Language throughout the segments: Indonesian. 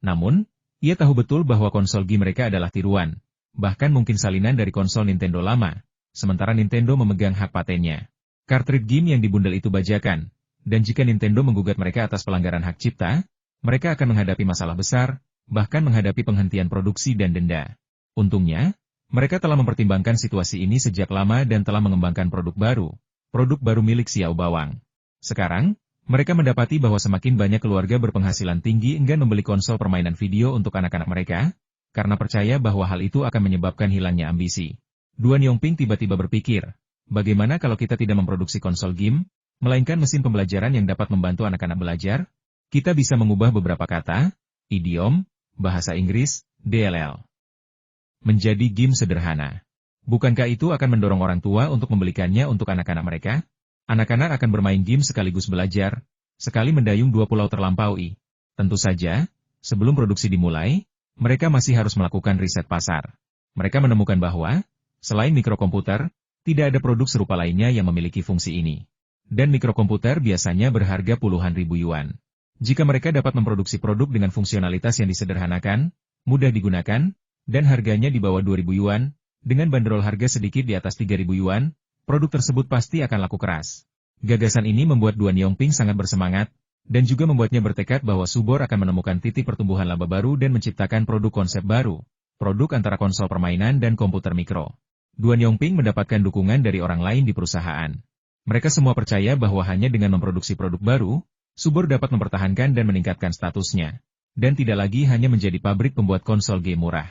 Namun, ia tahu betul bahwa konsol game mereka adalah tiruan, bahkan mungkin salinan dari konsol Nintendo lama, sementara Nintendo memegang hak patennya. Cartridge game yang dibundel itu bajakan, dan jika Nintendo menggugat mereka atas pelanggaran hak cipta, mereka akan menghadapi masalah besar, bahkan menghadapi penghentian produksi dan denda. Untungnya, mereka telah mempertimbangkan situasi ini sejak lama dan telah mengembangkan produk baru milik Xiao Bawang. Sekarang, mereka mendapati bahwa semakin banyak keluarga berpenghasilan tinggi enggan membeli konsol permainan video untuk anak-anak mereka, karena percaya bahwa hal itu akan menyebabkan hilangnya ambisi. Duan Yongping tiba-tiba berpikir, bagaimana kalau kita tidak memproduksi konsol game, melainkan mesin pembelajaran yang dapat membantu anak-anak belajar? Kita bisa mengubah beberapa kata, idiom, bahasa Inggris, DLL, menjadi game sederhana. Bukankah itu akan mendorong orang tua untuk membelikannya untuk anak-anak mereka? Anak-anak akan bermain game sekaligus belajar, sekali mendayung dua pulau terlampaui. Tentu saja, sebelum produksi dimulai, mereka masih harus melakukan riset pasar. Mereka menemukan bahwa, selain mikrokomputer, tidak ada produk serupa lainnya yang memiliki fungsi ini. Dan mikrokomputer biasanya berharga puluhan ribu yuan. Jika mereka dapat memproduksi produk dengan fungsionalitas yang disederhanakan, mudah digunakan, dan harganya di bawah 2.000 yuan, dengan bandrol harga sedikit di atas 3.000 yuan, produk tersebut pasti akan laku keras. Gagasan ini membuat Duan Yongping sangat bersemangat, dan juga membuatnya bertekad bahwa Subor akan menemukan titik pertumbuhan laba baru dan menciptakan produk konsep baru, produk antara konsol permainan dan komputer mikro. Duan Yongping mendapatkan dukungan dari orang lain di perusahaan. Mereka semua percaya bahwa hanya dengan memproduksi produk baru, Subor dapat mempertahankan dan meningkatkan statusnya, dan tidak lagi hanya menjadi pabrik pembuat konsol game murah.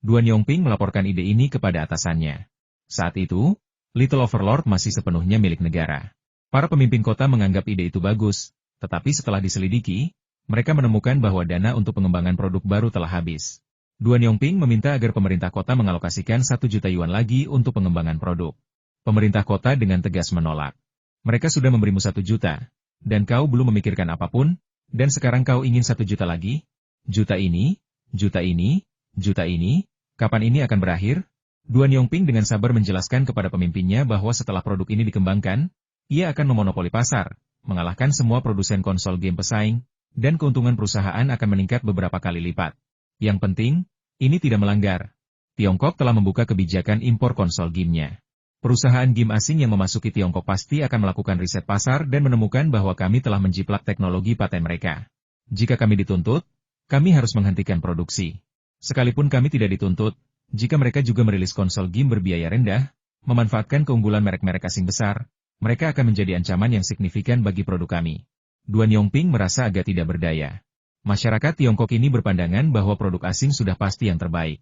Duan Yongping melaporkan ide ini kepada atasannya. Saat itu, Little Overlord masih sepenuhnya milik negara. Para pemimpin kota menganggap ide itu bagus, tetapi setelah diselidiki, mereka menemukan bahwa dana untuk pengembangan produk baru telah habis. Duan Yongping meminta agar pemerintah kota mengalokasikan 1 juta yuan lagi untuk pengembangan produk. Pemerintah kota dengan tegas menolak. Mereka sudah memberimu 1 juta, dan kau belum memikirkan apapun, dan sekarang kau ingin 1 juta lagi? Juta ini, juta ini, juta ini, kapan ini akan berakhir? Duan Yongping dengan sabar menjelaskan kepada pemimpinnya bahwa setelah produk ini dikembangkan, ia akan memonopoli pasar, mengalahkan semua produsen konsol game pesaing, dan keuntungan perusahaan akan meningkat beberapa kali lipat. Yang penting, ini tidak melanggar. Tiongkok telah membuka kebijakan impor konsol gamenya. Perusahaan game asing yang memasuki Tiongkok pasti akan melakukan riset pasar dan menemukan bahwa kami telah menjiplak teknologi paten mereka. Jika kami dituntut, kami harus menghentikan produksi. Sekalipun kami tidak dituntut, jika mereka juga merilis konsol game berbiaya rendah, memanfaatkan keunggulan merek-merek asing besar, mereka akan menjadi ancaman yang signifikan bagi produk kami. Duan Yongping merasa agak tidak berdaya. Masyarakat Tiongkok ini berpandangan bahwa produk asing sudah pasti yang terbaik.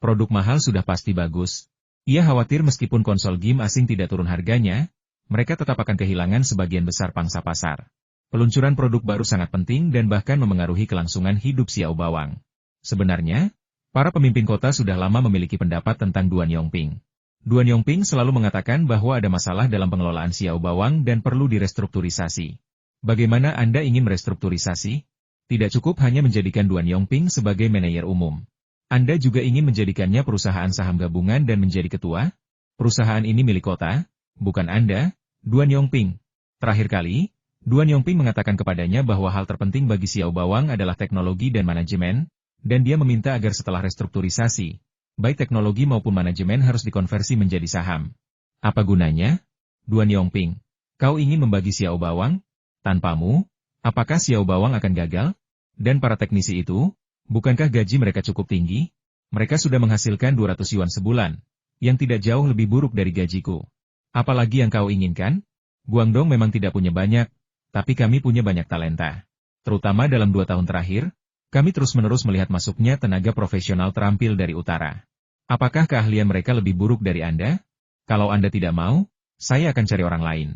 Produk mahal sudah pasti bagus. Ia khawatir meskipun konsol game asing tidak turun harganya, mereka tetap akan kehilangan sebagian besar pangsa pasar. Peluncuran produk baru sangat penting dan bahkan memengaruhi kelangsungan hidup Xiao Bawang. Sebenarnya, para pemimpin kota sudah lama memiliki pendapat tentang Duan Yongping. Duan Yongping selalu mengatakan bahwa ada masalah dalam pengelolaan Xiao Bawang dan perlu direstrukturisasi. Bagaimana Anda ingin merestrukturisasi? Tidak cukup hanya menjadikan Duan Yongping sebagai manajer umum. Anda juga ingin menjadikannya perusahaan saham gabungan dan menjadi ketua? Perusahaan ini milik kota, bukan Anda, Duan Yongping. Terakhir kali, Duan Yongping mengatakan kepadanya bahwa hal terpenting bagi Xiao Bawang adalah teknologi dan manajemen, dan dia meminta agar setelah restrukturisasi, baik teknologi maupun manajemen harus dikonversi menjadi saham. Apa gunanya? Duan Yongping, kau ingin membagi Xiao Bawang? Tanpamu, apakah Xiao Bawang akan gagal? Dan para teknisi itu, bukankah gaji mereka cukup tinggi? Mereka sudah menghasilkan 200 yuan sebulan, yang tidak jauh lebih buruk dari gajiku. Apalagi yang kau inginkan? Guangdong memang tidak punya banyak, tapi kami punya banyak talenta. Terutama dalam 2 tahun terakhir, kami terus-menerus melihat masuknya tenaga profesional terampil dari utara. Apakah keahlian mereka lebih buruk dari Anda? Kalau Anda tidak mau, saya akan cari orang lain.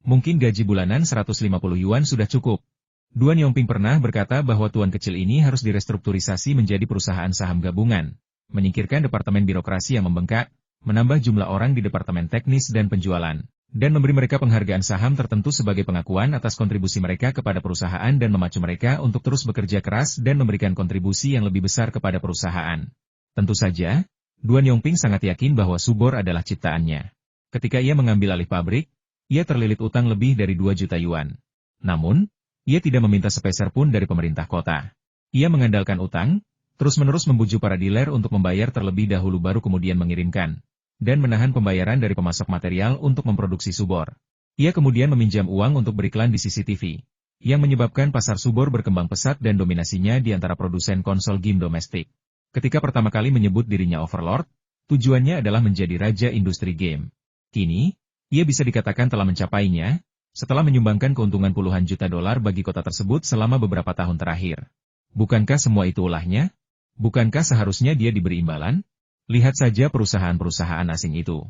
Mungkin gaji bulanan 150 yuan sudah cukup. Duan Yongping pernah berkata bahwa tuan kecil ini harus direstrukturisasi menjadi perusahaan saham gabungan, menyingkirkan departemen birokrasi yang membengkak, menambah jumlah orang di departemen teknis dan penjualan, dan memberi mereka penghargaan saham tertentu sebagai pengakuan atas kontribusi mereka kepada perusahaan dan memacu mereka untuk terus bekerja keras dan memberikan kontribusi yang lebih besar kepada perusahaan. Tentu saja, Duan Yongping sangat yakin bahwa Subor adalah ciptaannya. Ketika ia mengambil alih pabrik, ia terlilit utang lebih dari 2 juta yuan. Namun, ia tidak meminta sepeser pun dari pemerintah kota. Ia mengandalkan utang, terus-menerus membujuk para dealer untuk membayar terlebih dahulu baru kemudian mengirimkan, dan menahan pembayaran dari pemasok material untuk memproduksi subor. Ia kemudian meminjam uang untuk beriklan di CCTV, yang menyebabkan pasar subor berkembang pesat dan dominasinya di antara produsen konsol game domestik. Ketika pertama kali menyebut dirinya Overlord, tujuannya adalah menjadi raja industri game. Kini, ia bisa dikatakan telah mencapainya, setelah menyumbangkan keuntungan puluhan juta dolar bagi kota tersebut selama beberapa tahun terakhir. Bukankah semua itu ulahnya? Bukankah seharusnya dia diberi imbalan? Lihat saja perusahaan-perusahaan asing itu.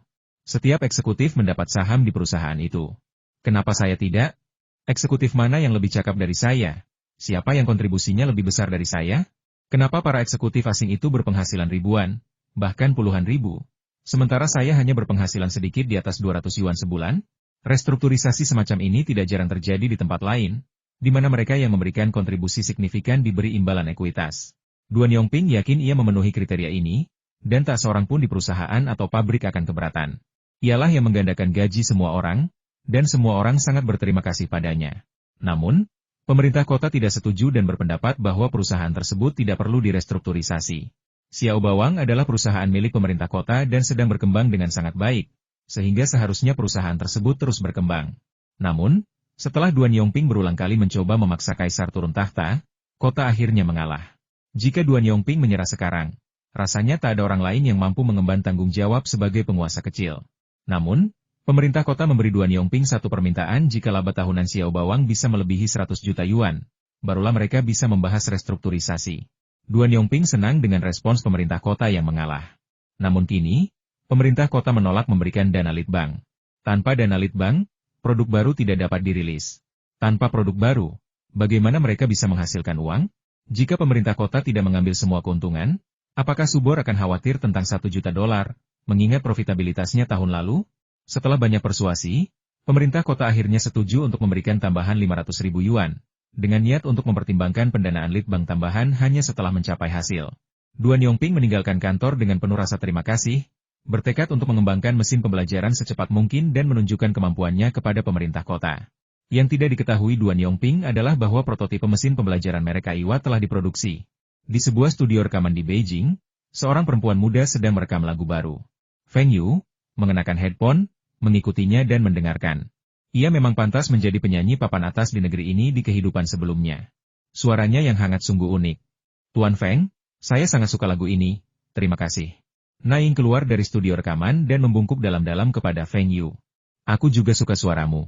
Setiap eksekutif mendapat saham di perusahaan itu. Kenapa saya tidak? Eksekutif mana yang lebih cakap dari saya? Siapa yang kontribusinya lebih besar dari saya? Kenapa para eksekutif asing itu berpenghasilan ribuan, bahkan puluhan ribu? Sementara saya hanya berpenghasilan sedikit di atas 200 yuan sebulan? Restrukturisasi semacam ini tidak jarang terjadi di tempat lain, di mana mereka yang memberikan kontribusi signifikan diberi imbalan ekuitas. Duan Yongping yakin ia memenuhi kriteria ini, dan tak seorang pun di perusahaan atau pabrik akan keberatan. Ialah yang menggandakan gaji semua orang, dan semua orang sangat berterima kasih padanya. Namun, pemerintah kota tidak setuju dan berpendapat bahwa perusahaan tersebut tidak perlu direstrukturisasi. Xiao Bawang adalah perusahaan milik pemerintah kota dan sedang berkembang dengan sangat baik, sehingga seharusnya perusahaan tersebut terus berkembang. Namun, setelah Duan Yongping berulang kali mencoba memaksa kaisar turun tahta, kota akhirnya mengalah. Jika Duan Yongping menyerah sekarang, rasanya tak ada orang lain yang mampu mengemban tanggung jawab sebagai penguasa kecil. Namun, pemerintah kota memberi Duan Yongping satu permintaan jika laba tahunan Xiao Bawang bisa melebihi 100 juta yuan, barulah mereka bisa membahas restrukturisasi. Duan Yongping senang dengan respons pemerintah kota yang mengalah. Namun kini, pemerintah kota menolak memberikan dana litbang. Tanpa dana litbang, produk baru tidak dapat dirilis. Tanpa produk baru, bagaimana mereka bisa menghasilkan uang? Jika pemerintah kota tidak mengambil semua keuntungan, apakah subor akan khawatir tentang 1 juta dolar, mengingat profitabilitasnya tahun lalu? Setelah banyak persuasi, pemerintah kota akhirnya setuju untuk memberikan tambahan 500 ribu yuan, dengan niat untuk mempertimbangkan pendanaan litbang tambahan hanya setelah mencapai hasil. Duan Yongping meninggalkan kantor dengan penuh rasa terima kasih, bertekad untuk mengembangkan mesin pembelajaran secepat mungkin dan menunjukkan kemampuannya kepada pemerintah kota. Yang tidak diketahui Duan Yongping adalah bahwa prototipe mesin pembelajaran merek Aiwa telah diproduksi. Di sebuah studio rekaman di Beijing, seorang perempuan muda sedang merekam lagu baru. Feng Yu, mengenakan headphone, mengikutinya dan mendengarkan. Ia memang pantas menjadi penyanyi papan atas di negeri ini di kehidupan sebelumnya. Suaranya yang hangat sungguh unik. Tuan Feng, saya sangat suka lagu ini, terima kasih. Naing keluar dari studio rekaman dan membungkuk dalam-dalam kepada Feng Yu. Aku juga suka suaramu.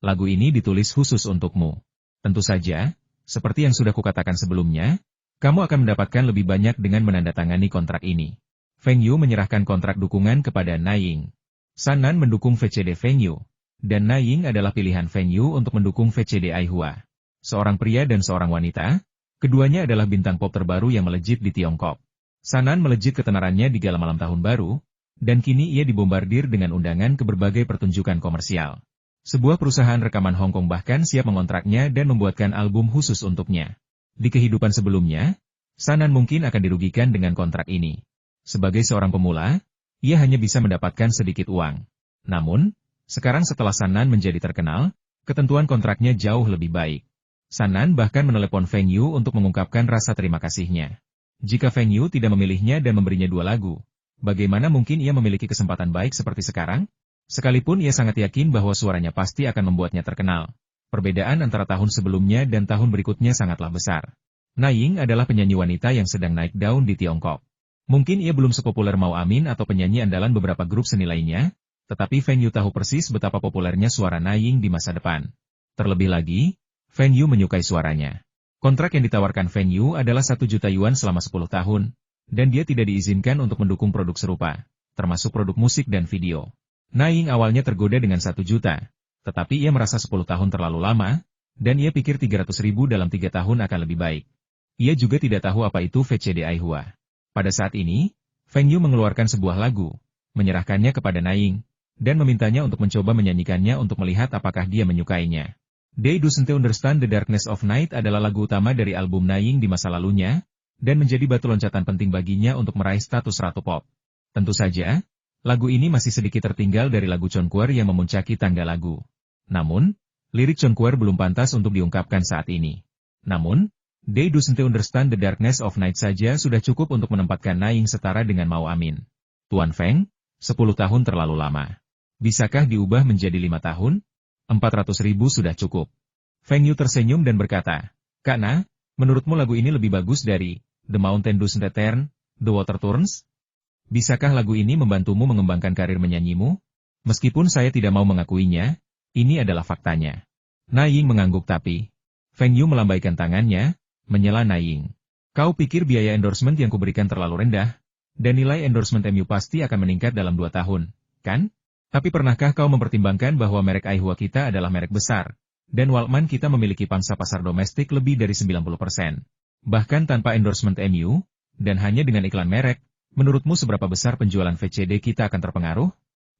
Lagu ini ditulis khusus untukmu. Tentu saja, seperti yang sudah kukatakan sebelumnya, kamu akan mendapatkan lebih banyak dengan menandatangani kontrak ini. Feng Yu menyerahkan kontrak dukungan kepada Naing. San Nan mendukung VCD Feng Yu, dan Naing adalah pilihan Feng Yu untuk mendukung VCD Aihua. Seorang pria dan seorang wanita, keduanya adalah bintang pop terbaru yang melejit di Tiongkok. San Nan melejit ketenarannya di gala malam tahun baru, dan kini ia dibombardir dengan undangan ke berbagai pertunjukan komersial. Sebuah perusahaan rekaman Hong Kong bahkan siap mengontraknya dan membuatkan album khusus untuknya. Di kehidupan sebelumnya, San Nan mungkin akan dirugikan dengan kontrak ini. Sebagai seorang pemula, ia hanya bisa mendapatkan sedikit uang. Namun, sekarang setelah San Nan menjadi terkenal, ketentuan kontraknya jauh lebih baik. San Nan bahkan menelepon Feng Yu untuk mengungkapkan rasa terima kasihnya. Jika Feng Yu tidak memilihnya dan memberinya 2 lagu, bagaimana mungkin ia memiliki kesempatan baik seperti sekarang? Sekalipun ia sangat yakin bahwa suaranya pasti akan membuatnya terkenal, perbedaan antara tahun sebelumnya dan tahun berikutnya sangatlah besar. Naing adalah penyanyi wanita yang sedang naik daun di Tiongkok. Mungkin ia belum sepopuler Mao Amin atau penyanyi andalan beberapa grup seni lainnya, tetapi Feng Yu tahu persis betapa populernya suara Naing di masa depan. Terlebih lagi, Feng Yu menyukai suaranya. Kontrak yang ditawarkan Feng Yu adalah 1 juta yuan selama 10 tahun, dan dia tidak diizinkan untuk mendukung produk serupa, termasuk produk musik dan video. Naing awalnya tergoda dengan 1 juta, tetapi ia merasa 10 tahun terlalu lama, dan ia pikir 300 ribu dalam 3 tahun akan lebih baik. Ia juga tidak tahu apa itu VCD Aihua. Pada saat ini, Feng Yu mengeluarkan sebuah lagu, menyerahkannya kepada Naing, dan memintanya untuk mencoba menyanyikannya untuk melihat apakah dia menyukainya. They Doesn't Understand the Darkness of Night adalah lagu utama dari album Naing di masa lalunya, dan menjadi batu loncatan penting baginya untuk meraih status ratu pop. Tentu saja, lagu ini masih sedikit tertinggal dari lagu Chonquer yang memuncaki tangga lagu. Namun, lirik Chonquer belum pantas untuk diungkapkan saat ini. Namun, They doesn't understand the darkness of night saja sudah cukup untuk menempatkan Naing setara dengan Mao Amin. Tuan Feng, 10 tahun terlalu lama. Bisakah diubah menjadi 5 tahun? 400.000 sudah cukup. Feng Yu tersenyum dan berkata, Kak Na, menurutmu lagu ini lebih bagus dari The Mountain Doesn't Turn, The Water Turns? Bisakah lagu ini membantumu mengembangkan karir menyanyimu? Meskipun saya tidak mau mengakuinya, ini adalah faktanya. Naing mengangguk tapi Feng Yu melambaikan tangannya, menyela Naing. Kau pikir biaya endorsement yang kuberikan terlalu rendah, dan nilai endorsement MU pasti akan meningkat dalam 2 tahun, kan? Tapi pernahkah kau mempertimbangkan bahwa merek Aihua kita adalah merek besar, dan Walkman kita memiliki pangsa pasar domestik lebih dari 90%. Bahkan tanpa endorsement MU, dan hanya dengan iklan merek, menurutmu seberapa besar penjualan VCD kita akan terpengaruh?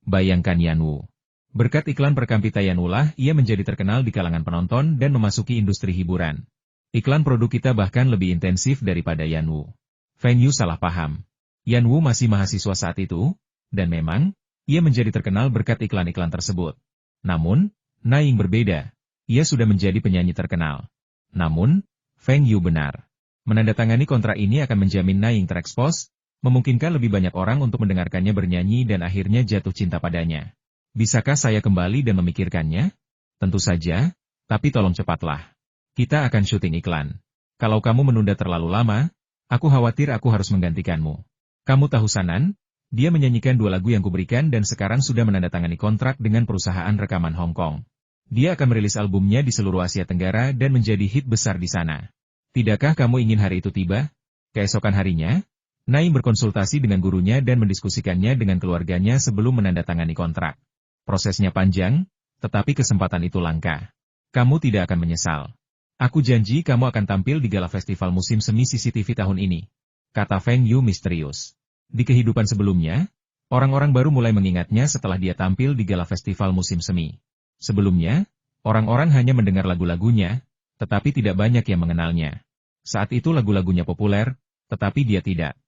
Bayangkan Yanwu. Berkat iklan perkampi Yanwu lah ia menjadi terkenal di kalangan penonton dan memasuki industri hiburan. Iklan produk kita bahkan lebih intensif daripada Yanwu. Feng Yu salah paham. Yanwu masih mahasiswa saat itu, dan memang, ia menjadi terkenal berkat iklan-iklan tersebut. Namun, Naing berbeda. Ia sudah menjadi penyanyi terkenal. Namun, Feng Yu benar. Menandatangani kontrak ini akan menjamin Naing terekspos, memungkinkan lebih banyak orang untuk mendengarkannya bernyanyi dan akhirnya jatuh cinta padanya. Bisakah saya kembali dan memikirkannya? Tentu saja, tapi tolong cepatlah. Kita akan syuting iklan. Kalau kamu menunda terlalu lama, aku khawatir aku harus menggantikanmu. Kamu tahu Sanan? Dia menyanyikan 2 lagu yang kuberikan dan sekarang sudah menandatangani kontrak dengan perusahaan rekaman Hong Kong. Dia akan merilis albumnya di seluruh Asia Tenggara dan menjadi hit besar di sana. Tidakkah kamu ingin hari itu tiba? Keesokan harinya, Naing berkonsultasi dengan gurunya dan mendiskusikannya dengan keluarganya sebelum menandatangani kontrak. Prosesnya panjang, tetapi kesempatan itu langka. Kamu tidak akan menyesal. Aku janji kamu akan tampil di gala festival musim semi CCTV tahun ini, kata Feng Yu misterius. Di kehidupan sebelumnya, orang-orang baru mulai mengingatnya setelah dia tampil di gala festival musim semi. Sebelumnya, orang-orang hanya mendengar lagu-lagunya, tetapi tidak banyak yang mengenalnya. Saat itu lagu-lagunya populer, tetapi dia tidak.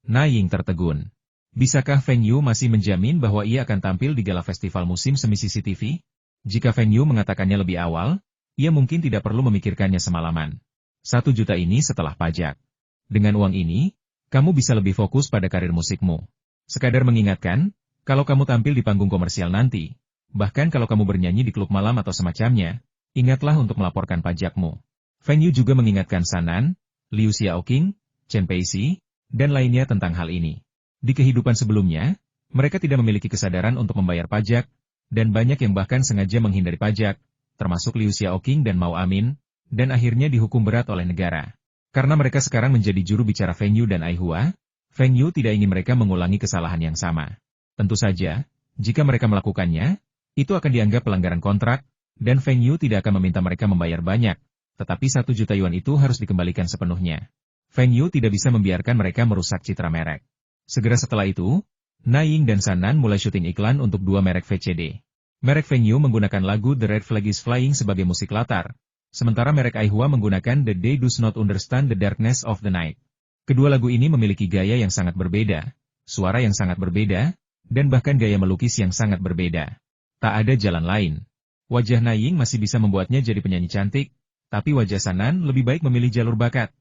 Naing tertegun. Bisakah Feng Yu masih menjamin bahwa ia akan tampil di gala festival musim semi CCTV? Jika Feng Yu mengatakannya lebih awal, ia mungkin tidak perlu memikirkannya semalaman. 1 juta ini setelah pajak. Dengan uang ini, kamu bisa lebih fokus pada karir musikmu. Sekadar mengingatkan, kalau kamu tampil di panggung komersial nanti, bahkan kalau kamu bernyanyi di klub malam atau semacamnya, ingatlah untuk melaporkan pajakmu. Feng Yu juga mengingatkan Sanan, Liu Xiaoqing, Chen Peishi, dan lainnya tentang hal ini. Di kehidupan sebelumnya, mereka tidak memiliki kesadaran untuk membayar pajak, dan banyak yang bahkan sengaja menghindari pajak, termasuk Liu Xiaoqing dan Mao Amin, dan akhirnya dihukum berat oleh negara. Karena mereka sekarang menjadi juru bicara Feng Yu dan Aihua, Feng Yu tidak ingin mereka mengulangi kesalahan yang sama. Tentu saja, jika mereka melakukannya, itu akan dianggap pelanggaran kontrak, dan Feng Yu tidak akan meminta mereka membayar banyak, tetapi 1 juta yuan itu harus dikembalikan sepenuhnya. Feng Yu tidak bisa membiarkan mereka merusak citra merek. Segera setelah itu, Naing dan Sanan mulai syuting iklan untuk 2 merek VCD. Merek Feng Yu menggunakan lagu The Red Flag is Flying sebagai musik latar, sementara merek Aihua menggunakan The Day Does Not Understand the Darkness of the Night. Kedua lagu ini memiliki gaya yang sangat berbeda, suara yang sangat berbeda, dan bahkan gaya melukis yang sangat berbeda. Tak ada jalan lain. Wajah Naing masih bisa membuatnya jadi penyanyi cantik, tapi wajah Sanan lebih baik memilih jalur bakat.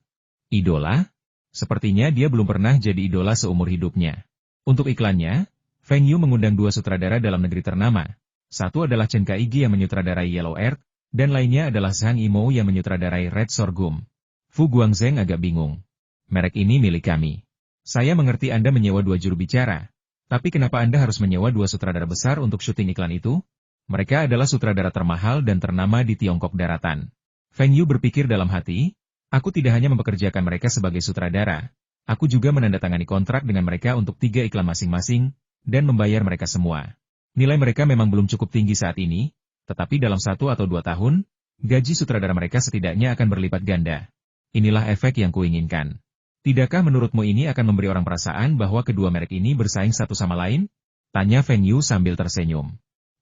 Idola? Sepertinya dia belum pernah jadi idola seumur hidupnya. Untuk iklannya, Feng Yu mengundang 2 sutradara dalam negeri ternama. Satu adalah Chen Kaigi yang menyutradarai Yellow Earth, dan lainnya adalah Zhang Yimou yang menyutradarai Red Sorghum. Fu Guangzheng agak bingung. Merek ini milik kami. Saya mengerti Anda menyewa 2 juru bicara, tapi kenapa Anda harus menyewa 2 sutradara besar untuk syuting iklan itu? Mereka adalah sutradara termahal dan ternama di Tiongkok daratan. Feng Yu berpikir dalam hati, aku tidak hanya mempekerjakan mereka sebagai sutradara, aku juga menandatangani kontrak dengan mereka untuk 3 iklan masing-masing, dan membayar mereka semua. Nilai mereka memang belum cukup tinggi saat ini, tetapi dalam 1 atau 2 tahun, gaji sutradara mereka setidaknya akan berlipat ganda. Inilah efek yang kuinginkan. Tidakkah menurutmu ini akan memberi orang perasaan bahwa kedua merek ini bersaing satu sama lain? Tanya Feng Yu sambil tersenyum.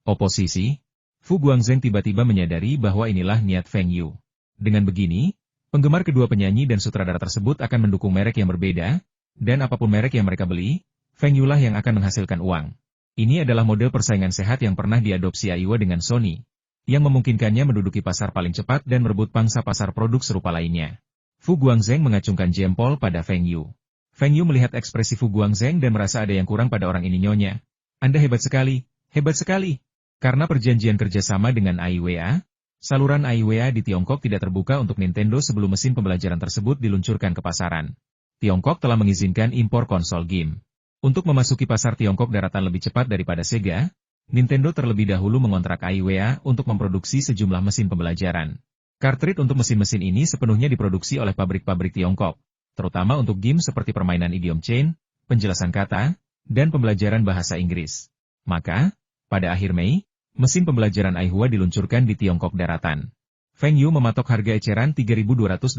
Oposisi? Fu Guangzheng tiba-tiba menyadari bahwa inilah niat Feng Yu. Dengan begini, penggemar kedua penyanyi dan sutradara tersebut akan mendukung merek yang berbeda, dan apapun merek yang mereka beli, Feng Yu lah yang akan menghasilkan uang. Ini adalah model persaingan sehat yang pernah diadopsi Aihua dengan Sony, yang memungkinkannya menduduki pasar paling cepat dan merebut pangsa pasar produk serupa lainnya. Fu Guangzheng mengacungkan jempol pada Feng Yu. Feng Yu melihat ekspresi Fu Guangzheng dan merasa ada yang kurang pada orang ini nyonya. Anda hebat sekali, hebat sekali. Karena perjanjian kerjasama dengan AIWA, saluran AIWA di Tiongkok tidak terbuka untuk Nintendo sebelum mesin pembelajaran tersebut diluncurkan ke pasaran. Tiongkok telah mengizinkan impor konsol game. Untuk memasuki pasar Tiongkok daratan lebih cepat daripada Sega, Nintendo terlebih dahulu mengontrak AIWA untuk memproduksi sejumlah mesin pembelajaran. Kartrid untuk mesin-mesin ini sepenuhnya diproduksi oleh pabrik-pabrik Tiongkok, terutama untuk game seperti permainan idiom chain, penjelasan kata, dan pembelajaran bahasa Inggris. Maka, pada akhir Mei, mesin pembelajaran AIWA diluncurkan di Tiongkok daratan. Feng Yu mematok harga eceran 3.288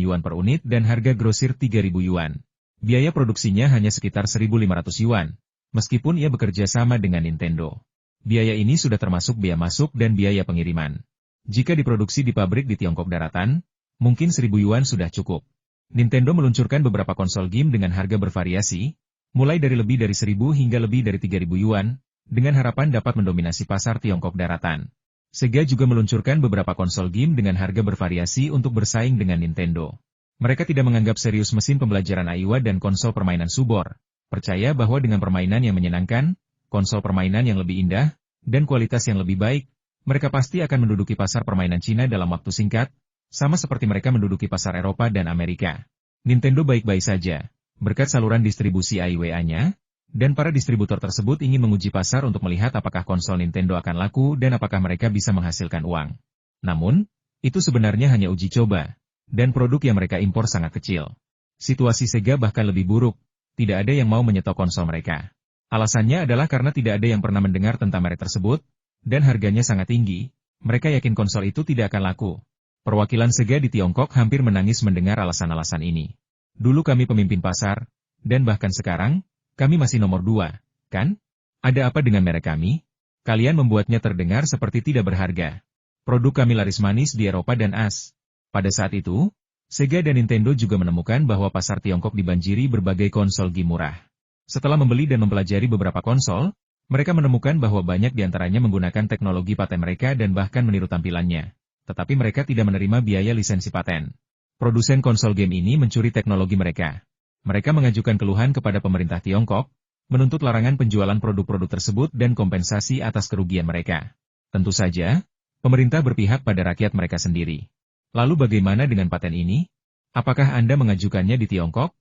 yuan per unit dan harga grosir 3.000 yuan. Biaya produksinya hanya sekitar 1.500 yuan, meskipun ia bekerja sama dengan Nintendo. Biaya ini sudah termasuk biaya masuk dan biaya pengiriman. Jika diproduksi di pabrik di Tiongkok daratan, mungkin 1.000 yuan sudah cukup. Nintendo meluncurkan beberapa konsol game dengan harga bervariasi, mulai dari lebih dari 1.000 hingga lebih dari 3.000 yuan, dengan harapan dapat mendominasi pasar Tiongkok daratan. Sega juga meluncurkan beberapa konsol game dengan harga bervariasi untuk bersaing dengan Nintendo. Mereka tidak menganggap serius mesin pembelajaran AIWA dan konsol permainan subor, percaya bahwa dengan permainan yang menyenangkan, konsol permainan yang lebih indah, dan kualitas yang lebih baik, mereka pasti akan menduduki pasar permainan Cina dalam waktu singkat, sama seperti mereka menduduki pasar Eropa dan Amerika. Nintendo baik-baik saja, berkat saluran distribusi AIWA-nya, dan para distributor tersebut ingin menguji pasar untuk melihat apakah konsol Nintendo akan laku dan apakah mereka bisa menghasilkan uang. Namun, itu sebenarnya hanya uji coba, dan produk yang mereka impor sangat kecil. Situasi Sega bahkan lebih buruk, tidak ada yang mau menyetok konsol mereka. Alasannya adalah karena tidak ada yang pernah mendengar tentang merek tersebut, dan harganya sangat tinggi, mereka yakin konsol itu tidak akan laku. Perwakilan Sega di Tiongkok hampir menangis mendengar alasan-alasan ini. Dulu kami pemimpin pasar, dan bahkan sekarang, kami masih nomor 2, kan? Ada apa dengan merek kami? Kalian membuatnya terdengar seperti tidak berharga. Produk kami laris manis di Eropa dan AS. Pada saat itu, Sega dan Nintendo juga menemukan bahwa pasar Tiongkok dibanjiri berbagai konsol game murah. Setelah membeli dan mempelajari beberapa konsol, mereka menemukan bahwa banyak di antaranya menggunakan teknologi paten mereka dan bahkan meniru tampilannya. Tetapi mereka tidak menerima biaya lisensi paten. Produsen konsol game ini mencuri teknologi mereka. Mereka mengajukan keluhan kepada pemerintah Tiongkok, menuntut larangan penjualan produk-produk tersebut dan kompensasi atas kerugian mereka. Tentu saja, pemerintah berpihak pada rakyat mereka sendiri. Lalu bagaimana dengan paten ini? Apakah Anda mengajukannya di Tiongkok?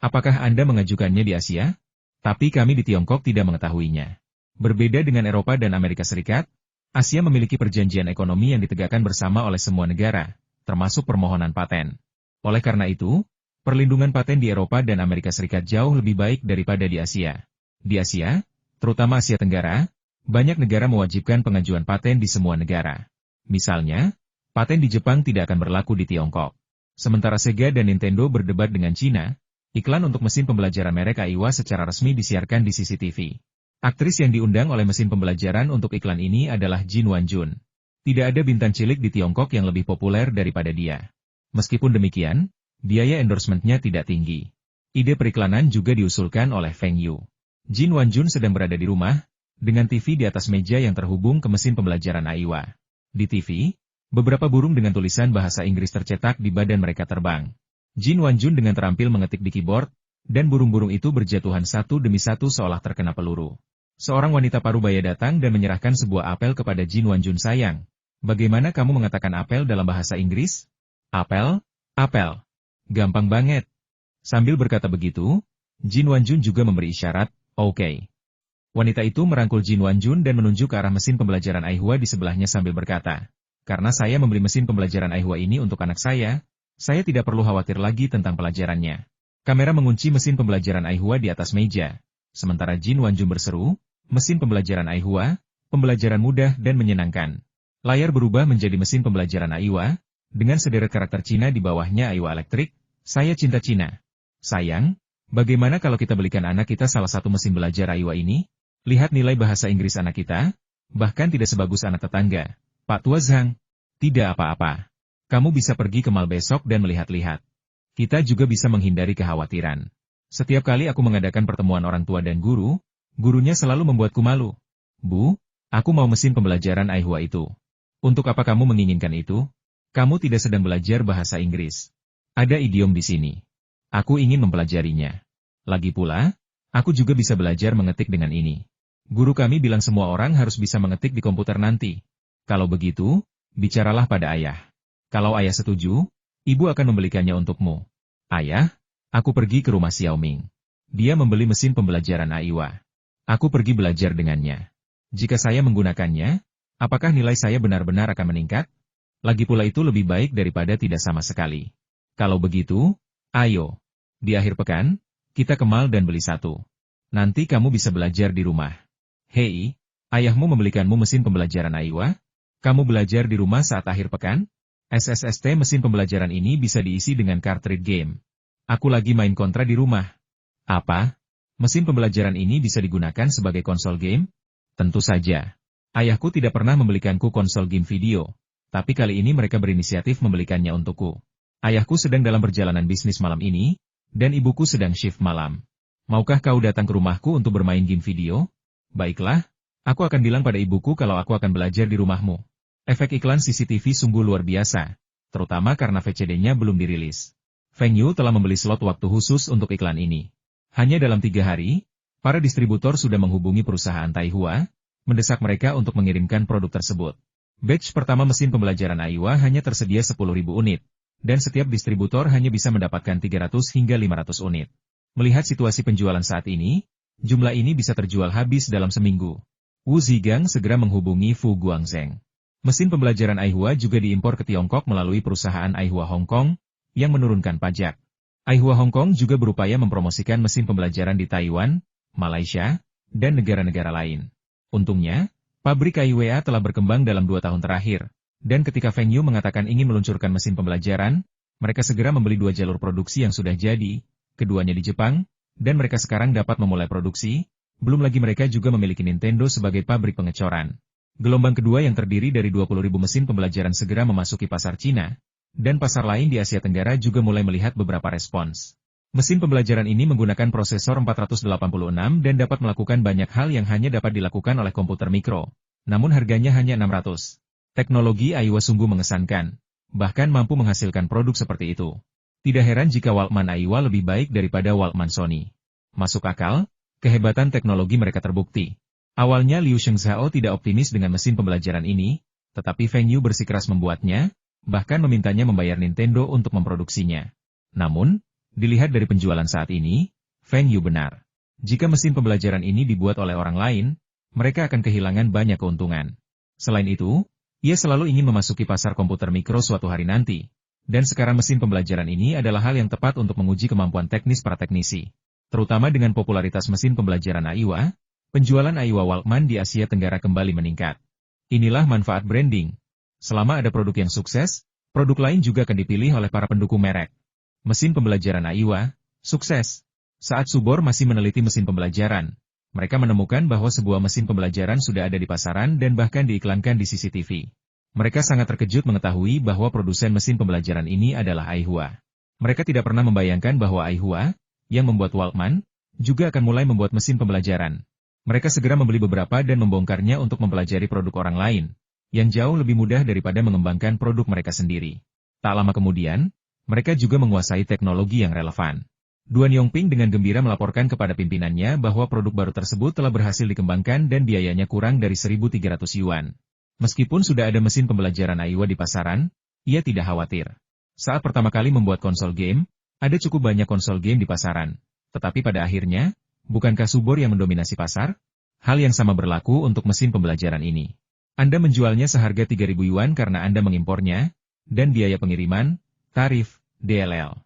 Apakah Anda mengajukannya di Asia? Tapi kami di Tiongkok tidak mengetahuinya. Berbeda dengan Eropa dan Amerika Serikat, Asia memiliki perjanjian ekonomi yang ditegakkan bersama oleh semua negara, termasuk permohonan paten. Oleh karena itu, perlindungan paten di Eropa dan Amerika Serikat jauh lebih baik daripada di Asia. Di Asia, terutama Asia Tenggara, banyak negara mewajibkan pengajuan paten di semua negara. Misalnya, paten di Jepang tidak akan berlaku di Tiongkok. Sementara Sega dan Nintendo berdebat dengan Cina, iklan untuk mesin pembelajaran merek AIWA secara resmi disiarkan di CCTV. Aktris yang diundang oleh mesin pembelajaran untuk iklan ini adalah Jin Wanjun. Tidak ada bintang cilik di Tiongkok yang lebih populer daripada dia. Meskipun demikian, biaya endorsementnya tidak tinggi. Ide periklanan juga diusulkan oleh Feng Yu. Jin Wanjun sedang berada di rumah, dengan TV di atas meja yang terhubung ke mesin pembelajaran AIWA. Di TV, beberapa burung dengan tulisan bahasa Inggris tercetak di badan mereka terbang. Jin Wanjun dengan terampil mengetik di keyboard, dan burung-burung itu berjatuhan satu demi satu seolah terkena peluru. Seorang wanita parubaya datang dan menyerahkan sebuah apel kepada Jin Wanjun. Sayang, bagaimana kamu mengatakan apel dalam bahasa Inggris? Apel? Apel. Gampang banget. Sambil berkata begitu, Jin Wanjun juga memberi isyarat, oke. Wanita itu merangkul Jin Wanjun dan menunjuk ke arah mesin pembelajaran AIWA di sebelahnya sambil berkata, karena saya membeli mesin pembelajaran AIWA ini untuk anak saya tidak perlu khawatir lagi tentang pelajarannya. Kamera mengunci mesin pembelajaran AIWA di atas meja, sementara Jin Wanjun berseru, mesin pembelajaran AIWA, pembelajaran mudah dan menyenangkan. Layar berubah menjadi mesin pembelajaran AIWA, dengan sederet karakter Cina di bawahnya AIWA elektrik, saya cinta Cina. Sayang, bagaimana kalau kita belikan anak kita salah satu mesin belajar AIWA ini? Lihat nilai bahasa Inggris anak kita, bahkan tidak sebagus anak tetangga. Pak Tua Zhang, tidak apa-apa. Kamu bisa pergi ke mall besok dan melihat-lihat. Kita juga bisa menghindari kekhawatiran. Setiap kali aku mengadakan pertemuan orang tua dan guru, gurunya selalu membuatku malu. Bu, aku mau mesin pembelajaran AIWA itu. Untuk apa kamu menginginkan itu? Kamu tidak sedang belajar bahasa Inggris. Ada idiom di sini. Aku ingin mempelajarinya. Lagi pula, aku juga bisa belajar mengetik dengan ini. Guru kami bilang semua orang harus bisa mengetik di komputer nanti. Kalau begitu, bicaralah pada ayah. Kalau ayah setuju, ibu akan membelikannya untukmu. Ayah, aku pergi ke rumah Xiaoming. Dia membeli mesin pembelajaran Aiwa. Aku pergi belajar dengannya. Jika saya menggunakannya, apakah nilai saya benar-benar akan meningkat? Lagi pula itu lebih baik daripada tidak sama sekali. Kalau begitu, ayo. Di akhir pekan, kita ke mall dan beli satu. Nanti kamu bisa belajar di rumah. Hei, ayahmu membelikanmu mesin pembelajaran Aiwa? Kamu belajar di rumah saat akhir pekan? SSST mesin pembelajaran ini bisa diisi dengan cartridge game. Aku lagi main kontra di rumah. Apa? Mesin pembelajaran ini bisa digunakan sebagai konsol game? Tentu saja. Ayahku tidak pernah membelikanku konsol game video, tapi kali ini mereka berinisiatif membelikannya untukku. Ayahku sedang dalam perjalanan bisnis malam ini, dan ibuku sedang shift malam. Maukah kau datang ke rumahku untuk bermain game video? Baiklah, aku akan bilang pada ibuku kalau aku akan belajar di rumahmu. Efek iklan CCTV sungguh luar biasa, terutama karena VCD-nya belum dirilis. Feng Yu telah membeli slot waktu khusus untuk iklan ini. Hanya dalam 3 hari, para distributor sudah menghubungi perusahaan Taihua, mendesak mereka untuk mengirimkan produk tersebut. Batch pertama mesin pembelajaran Aiwa hanya tersedia 10.000 unit, dan setiap distributor hanya bisa mendapatkan 300 hingga 500 unit. Melihat situasi penjualan saat ini, jumlah ini bisa terjual habis dalam seminggu. Wu Zigang segera menghubungi Fu Guangzheng. Mesin pembelajaran Aihua juga diimpor ke Tiongkok melalui perusahaan Aihua Hong Kong, yang menurunkan pajak. Aihua Hong Kong juga berupaya mempromosikan mesin pembelajaran di Taiwan, Malaysia, dan negara-negara lain. Untungnya, pabrik Aiwa telah berkembang dalam 2 tahun terakhir, dan ketika Feng Yu mengatakan ingin meluncurkan mesin pembelajaran, mereka segera membeli 2 jalur produksi yang sudah jadi, keduanya di Jepang, dan mereka sekarang dapat memulai produksi, belum lagi mereka juga memiliki Nintendo sebagai pabrik pengecoran. Gelombang kedua yang terdiri dari 20.000 mesin pembelajaran segera memasuki pasar Cina, dan pasar lain di Asia Tenggara juga mulai melihat beberapa respons. Mesin pembelajaran ini menggunakan prosesor 486 dan dapat melakukan banyak hal yang hanya dapat dilakukan oleh komputer mikro, namun harganya hanya 600. Teknologi Aiwa sungguh mengesankan, bahkan mampu menghasilkan produk seperti itu. Tidak heran jika Walkman Aiwa lebih baik daripada Walkman Sony. Masuk akal, kehebatan teknologi mereka terbukti. Awalnya Liu Shengzhao tidak optimis dengan mesin pembelajaran ini, tetapi Feng Yu bersikeras membuatnya, bahkan memintanya membayar Nintendo untuk memproduksinya. Namun, dilihat dari penjualan saat ini, Feng Yu benar. Jika mesin pembelajaran ini dibuat oleh orang lain, mereka akan kehilangan banyak keuntungan. Selain itu, ia selalu ingin memasuki pasar komputer mikro suatu hari nanti, dan sekarang mesin pembelajaran ini adalah hal yang tepat untuk menguji kemampuan teknis para teknisi. Terutama dengan popularitas mesin pembelajaran Aiwa, penjualan Aiwa Walkman di Asia Tenggara kembali meningkat. Inilah manfaat branding. Selama ada produk yang sukses, produk lain juga akan dipilih oleh para pendukung merek. Mesin pembelajaran Aiwa, sukses. Saat Subor masih meneliti mesin pembelajaran, mereka menemukan bahwa sebuah mesin pembelajaran sudah ada di pasaran dan bahkan diiklankan di CCTV. Mereka sangat terkejut mengetahui bahwa produsen mesin pembelajaran ini adalah Aihua. Mereka tidak pernah membayangkan bahwa Aihua, yang membuat Walkman, juga akan mulai membuat mesin pembelajaran. Mereka segera membeli beberapa dan membongkarnya untuk mempelajari produk orang lain, yang jauh lebih mudah daripada mengembangkan produk mereka sendiri. Tak lama kemudian, mereka juga menguasai teknologi yang relevan. Duan Yongping dengan gembira melaporkan kepada pimpinannya bahwa produk baru tersebut telah berhasil dikembangkan dan biayanya kurang dari 1.300 yuan. Meskipun sudah ada mesin pembelajaran Aiwa di pasaran, ia tidak khawatir. Saat pertama kali membuat konsol game, ada cukup banyak konsol game di pasaran. Tetapi pada akhirnya, bukankah Subor yang mendominasi pasar? Hal yang sama berlaku untuk mesin pembelajaran ini. Anda menjualnya seharga 3.000 yuan karena Anda mengimpornya, dan biaya pengiriman, tarif, DLL,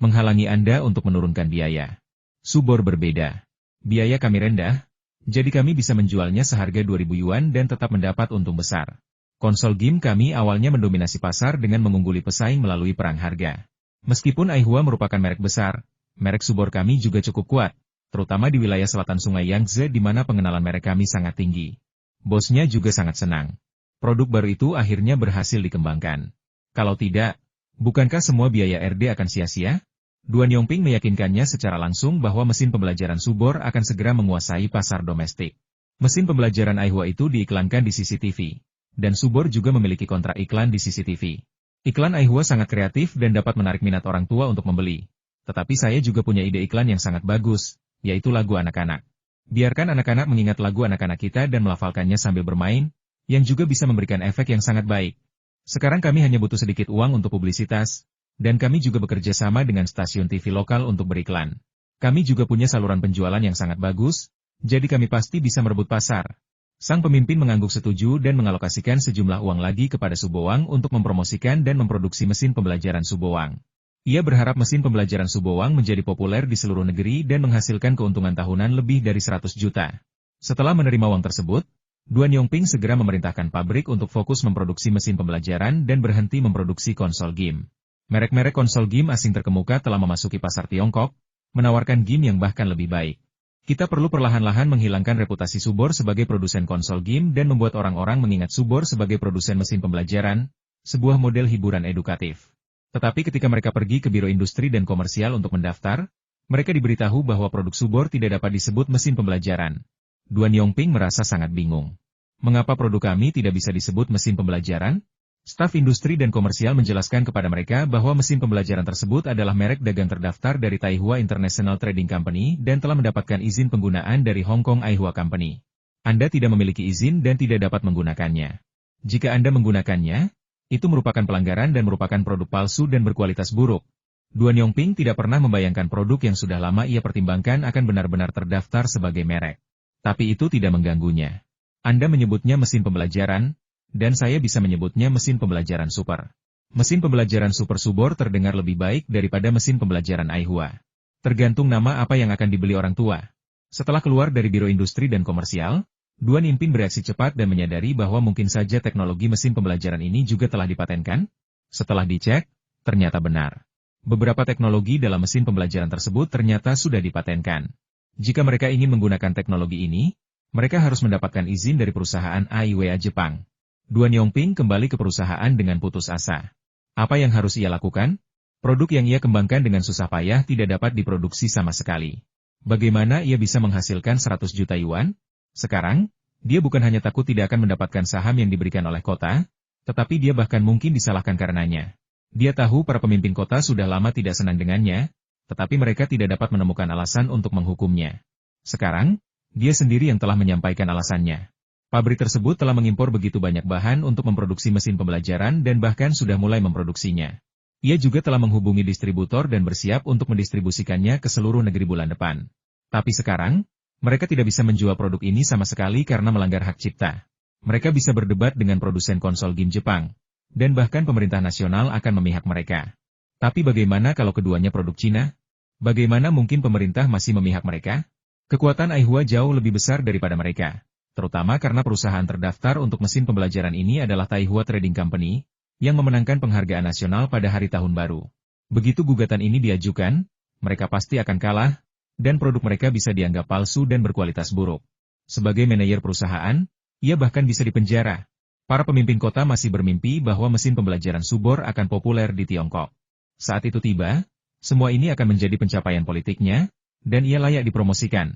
menghalangi Anda untuk menurunkan biaya. Subor berbeda. Biaya kami rendah, jadi kami bisa menjualnya seharga 2.000 yuan dan tetap mendapat untung besar. Konsol game kami awalnya mendominasi pasar dengan mengungguli pesaing melalui perang harga. Meskipun Aihua merupakan merek besar, merek Subor kami juga cukup kuat, terutama di wilayah selatan Sungai Yangtze di mana pengenalan merek kami sangat tinggi. Bosnya juga sangat senang. Produk baru itu akhirnya berhasil dikembangkan. Kalau tidak, bukankah semua biaya RD akan sia-sia? Duan Yongping meyakinkannya secara langsung bahwa mesin pembelajaran Subor akan segera menguasai pasar domestik. Mesin pembelajaran Aihua itu diiklankan di CCTV, dan Subor juga memiliki kontrak iklan di CCTV. Iklan Aihua sangat kreatif dan dapat menarik minat orang tua untuk membeli. Tetapi saya juga punya ide iklan yang sangat bagus, yaitu lagu anak-anak. Biarkan anak-anak mengingat lagu anak-anak kita dan melafalkannya sambil bermain, yang juga bisa memberikan efek yang sangat baik. Sekarang kami hanya butuh sedikit uang untuk publisitas, dan kami juga bekerja sama dengan stasiun TV lokal untuk beriklan. Kami juga punya saluran penjualan yang sangat bagus, jadi kami pasti bisa merebut pasar. Sang pemimpin mengangguk setuju dan mengalokasikan sejumlah uang lagi kepada Subowang untuk mempromosikan dan memproduksi mesin pembelajaran Subowang. Ia berharap mesin pembelajaran Subowang menjadi populer di seluruh negeri dan menghasilkan keuntungan tahunan lebih dari 100 juta. Setelah menerima uang tersebut, Duan Yongping segera memerintahkan pabrik untuk fokus memproduksi mesin pembelajaran dan berhenti memproduksi konsol game. Merek-merek konsol game asing terkemuka telah memasuki pasar Tiongkok, menawarkan game yang bahkan lebih baik. Kita perlu perlahan-lahan menghilangkan reputasi Subor sebagai produsen konsol game dan membuat orang-orang mengingat Subor sebagai produsen mesin pembelajaran, sebuah model hiburan edukatif. Tetapi ketika mereka pergi ke Biro Industri dan Komersial untuk mendaftar, mereka diberitahu bahwa produk Subor tidak dapat disebut mesin pembelajaran. Duan Yongping merasa sangat bingung. Mengapa produk kami tidak bisa disebut mesin pembelajaran? Staf industri dan komersial menjelaskan kepada mereka bahwa mesin pembelajaran tersebut adalah merek dagang terdaftar dari Taihua International Trading Company dan telah mendapatkan izin penggunaan dari Hong Kong Aihua Company. Anda tidak memiliki izin dan tidak dapat menggunakannya. Jika Anda menggunakannya, itu merupakan pelanggaran dan merupakan produk palsu dan berkualitas buruk. Duan Yongping tidak pernah membayangkan produk yang sudah lama ia pertimbangkan akan benar-benar terdaftar sebagai merek. Tapi itu tidak mengganggunya. Anda menyebutnya mesin pembelajaran, dan saya bisa menyebutnya mesin pembelajaran super. Mesin pembelajaran super Subor terdengar lebih baik daripada mesin pembelajaran Aihua. Tergantung nama apa yang akan dibeli orang tua. Setelah keluar dari Biro Industri dan Komersial, Duan Yongping bereaksi cepat dan menyadari bahwa mungkin saja teknologi mesin pembelajaran ini juga telah dipatenkan. Setelah dicek, ternyata benar. Beberapa teknologi dalam mesin pembelajaran tersebut ternyata sudah dipatenkan. Jika mereka ingin menggunakan teknologi ini, mereka harus mendapatkan izin dari perusahaan AIWA Jepang. Duan Yongping kembali ke perusahaan dengan putus asa. Apa yang harus ia lakukan? Produk yang ia kembangkan dengan susah payah tidak dapat diproduksi sama sekali. Bagaimana ia bisa menghasilkan 100 juta yuan? Sekarang, dia bukan hanya takut tidak akan mendapatkan saham yang diberikan oleh kota, tetapi dia bahkan mungkin disalahkan karenanya. Dia tahu para pemimpin kota sudah lama tidak senang dengannya, tetapi mereka tidak dapat menemukan alasan untuk menghukumnya. Sekarang, dia sendiri yang telah menyampaikan alasannya. Pabrik tersebut telah mengimpor begitu banyak bahan untuk memproduksi mesin pembelajaran dan bahkan sudah mulai memproduksinya. Ia juga telah menghubungi distributor dan bersiap untuk mendistribusikannya ke seluruh negeri bulan depan. Tapi sekarang, mereka tidak bisa menjual produk ini sama sekali karena melanggar hak cipta. Mereka bisa berdebat dengan produsen konsol game Jepang, dan bahkan pemerintah nasional akan memihak mereka. Tapi bagaimana kalau keduanya produk Cina? Bagaimana mungkin pemerintah masih memihak mereka? Kekuatan Aihua jauh lebih besar daripada mereka. Terutama karena perusahaan terdaftar untuk mesin pembelajaran ini adalah Taihua Trading Company, yang memenangkan penghargaan nasional pada hari tahun baru. Begitu gugatan ini diajukan, mereka pasti akan kalah, dan produk mereka bisa dianggap palsu dan berkualitas buruk. Sebagai manajer perusahaan, ia bahkan bisa dipenjara. Para pemimpin kota masih bermimpi bahwa mesin pembelajaran Subor akan populer di Tiongkok. Saat itu tiba, semua ini akan menjadi pencapaian politiknya, dan ia layak dipromosikan.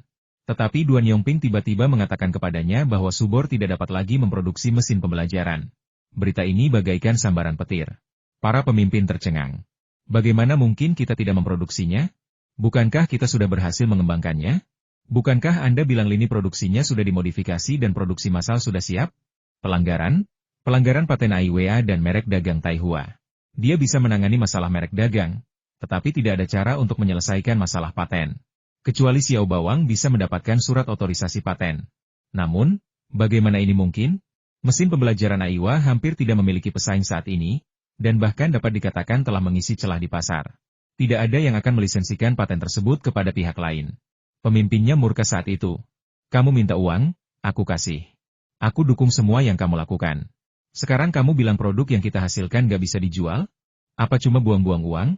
Tetapi Duan Yongping tiba-tiba mengatakan kepadanya bahwa Subor tidak dapat lagi memproduksi mesin pembelajaran. Berita ini bagaikan sambaran petir. Para pemimpin tercengang. Bagaimana mungkin kita tidak memproduksinya? Bukankah kita sudah berhasil mengembangkannya? Bukankah Anda bilang lini produksinya sudah dimodifikasi dan produksi massal sudah siap? Pelanggaran? Pelanggaran paten AIWA dan merek dagang Taihua. Dia bisa menangani masalah merek dagang, tetapi tidak ada cara untuk menyelesaikan masalah paten. Kecuali Xiao Bawang bisa mendapatkan surat otorisasi paten. Namun, bagaimana ini mungkin? Mesin pembelajaran Aihua hampir tidak memiliki pesaing saat ini, dan bahkan dapat dikatakan telah mengisi celah di pasar. Tidak ada yang akan melisensikan paten tersebut kepada pihak lain. Pemimpinnya murka saat itu. Kamu minta uang, aku kasih. Aku dukung semua yang kamu lakukan. Sekarang kamu bilang produk yang kita hasilkan gak bisa dijual? Apa cuma buang-buang uang?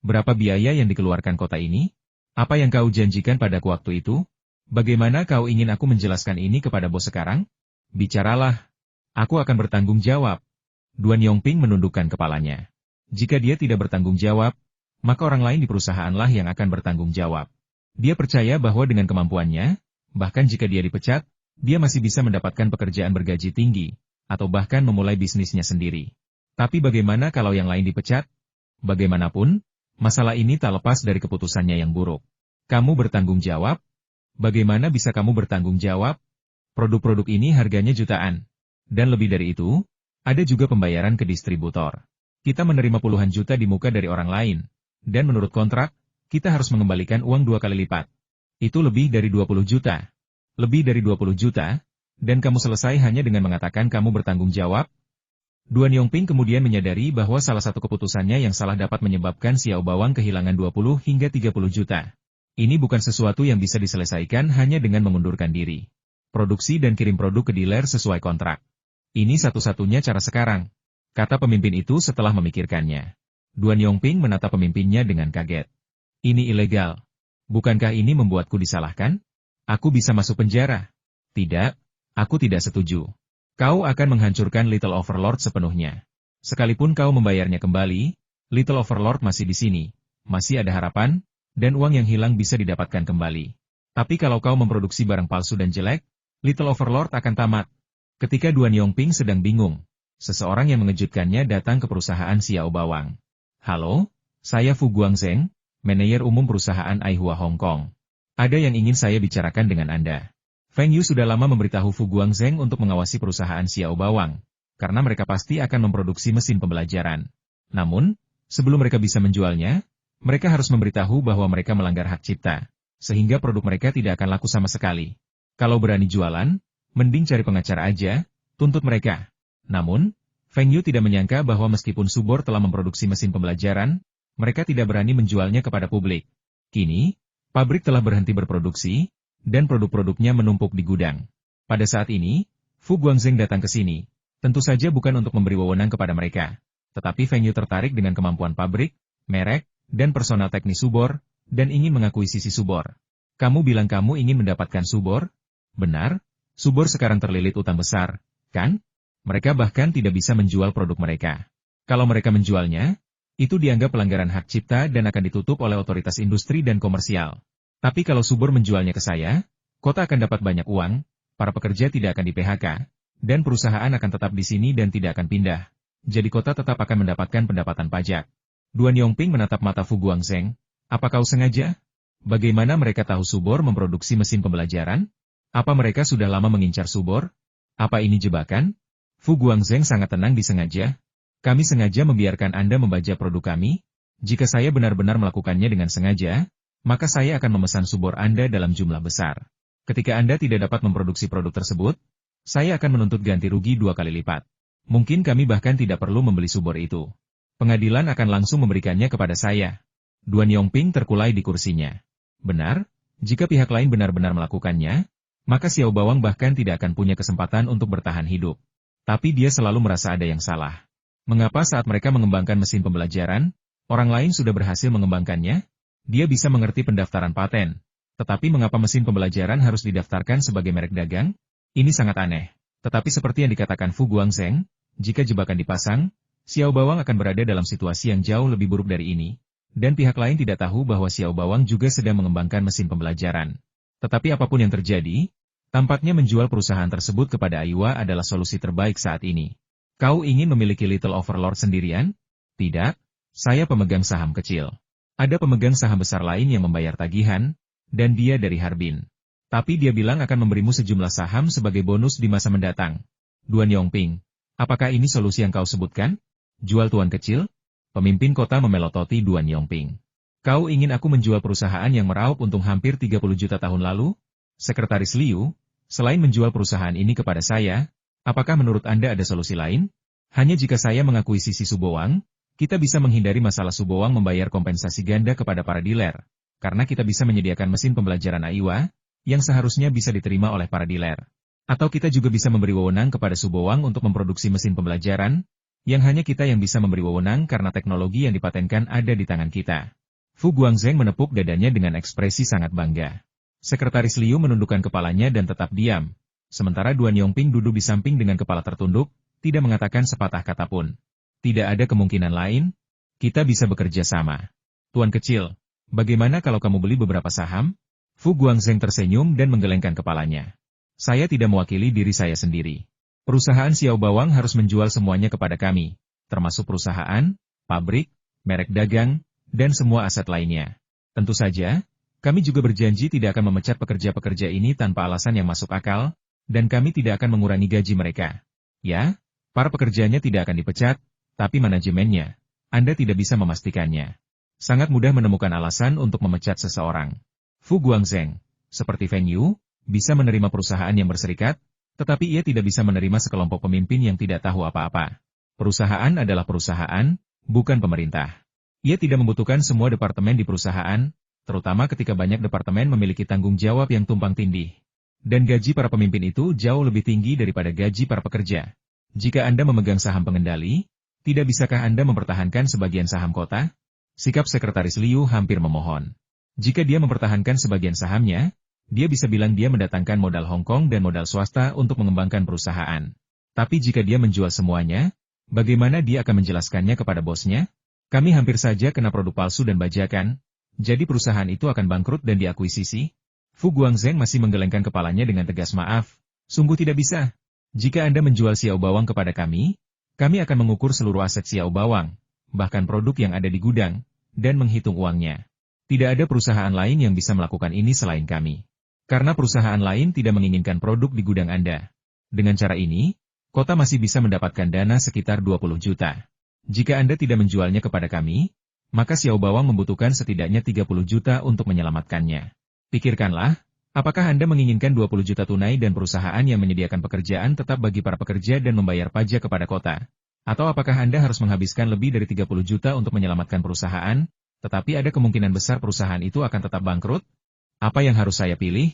Berapa biaya yang dikeluarkan kota ini? Apa yang kau janjikan padaku waktu itu? Bagaimana kau ingin aku menjelaskan ini kepada bos sekarang? Bicaralah. Aku akan bertanggung jawab. Duan Yongping menundukkan kepalanya. Jika dia tidak bertanggung jawab, maka orang lain di perusahaanlah yang akan bertanggung jawab. Dia percaya bahwa dengan kemampuannya, bahkan jika dia dipecat, dia masih bisa mendapatkan pekerjaan bergaji tinggi, atau bahkan memulai bisnisnya sendiri. Tapi bagaimana kalau yang lain dipecat? Bagaimanapun, masalah ini tak lepas dari keputusannya yang buruk. Kamu bertanggung jawab? Bagaimana bisa kamu bertanggung jawab? Produk-produk ini harganya jutaan. Dan lebih dari itu, ada juga pembayaran ke distributor. Kita menerima puluhan juta di muka dari orang lain. Dan menurut kontrak, kita harus mengembalikan uang 2 kali lipat. Itu lebih dari 20 juta. Lebih dari 20 juta, dan kamu selesai hanya dengan mengatakan kamu bertanggung jawab? Duan Yongping kemudian menyadari bahwa salah satu keputusannya yang salah dapat menyebabkan Xiao Bawang kehilangan 20 hingga 30 juta. Ini bukan sesuatu yang bisa diselesaikan hanya dengan mengundurkan diri. Produksi dan kirim produk ke dealer sesuai kontrak. Ini satu-satunya cara sekarang, kata pemimpin itu setelah memikirkannya. Duan Yongping menatap pemimpinnya dengan kaget. Ini ilegal. Bukankah ini membuatku disalahkan? Aku bisa masuk penjara. Tidak, aku tidak setuju. Kau akan menghancurkan Little Overlord sepenuhnya. Sekalipun kau membayarnya kembali, Little Overlord masih di sini. Masih ada harapan, dan uang yang hilang bisa didapatkan kembali. Tapi kalau kau memproduksi barang palsu dan jelek, Little Overlord akan tamat. Ketika Duan Yongping sedang bingung, seseorang yang mengejutkannya datang ke perusahaan Xiao Bawang. Halo, saya Fu Guangzheng, manajer umum perusahaan Aihua Hong Kong. Ada yang ingin saya bicarakan dengan Anda. Feng Yu sudah lama memberitahu Fu Guangzheng untuk mengawasi perusahaan Xiao Bawang, karena mereka pasti akan memproduksi mesin pembelajaran. Namun, sebelum mereka bisa menjualnya, mereka harus memberitahu bahwa mereka melanggar hak cipta, sehingga produk mereka tidak akan laku sama sekali. Kalau berani jualan, mending cari pengacara aja, tuntut mereka. Namun, Feng Yu tidak menyangka bahwa meskipun Subor telah memproduksi mesin pembelajaran, mereka tidak berani menjualnya kepada publik. Kini, pabrik telah berhenti berproduksi, dan produk-produknya menumpuk di gudang. Pada saat ini, Fu Guangzheng datang ke sini, tentu saja bukan untuk memberi wewenang kepada mereka. Tetapi Feng Yu tertarik dengan kemampuan pabrik, merek, dan personal teknis Subor, dan ingin mengakuisisi Subor. Kamu bilang kamu ingin mendapatkan Subor? Benar, Subor sekarang terlilit utang besar, kan? Mereka bahkan tidak bisa menjual produk mereka. Kalau mereka menjualnya, itu dianggap pelanggaran hak cipta dan akan ditutup oleh otoritas industri dan komersial. Tapi kalau Subor menjualnya ke saya, kota akan dapat banyak uang, para pekerja tidak akan di-PHK, dan perusahaan akan tetap di sini dan tidak akan pindah. Jadi kota tetap akan mendapatkan pendapatan pajak. Duan Yongping menatap mata Fu Guangzheng. Apa kau sengaja? Bagaimana mereka tahu Subor memproduksi mesin pembelajaran? Apa mereka sudah lama mengincar Subor? Apa ini jebakan? Fu Guangzheng sangat tenang disengaja. Kami sengaja membiarkan Anda membaca produk kami. Jika saya benar-benar melakukannya dengan sengaja, maka saya akan memesan Subor Anda dalam jumlah besar. Ketika Anda tidak dapat memproduksi produk tersebut, saya akan menuntut ganti rugi 2 kali lipat. Mungkin kami bahkan tidak perlu membeli Subor itu. Pengadilan akan langsung memberikannya kepada saya. Duan Yongping terkulai di kursinya. Benar, jika pihak lain benar-benar melakukannya, maka Xiao Bawang bahkan tidak akan punya kesempatan untuk bertahan hidup. Tapi dia selalu merasa ada yang salah. Mengapa saat mereka mengembangkan mesin pembelajaran, orang lain sudah berhasil mengembangkannya? Dia bisa mengerti pendaftaran paten. Tetapi mengapa mesin pembelajaran harus didaftarkan sebagai merek dagang? Ini sangat aneh. Tetapi seperti yang dikatakan Fu Guangzheng, jika jebakan dipasang, Xiao Bawang akan berada dalam situasi yang jauh lebih buruk dari ini. Dan pihak lain tidak tahu bahwa Xiao Bawang juga sedang mengembangkan mesin pembelajaran. Tetapi apapun yang terjadi, tampaknya menjual perusahaan tersebut kepada Aihua adalah solusi terbaik saat ini. Kau ingin memiliki Little Overlord sendirian? Tidak, saya pemegang saham kecil. Ada pemegang saham besar lain yang membayar tagihan, dan dia dari Harbin. Tapi dia bilang akan memberimu sejumlah saham sebagai bonus di masa mendatang. Duan Yongping, apakah ini solusi yang kau sebutkan? Jual tuan kecil? Pemimpin kota memelototi Duan Yongping. Kau ingin aku menjual perusahaan yang meraup untung hampir 30 juta tahun lalu? Sekretaris Liu, selain menjual perusahaan ini kepada saya, apakah menurut Anda ada solusi lain? Hanya jika saya mengakuisisi Subowang, kita bisa menghindari masalah Subowang membayar kompensasi ganda kepada para dealer, karena kita bisa menyediakan mesin pembelajaran Aihua, yang seharusnya bisa diterima oleh para dealer. Atau kita juga bisa memberi wewenang kepada Subowang untuk memproduksi mesin pembelajaran, yang hanya kita yang bisa memberi wewenang karena teknologi yang dipatenkan ada di tangan kita. Fu Guangzheng menepuk dadanya dengan ekspresi sangat bangga. Sekretaris Liu menundukkan kepalanya dan tetap diam, sementara Duan Yongping duduk di samping dengan kepala tertunduk, tidak mengatakan sepatah kata pun. Tidak ada kemungkinan lain, kita bisa bekerja sama. Tuan kecil, bagaimana kalau kamu beli beberapa saham? Fu Guangzheng tersenyum dan menggelengkan kepalanya. Saya tidak mewakili diri saya sendiri. Perusahaan Xiao Bawang harus menjual semuanya kepada kami. termasuk perusahaan, pabrik, merek dagang, dan semua aset lainnya. Tentu saja, kami juga berjanji tidak akan memecat pekerja-pekerja ini tanpa alasan yang masuk akal, dan kami tidak akan mengurangi gaji mereka. Ya, para pekerjanya tidak akan dipecat, tapi manajemennya, Anda tidak bisa memastikannya. Sangat mudah menemukan alasan untuk memecat seseorang. Fu Guangzheng, seperti Feng Yu, bisa menerima perusahaan yang berserikat, tetapi ia tidak bisa menerima sekelompok pemimpin yang tidak tahu apa-apa. Perusahaan adalah perusahaan, bukan pemerintah. Ia tidak membutuhkan semua departemen di perusahaan, terutama ketika banyak departemen memiliki tanggung jawab yang tumpang tindih. Dan gaji para pemimpin itu jauh lebih tinggi daripada gaji para pekerja. Jika Anda memegang saham pengendali, tidak bisakah Anda mempertahankan sebagian saham kota? Sikap Sekretaris Liu hampir memohon. Jika dia mempertahankan sebagian sahamnya, dia bisa bilang dia mendatangkan modal Hong Kong dan modal swasta untuk mengembangkan perusahaan. Tapi jika dia menjual semuanya, bagaimana dia akan menjelaskannya kepada bosnya? Kami hampir saja kena produk palsu dan bajakan, jadi perusahaan itu akan bangkrut dan diakuisisi? Fu Guangzheng masih menggelengkan kepalanya dengan tegas. Maaf, sungguh tidak bisa. Jika Anda menjual Xiao Bawang kepada kami akan mengukur seluruh aset Xiao Bawang, bahkan produk yang ada di gudang, dan menghitung uangnya. Tidak ada perusahaan lain yang bisa melakukan ini selain kami. Karena perusahaan lain tidak menginginkan produk di gudang Anda. Dengan cara ini, kota masih bisa mendapatkan dana sekitar 20 juta. Jika Anda tidak menjualnya kepada kami, maka Xiao Bawang membutuhkan setidaknya 30 juta untuk menyelamatkannya. Pikirkanlah, apakah Anda menginginkan 20 juta tunai dan perusahaan yang menyediakan pekerjaan tetap bagi para pekerja dan membayar pajak kepada kota? Atau apakah Anda harus menghabiskan lebih dari 30 juta untuk menyelamatkan perusahaan, tetapi ada kemungkinan besar perusahaan itu akan tetap bangkrut? Apa yang harus saya pilih?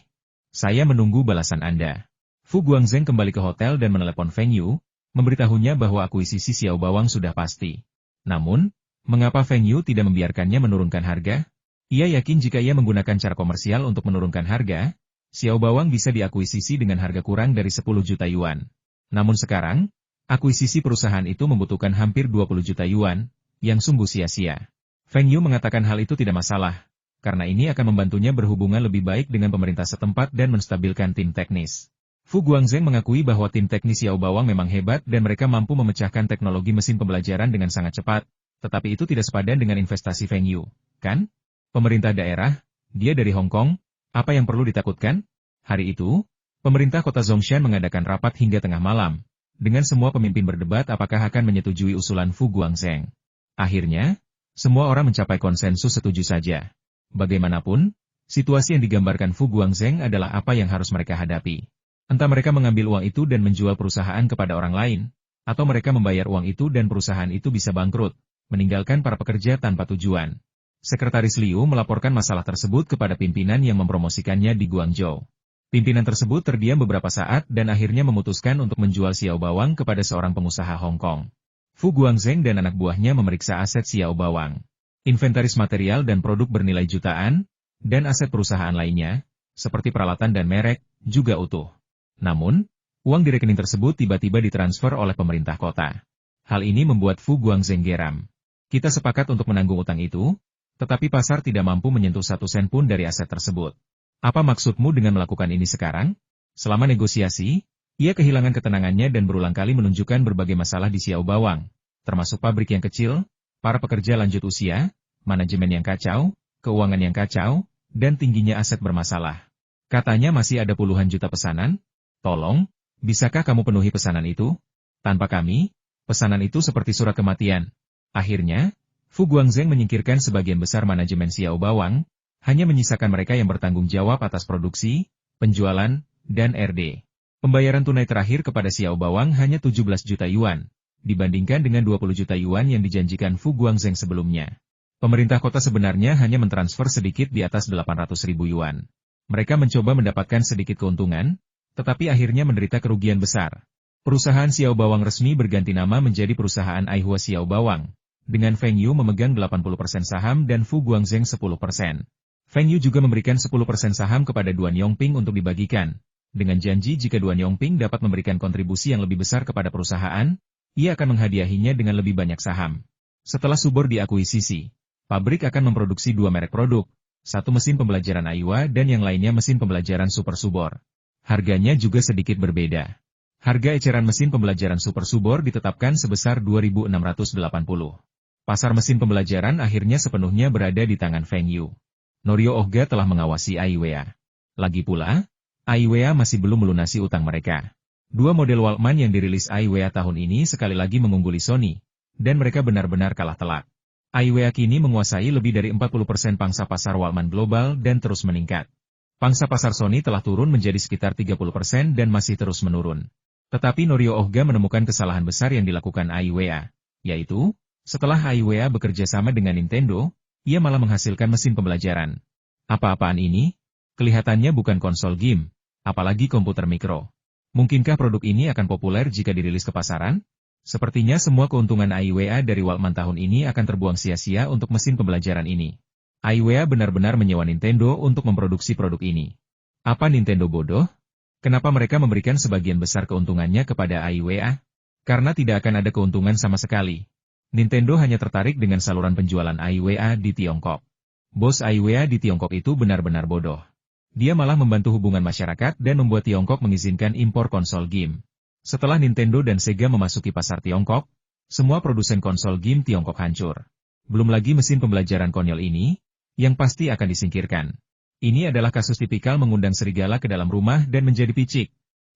Saya menunggu balasan Anda. Fu Guangzheng kembali ke hotel dan menelepon Feng Yu, memberitahunya bahwa akuisisi Xiao Bawang sudah pasti. Namun, mengapa Feng Yu tidak membiarkannya menurunkan harga? Ia yakin jika ia menggunakan cara komersial untuk menurunkan harga, Xiao Bawang bisa diakuisisi dengan harga kurang dari 10 juta yuan. Namun sekarang, akuisisi perusahaan itu membutuhkan hampir 20 juta yuan, yang sungguh sia-sia. Feng Yu mengatakan hal itu tidak masalah, karena ini akan membantunya berhubungan lebih baik dengan pemerintah setempat dan menstabilkan tim teknis. Fu Guangzheng mengakui bahwa tim teknis Xiao Bawang memang hebat dan mereka mampu memecahkan teknologi mesin pembelajaran dengan sangat cepat, tetapi itu tidak sepadan dengan investasi Feng Yu, kan? Pemerintah daerah, dia dari Hong Kong, apa yang perlu ditakutkan? Hari itu, pemerintah kota Zhongshan mengadakan rapat hingga tengah malam, dengan semua pemimpin berdebat apakah akan menyetujui usulan Fu Guangzheng. Akhirnya, semua orang mencapai konsensus setuju saja. Bagaimanapun, situasi yang digambarkan Fu Guangzheng adalah apa yang harus mereka hadapi. Entah mereka mengambil uang itu dan menjual perusahaan kepada orang lain, atau mereka membayar uang itu dan perusahaan itu bisa bangkrut, meninggalkan para pekerja tanpa tujuan. Sekretaris Liu melaporkan masalah tersebut kepada pimpinan yang mempromosikannya di Guangzhou. Pimpinan tersebut terdiam beberapa saat dan akhirnya memutuskan untuk menjual Xiao Bawang kepada seorang pengusaha Hong Kong. Fu Guangzheng dan anak buahnya memeriksa aset Xiao Bawang. Inventaris material dan produk bernilai jutaan, dan aset perusahaan lainnya, seperti peralatan dan merek, juga utuh. Namun, uang di rekening tersebut tiba-tiba ditransfer oleh pemerintah kota. Hal ini membuat Fu Guangzheng geram. Kita sepakat untuk menanggung utang itu, tetapi pasar tidak mampu menyentuh 1 sen pun dari aset tersebut. Apa maksudmu dengan melakukan ini sekarang? Selama negosiasi, ia kehilangan ketenangannya dan berulang kali menunjukkan berbagai masalah di Xiao Bawang, termasuk pabrik yang kecil, para pekerja lanjut usia, manajemen yang kacau, keuangan yang kacau, dan tingginya aset bermasalah. Katanya masih ada puluhan juta pesanan? Tolong, bisakah kamu penuhi pesanan itu? Tanpa kami, pesanan itu seperti surat kematian. Akhirnya, Fu Guangzheng menyingkirkan sebagian besar manajemen Xiao Bawang, hanya menyisakan mereka yang bertanggung jawab atas produksi, penjualan, dan RD. Pembayaran tunai terakhir kepada Xiao Bawang hanya 17 juta yuan. Dibandingkan dengan 20 juta yuan yang dijanjikan Fu Guangzheng sebelumnya. Pemerintah kota sebenarnya hanya mentransfer sedikit di atas 800.000 yuan. Mereka mencoba mendapatkan sedikit keuntungan, tetapi akhirnya menderita kerugian besar. Perusahaan Xiao Bawang resmi berganti nama menjadi perusahaan Aihua Xiao Bawang, dengan Feng Yu memegang 80% saham dan Fu Guangzheng 10%. Feng Yu juga memberikan 10% saham kepada Duan Yongping untuk dibagikan, dengan janji jika Duan Yongping dapat memberikan kontribusi yang lebih besar kepada perusahaan, ia akan menghadiahinya dengan lebih banyak saham. Setelah Subor diakuisisi, pabrik akan memproduksi 2 merek produk, satu mesin pembelajaran Aihua dan yang lainnya mesin pembelajaran Super Subor. Harganya juga sedikit berbeda. Harga eceran mesin pembelajaran Super Subor ditetapkan sebesar 2.680. Pasar mesin pembelajaran akhirnya sepenuhnya berada di tangan Feng Yu. Norio Ohga telah mengawasi Aiwea. Lagi pula, Aiwea masih belum melunasi utang mereka. Dua model Walkman yang dirilis Aiwea tahun ini sekali lagi mengungguli Sony, dan mereka benar-benar kalah telak. Aiwea kini menguasai lebih dari 40% pangsa pasar Walkman global dan terus meningkat. Pangsa pasar Sony telah turun menjadi sekitar 30% dan masih terus menurun. Tetapi Norio Ohga menemukan kesalahan besar yang dilakukan Aiwea, yaitu, setelah Aiwea bekerja sama dengan Nintendo, ia malah menghasilkan mesin pembelajaran. Apa-apaan ini? Kelihatannya bukan konsol game, apalagi komputer mikro. Mungkinkah produk ini akan populer jika dirilis ke pasaran? Sepertinya semua keuntungan Aiwea dari Walkman tahun ini akan terbuang sia-sia untuk mesin pembelajaran ini. Aiwea benar-benar menyewa Nintendo untuk memproduksi produk ini. Apa Nintendo bodoh? Kenapa mereka memberikan sebagian besar keuntungannya kepada Aiwea? Karena tidak akan ada keuntungan sama sekali. Nintendo hanya tertarik dengan saluran penjualan Aiwea di Tiongkok. Bos Aiwea di Tiongkok itu benar-benar bodoh. Dia malah membantu hubungan masyarakat dan membuat Tiongkok mengizinkan impor konsol game. Setelah Nintendo dan Sega memasuki pasar Tiongkok, semua produsen konsol game Tiongkok hancur. Belum lagi mesin pembelajaran konyol ini, yang pasti akan disingkirkan. Ini adalah kasus tipikal mengundang serigala ke dalam rumah dan menjadi picik.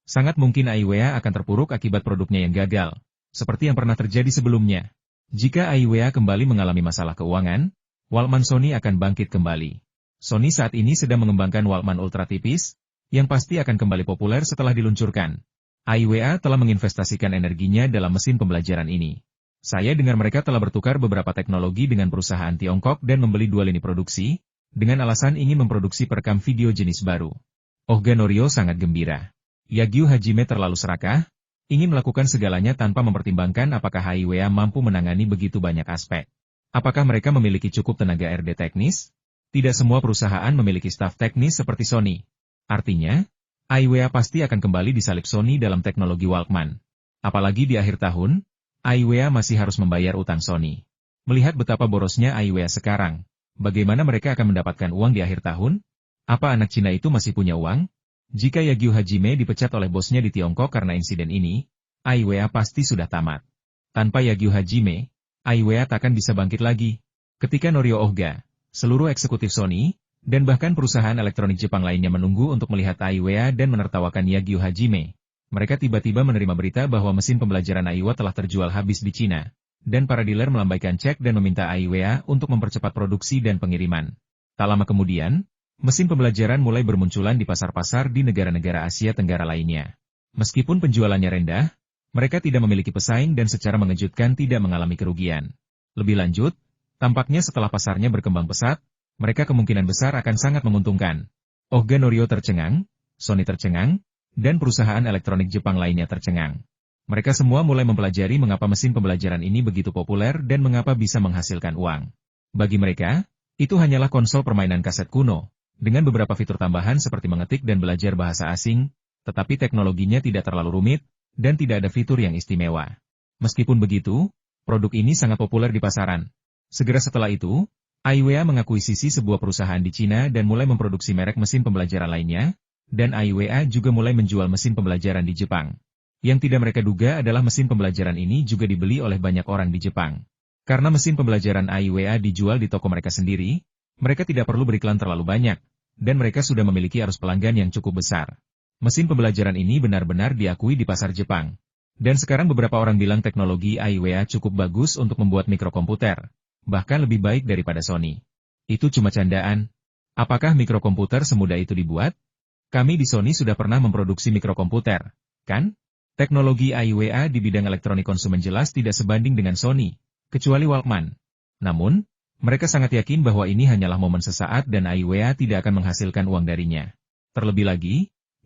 Sangat mungkin Aiwea akan terpuruk akibat produknya yang gagal, seperti yang pernah terjadi sebelumnya. Jika Aiwea kembali mengalami masalah keuangan, Walkman Sony akan bangkit kembali. Sony saat ini sedang mengembangkan Walkman ultra tipis, yang pasti akan kembali populer setelah diluncurkan. Aiwea telah menginvestasikan energinya dalam mesin pembelajaran ini. Saya dengar mereka telah bertukar beberapa teknologi dengan perusahaan Tiongkok dan membeli dua lini produksi, dengan alasan ingin memproduksi perekam video jenis baru. Ohga Norio sangat gembira. Yagyu Hajime terlalu serakah, ingin melakukan segalanya tanpa mempertimbangkan apakah Aiwea mampu menangani begitu banyak aspek. Apakah mereka memiliki cukup tenaga R&D teknis? Tidak semua perusahaan memiliki staf teknis seperti Sony. Artinya, Aiwea pasti akan kembali disalip Sony dalam teknologi Walkman. Apalagi di akhir tahun, Aiwea masih harus membayar utang Sony. Melihat betapa borosnya Aiwea sekarang, bagaimana mereka akan mendapatkan uang di akhir tahun? Apa anak Cina itu masih punya uang? Jika Yagyu Hajime dipecat oleh bosnya di Tiongkok karena insiden ini, Aiwea pasti sudah tamat. Tanpa Yagyu Hajime, Aiwea takkan bisa bangkit lagi. Ketika Norio Ohga, seluruh eksekutif Sony, dan bahkan perusahaan elektronik Jepang lainnya menunggu untuk melihat Aiwea dan menertawakan Yagyu Hajime, mereka tiba-tiba menerima berita bahwa mesin pembelajaran Aiwea telah terjual habis di Cina, dan para dealer melambaikan cek dan meminta Aiwea untuk mempercepat produksi dan pengiriman. Tak lama kemudian, mesin pembelajaran mulai bermunculan di pasar-pasar di negara-negara Asia Tenggara lainnya. Meskipun penjualannya rendah, mereka tidak memiliki pesaing dan secara mengejutkan tidak mengalami kerugian. Lebih lanjut, tampaknya setelah pasarnya berkembang pesat, mereka kemungkinan besar akan sangat menguntungkan. Ohga Norio tercengang, Sony tercengang, dan perusahaan elektronik Jepang lainnya tercengang. Mereka semua mulai mempelajari mengapa mesin pembelajaran ini begitu populer dan mengapa bisa menghasilkan uang. Bagi mereka, itu hanyalah konsol permainan kaset kuno, dengan beberapa fitur tambahan seperti mengetik dan belajar bahasa asing, tetapi teknologinya tidak terlalu rumit, dan tidak ada fitur yang istimewa. Meskipun begitu, produk ini sangat populer di pasaran. Segera setelah itu, Aiwea mengakuisisi sebuah perusahaan di Cina dan mulai memproduksi merek mesin pembelajaran lainnya, dan Aiwea juga mulai menjual mesin pembelajaran di Jepang. Yang tidak mereka duga adalah mesin pembelajaran ini juga dibeli oleh banyak orang di Jepang. Karena mesin pembelajaran Aiwea dijual di toko mereka sendiri, mereka tidak perlu beriklan terlalu banyak, dan mereka sudah memiliki arus pelanggan yang cukup besar. Mesin pembelajaran ini benar-benar diakui di pasar Jepang. Dan sekarang beberapa orang bilang teknologi Aiwea cukup bagus untuk membuat mikrokomputer, bahkan lebih baik daripada Sony. Itu cuma candaan. Apakah mikrokomputer semudah itu dibuat? Kami di Sony sudah pernah memproduksi mikrokomputer, kan? Teknologi Aiwea di bidang elektronik konsumen jelas tidak sebanding dengan Sony, kecuali Walkman. Namun, mereka sangat yakin bahwa ini hanyalah momen sesaat dan Aiwea tidak akan menghasilkan uang darinya. Terlebih lagi,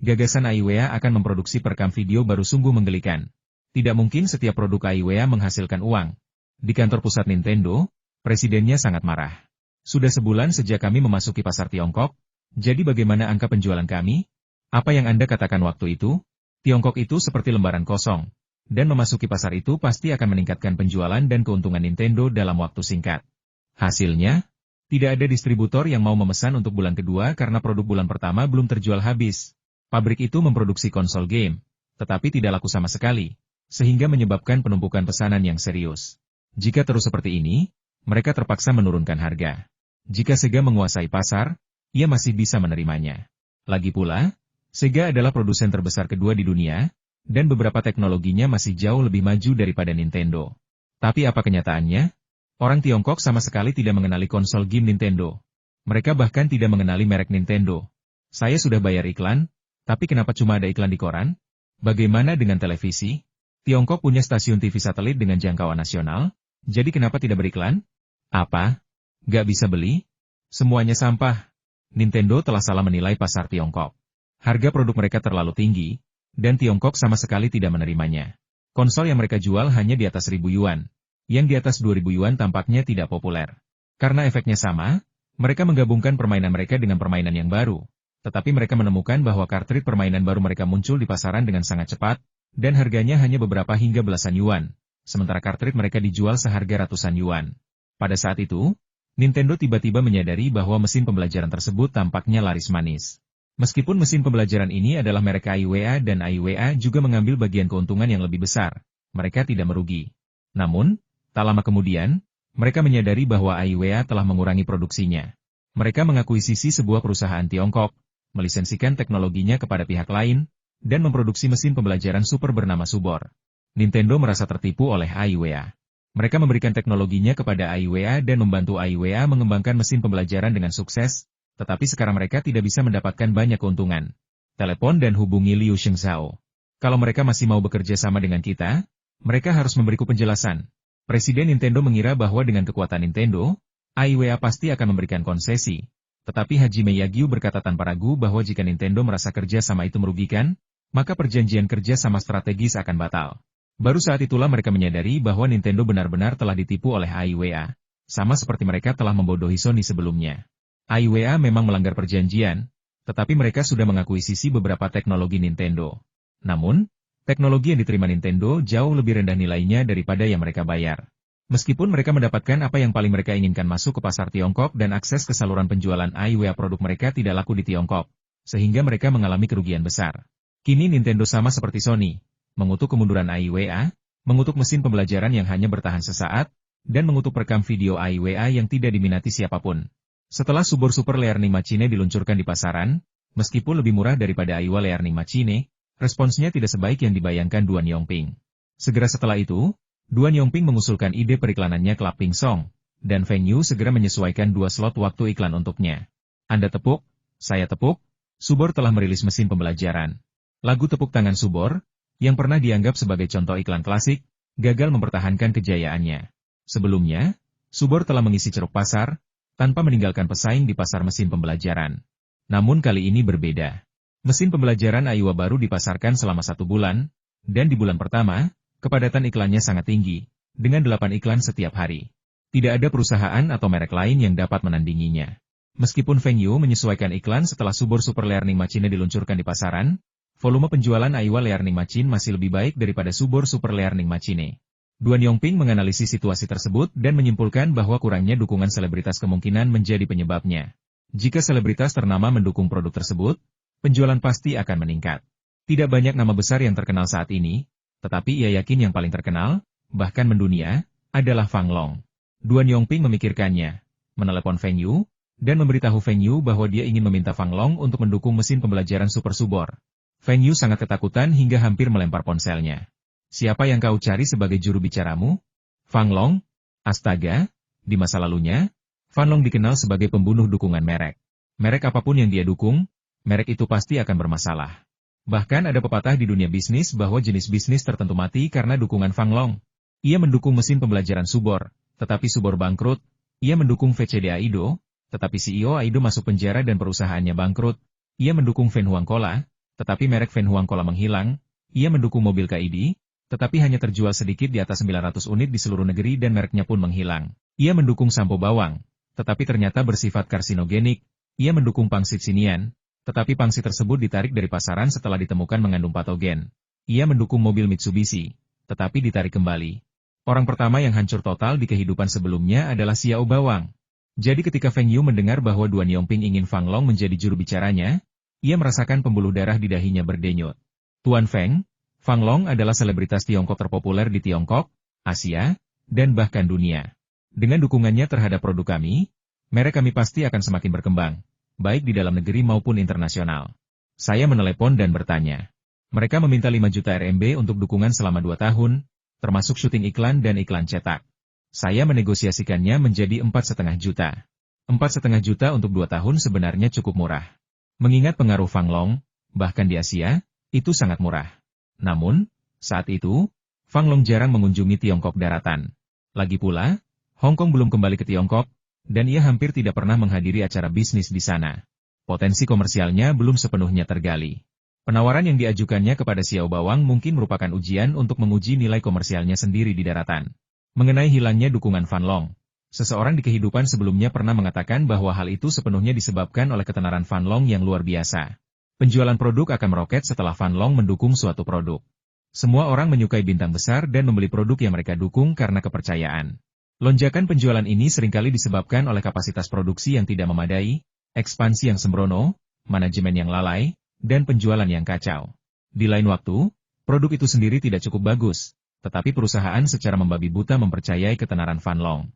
gagasan Aiwea akan memproduksi perekam video baru sungguh menggelikan. Tidak mungkin setiap produk Aiwea menghasilkan uang. Di kantor pusat Nintendo, presidennya sangat marah. Sudah sebulan sejak kami memasuki pasar Tiongkok, jadi bagaimana angka penjualan kami? Apa yang Anda katakan waktu itu? Tiongkok itu seperti lembaran kosong, dan memasuki pasar itu pasti akan meningkatkan penjualan dan keuntungan Nintendo dalam waktu singkat. Hasilnya, tidak ada distributor yang mau memesan untuk bulan kedua karena produk bulan pertama belum terjual habis. Pabrik itu memproduksi konsol game, tetapi tidak laku sama sekali, sehingga menyebabkan penumpukan pesanan yang serius. Jika terus seperti ini, mereka terpaksa menurunkan harga. Jika Sega menguasai pasar, ia masih bisa menerimanya. Lagi pula, Sega adalah produsen terbesar kedua di dunia, dan beberapa teknologinya masih jauh lebih maju daripada Nintendo. Tapi apa kenyataannya? Orang Tiongkok sama sekali tidak mengenali konsol game Nintendo. Mereka bahkan tidak mengenali merek Nintendo. Saya sudah bayar iklan, tapi kenapa cuma ada iklan di koran? Bagaimana dengan televisi? Tiongkok punya stasiun TV satelit dengan jangkauan nasional, jadi kenapa tidak beriklan? Apa? Gak bisa beli? Semuanya sampah. Nintendo telah salah menilai pasar Tiongkok. Harga produk mereka terlalu tinggi, dan Tiongkok sama sekali tidak menerimanya. Konsol yang mereka jual hanya di atas 1.000 yuan. Yang di atas 2.000 yuan tampaknya tidak populer. Karena efeknya sama, mereka menggabungkan permainan mereka dengan permainan yang baru. Tetapi mereka menemukan bahwa kartrid permainan baru mereka muncul di pasaran dengan sangat cepat, dan harganya hanya beberapa hingga belasan yuan. Sementara kartrid mereka dijual seharga ratusan yuan. Pada saat itu, Nintendo tiba-tiba menyadari bahwa mesin pembelajaran tersebut tampaknya laris manis. Meskipun mesin pembelajaran ini adalah merek AIWA dan AIWA juga mengambil bagian keuntungan yang lebih besar, mereka tidak merugi. Namun, tak lama kemudian, mereka menyadari bahwa AIWA telah mengurangi produksinya. Mereka mengakuisisi sebuah perusahaan Tiongkok, melisensikan teknologinya kepada pihak lain, dan memproduksi mesin pembelajaran super bernama Subor. Nintendo merasa tertipu oleh AIWA. Mereka memberikan teknologinya kepada AIWA dan membantu AIWA mengembangkan mesin pembelajaran dengan sukses, tetapi sekarang mereka tidak bisa mendapatkan banyak keuntungan. Telepon dan hubungi Liu Shengzhao. Kalau mereka masih mau bekerja sama dengan kita, mereka harus memberiku penjelasan. Presiden Nintendo mengira bahwa dengan kekuatan Nintendo, AIWA pasti akan memberikan konsesi. Tetapi Hajime Yagyu berkata tanpa ragu bahwa jika Nintendo merasa kerja sama itu merugikan, maka perjanjian kerja sama strategis akan batal. Baru saat itulah mereka menyadari bahwa Nintendo benar-benar telah ditipu oleh AIWA, sama seperti mereka telah membodohi Sony sebelumnya. AIWA memang melanggar perjanjian, tetapi mereka sudah mengakuisisi beberapa teknologi Nintendo. Namun, teknologi yang diterima Nintendo jauh lebih rendah nilainya daripada yang mereka bayar. Meskipun mereka mendapatkan apa yang paling mereka inginkan masuk ke pasar Tiongkok dan akses ke saluran penjualan AIWA produk mereka tidak laku di Tiongkok, sehingga mereka mengalami kerugian besar. Kini Nintendo sama seperti Sony, mengutuk kemunduran AIWA, mengutuk mesin pembelajaran yang hanya bertahan sesaat, dan mengutuk rekam video AIWA yang tidak diminati siapapun. Setelah Subor Super Learning Machine diluncurkan di pasaran, meskipun lebih murah daripada AIWA Learning Machine, responsnya tidak sebaik yang dibayangkan Duan Yongping. Segera setelah itu, Duan Yongping mengusulkan ide periklanannya ke Ping Song, dan Feng Yu segera menyesuaikan 2 slot waktu iklan untuknya. Anda tepuk, saya tepuk, Subor telah merilis mesin pembelajaran. Lagu tepuk tangan Subor, yang pernah dianggap sebagai contoh iklan klasik, gagal mempertahankan kejayaannya. Sebelumnya, Subor telah mengisi ceruk pasar, tanpa meninggalkan pesaing di pasar mesin pembelajaran. Namun kali ini berbeda. Mesin pembelajaran AIWA baru dipasarkan selama 1 bulan, dan di bulan pertama, kepadatan iklannya sangat tinggi, dengan 8 iklan setiap hari. Tidak ada perusahaan atau merek lain yang dapat menandinginya. Meskipun Feng Yu menyesuaikan iklan setelah Subor Super Learning Machine diluncurkan di pasaran, volume penjualan AIWA Learning Machine masih lebih baik daripada Subor Super Learning Machine. Duan Yongping menganalisis situasi tersebut dan menyimpulkan bahwa kurangnya dukungan selebritas kemungkinan menjadi penyebabnya. Jika selebritas ternama mendukung produk tersebut, penjualan pasti akan meningkat. Tidak banyak nama besar yang terkenal saat ini, tetapi ia yakin yang paling terkenal, bahkan mendunia, adalah Fang Long. Duan Yongping memikirkannya, menelepon Feng Yu, dan memberitahu Feng Yu bahwa dia ingin meminta Fang Long untuk mendukung mesin pembelajaran Super Subor. Feng Yu sangat ketakutan hingga hampir melempar ponselnya. Siapa yang kau cari sebagai juru bicaramu? Fang Long? Astaga, di masa lalunya, Fang Long dikenal sebagai pembunuh dukungan merek. Merek apapun yang dia dukung, merek itu pasti akan bermasalah. Bahkan ada pepatah di dunia bisnis bahwa jenis bisnis tertentu mati karena dukungan Fang Long. Ia mendukung mesin pembelajaran Subor, tetapi Subor bangkrut. Ia mendukung VCD Aido, tetapi CEO Aido masuk penjara dan perusahaannya bangkrut. Ia mendukung Fen Huang Cola, tetapi merek Fen Huang Cola menghilang. Ia mendukung mobil KID, tetapi hanya terjual sedikit di atas 900 unit di seluruh negeri dan mereknya pun menghilang. Ia mendukung sampo bawang, tetapi ternyata bersifat karsinogenik. Ia mendukung pangsit sinian, tetapi pangsit tersebut ditarik dari pasaran setelah ditemukan mengandung patogen. Ia mendukung mobil Mitsubishi, tetapi ditarik kembali. Orang pertama yang hancur total di kehidupan sebelumnya adalah Xiao Bawang. Jadi ketika Feng Yu mendengar bahwa Duan Yongping ingin Fang Long menjadi juru bicaranya, ia merasakan pembuluh darah di dahinya berdenyut. Tuan Feng, Fang Long adalah selebritas Tiongkok terpopuler di Tiongkok, Asia, dan bahkan dunia. Dengan dukungannya terhadap produk kami, merek kami pasti akan semakin berkembang, baik di dalam negeri maupun internasional. Saya menelepon dan bertanya. Mereka meminta 5 juta RMB untuk dukungan selama 2 tahun, termasuk syuting iklan dan iklan cetak. Saya menegosiasikannya menjadi 4,5 juta. 4,5 juta untuk 2 tahun sebenarnya cukup murah. Mengingat pengaruh Fang Long, bahkan di Asia, itu sangat murah. Namun, saat itu, Fang Long jarang mengunjungi Tiongkok daratan. Lagi pula, Hong Kong belum kembali ke Tiongkok, dan ia hampir tidak pernah menghadiri acara bisnis di sana. Potensi komersialnya belum sepenuhnya tergali. Penawaran yang diajukannya kepada Xiao Bawang mungkin merupakan ujian untuk menguji nilai komersialnya sendiri di daratan. Mengenai hilangnya dukungan Fan Long, seseorang di kehidupan sebelumnya pernah mengatakan bahwa hal itu sepenuhnya disebabkan oleh ketenaran Fan Long yang luar biasa. Penjualan produk akan meroket setelah Fan Long mendukung suatu produk. Semua orang menyukai bintang besar dan membeli produk yang mereka dukung karena kepercayaan. Lonjakan penjualan ini seringkali disebabkan oleh kapasitas produksi yang tidak memadai, ekspansi yang sembrono, manajemen yang lalai, dan penjualan yang kacau. Di lain waktu, produk itu sendiri tidak cukup bagus, tetapi perusahaan secara membabi buta mempercayai ketenaran Fan Long.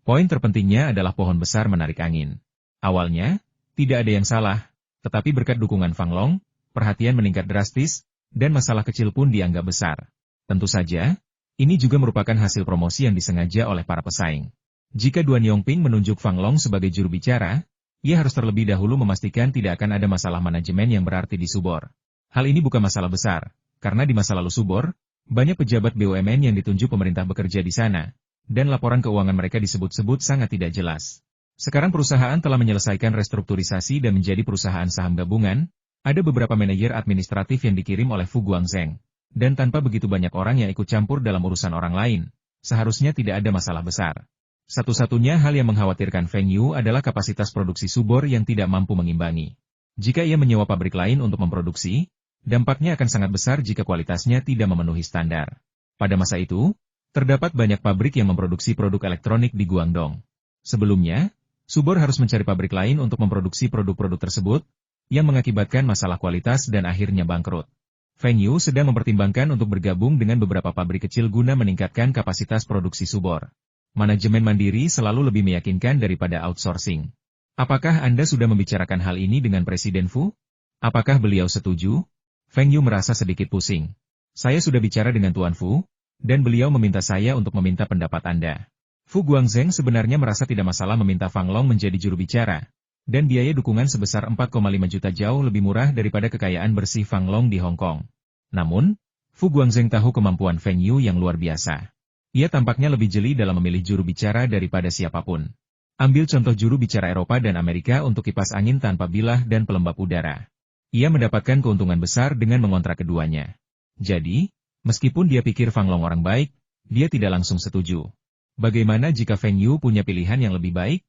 Poin terpentingnya adalah pohon besar menarik angin. Awalnya, tidak ada yang salah, tetapi berkat dukungan Fang Long, perhatian meningkat drastis, dan masalah kecil pun dianggap besar. Tentu saja, ini juga merupakan hasil promosi yang disengaja oleh para pesaing. Jika Duan Yongping menunjuk Fang Long sebagai juru bicara, ia harus terlebih dahulu memastikan tidak akan ada masalah manajemen yang berarti di Subor. Hal ini bukan masalah besar, karena di masa lalu Subor, banyak pejabat BUMN yang ditunjuk pemerintah bekerja di sana, dan laporan keuangan mereka disebut-sebut sangat tidak jelas. Sekarang perusahaan telah menyelesaikan restrukturisasi dan menjadi perusahaan saham gabungan, ada beberapa manajer administratif yang dikirim oleh Fu Guangzheng, dan tanpa begitu banyak orang yang ikut campur dalam urusan orang lain, seharusnya tidak ada masalah besar. Satu-satunya hal yang mengkhawatirkan Feng Yu adalah kapasitas produksi Subor yang tidak mampu mengimbangi. Jika ia menyewa pabrik lain untuk memproduksi, dampaknya akan sangat besar jika kualitasnya tidak memenuhi standar. Pada masa itu, terdapat banyak pabrik yang memproduksi produk elektronik di Guangdong. Sebelumnya, Subor harus mencari pabrik lain untuk memproduksi produk-produk tersebut, yang mengakibatkan masalah kualitas dan akhirnya bangkrut. Feng Yu sedang mempertimbangkan untuk bergabung dengan beberapa pabrik kecil guna meningkatkan kapasitas produksi Subor. Manajemen mandiri selalu lebih meyakinkan daripada outsourcing. Apakah Anda sudah membicarakan hal ini dengan Presiden Fu? Apakah beliau setuju? Feng Yu merasa sedikit pusing. Saya sudah bicara dengan Tuan Fu, dan beliau meminta saya untuk meminta pendapat Anda. Fu Guangzheng sebenarnya merasa tidak masalah meminta Fang Long menjadi juru bicara, dan biaya dukungan sebesar 4,5 juta jauh lebih murah daripada kekayaan bersih Fang Long di Hong Kong. Namun, Fu Guangzheng tahu kemampuan Feng Yu yang luar biasa. Ia tampaknya lebih jeli dalam memilih juru bicara daripada siapapun. Ambil contoh juru bicara Eropa dan Amerika untuk kipas angin tanpa bilah dan pelembab udara. Ia mendapatkan keuntungan besar dengan mengontrak keduanya. Jadi, meskipun dia pikir Fang Long orang baik, dia tidak langsung setuju. Bagaimana jika Feng Yu punya pilihan yang lebih baik?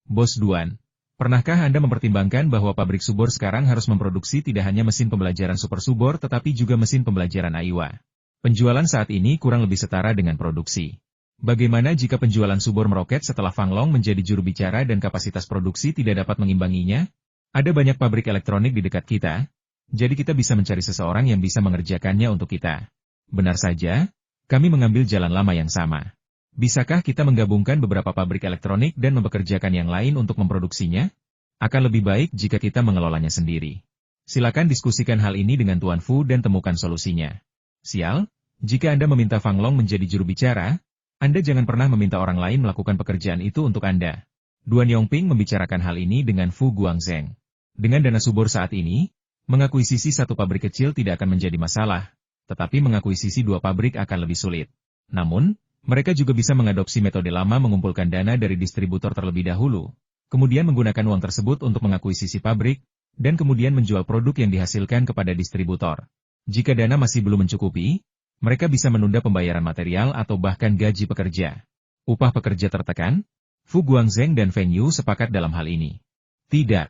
Bos Duan, pernahkah Anda mempertimbangkan bahwa pabrik Subor sekarang harus memproduksi tidak hanya mesin pembelajaran Super Subor tetapi juga mesin pembelajaran Aiwa? Penjualan saat ini kurang lebih setara dengan produksi. Bagaimana jika penjualan Subor meroket setelah Fang Long menjadi juru bicara dan kapasitas produksi tidak dapat mengimbanginya? Ada banyak pabrik elektronik di dekat kita, jadi kita bisa mencari seseorang yang bisa mengerjakannya untuk kita. Benar saja, kami mengambil jalan lama yang sama. Bisakah kita menggabungkan beberapa pabrik elektronik dan mempekerjakan yang lain untuk memproduksinya? Akan lebih baik jika kita mengelolanya sendiri. Silakan diskusikan hal ini dengan Tuan Fu dan temukan solusinya. Sial, jika Anda meminta Fang Long menjadi juru bicara, Anda jangan pernah meminta orang lain melakukan pekerjaan itu untuk Anda. Duan Yongping membicarakan hal ini dengan Fu Guangzheng. Dengan dana Subor saat ini, mengakuisisi satu pabrik kecil tidak akan menjadi masalah, tetapi mengakuisisi 2 pabrik akan lebih sulit. Namun, mereka juga bisa mengadopsi metode lama mengumpulkan dana dari distributor terlebih dahulu, kemudian menggunakan uang tersebut untuk mengakuisisi pabrik, dan kemudian menjual produk yang dihasilkan kepada distributor. Jika dana masih belum mencukupi, mereka bisa menunda pembayaran material atau bahkan gaji pekerja. Upah pekerja tertekan? Fu Guangzheng dan Feng Yu sepakat dalam hal ini. Tidak.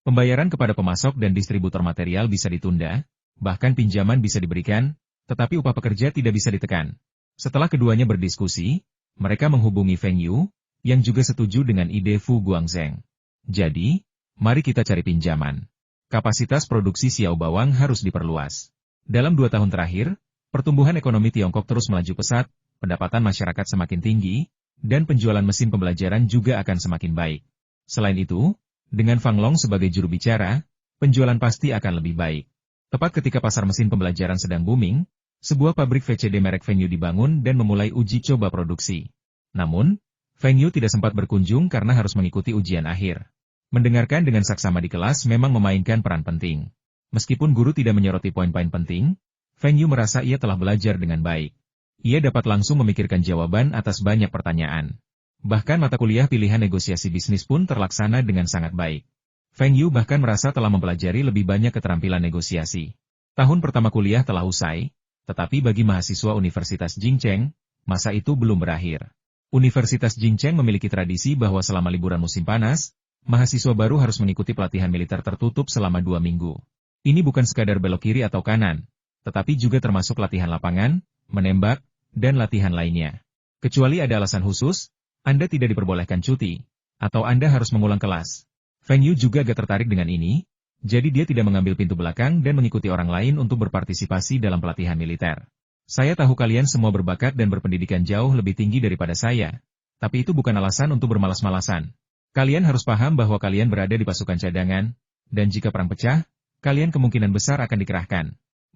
Pembayaran kepada pemasok dan distributor material bisa ditunda, bahkan pinjaman bisa diberikan, tetapi upah pekerja tidak bisa ditekan. Setelah keduanya berdiskusi, mereka menghubungi Feng Yu, yang juga setuju dengan ide Fu Guangzheng. Jadi, mari kita cari pinjaman. Kapasitas produksi Xiao Bawang harus diperluas. Dalam 2 tahun terakhir, Pertumbuhan ekonomi Tiongkok terus melaju pesat, pendapatan masyarakat semakin tinggi, dan penjualan mesin pembelajaran juga akan semakin baik. Selain itu, dengan Fang Long sebagai juru bicara, penjualan pasti akan lebih baik. Tepat ketika pasar mesin pembelajaran sedang booming, sebuah pabrik VCD merek Fengyu dibangun dan memulai uji coba produksi. Namun, Fengyu tidak sempat berkunjung karena harus mengikuti ujian akhir. Mendengarkan dengan saksama di kelas memang memainkan peran penting. Meskipun guru tidak menyoroti poin-poin penting, Fengyu merasa ia telah belajar dengan baik. Ia dapat langsung memikirkan jawaban atas banyak pertanyaan. Bahkan mata kuliah pilihan negosiasi bisnis pun terlaksana dengan sangat baik. Fengyu bahkan merasa telah mempelajari lebih banyak keterampilan negosiasi. Tahun pertama kuliah telah usai, tetapi bagi mahasiswa Universitas Jingcheng, masa itu belum berakhir. Universitas Jingcheng memiliki tradisi bahwa selama liburan musim panas, mahasiswa baru harus mengikuti pelatihan militer tertutup selama 2 minggu. Ini bukan sekadar belok kiri atau kanan, tetapi juga termasuk latihan lapangan, menembak, dan latihan lainnya. Kecuali ada alasan khusus, Anda tidak diperbolehkan cuti, atau Anda harus mengulang kelas. Fengyu juga agak tertarik dengan ini, jadi dia tidak mengambil pintu belakang dan mengikuti orang lain untuk berpartisipasi dalam pelatihan militer. Saya tahu kalian semua berbakat dan berpendidikan jauh lebih tinggi daripada saya, tapi itu bukan alasan untuk bermalas-malasan. Kalian harus paham bahwa kalian berada di pasukan cadangan, dan jika perang pecah, kalian kemungkinan besar akan dikerahkan.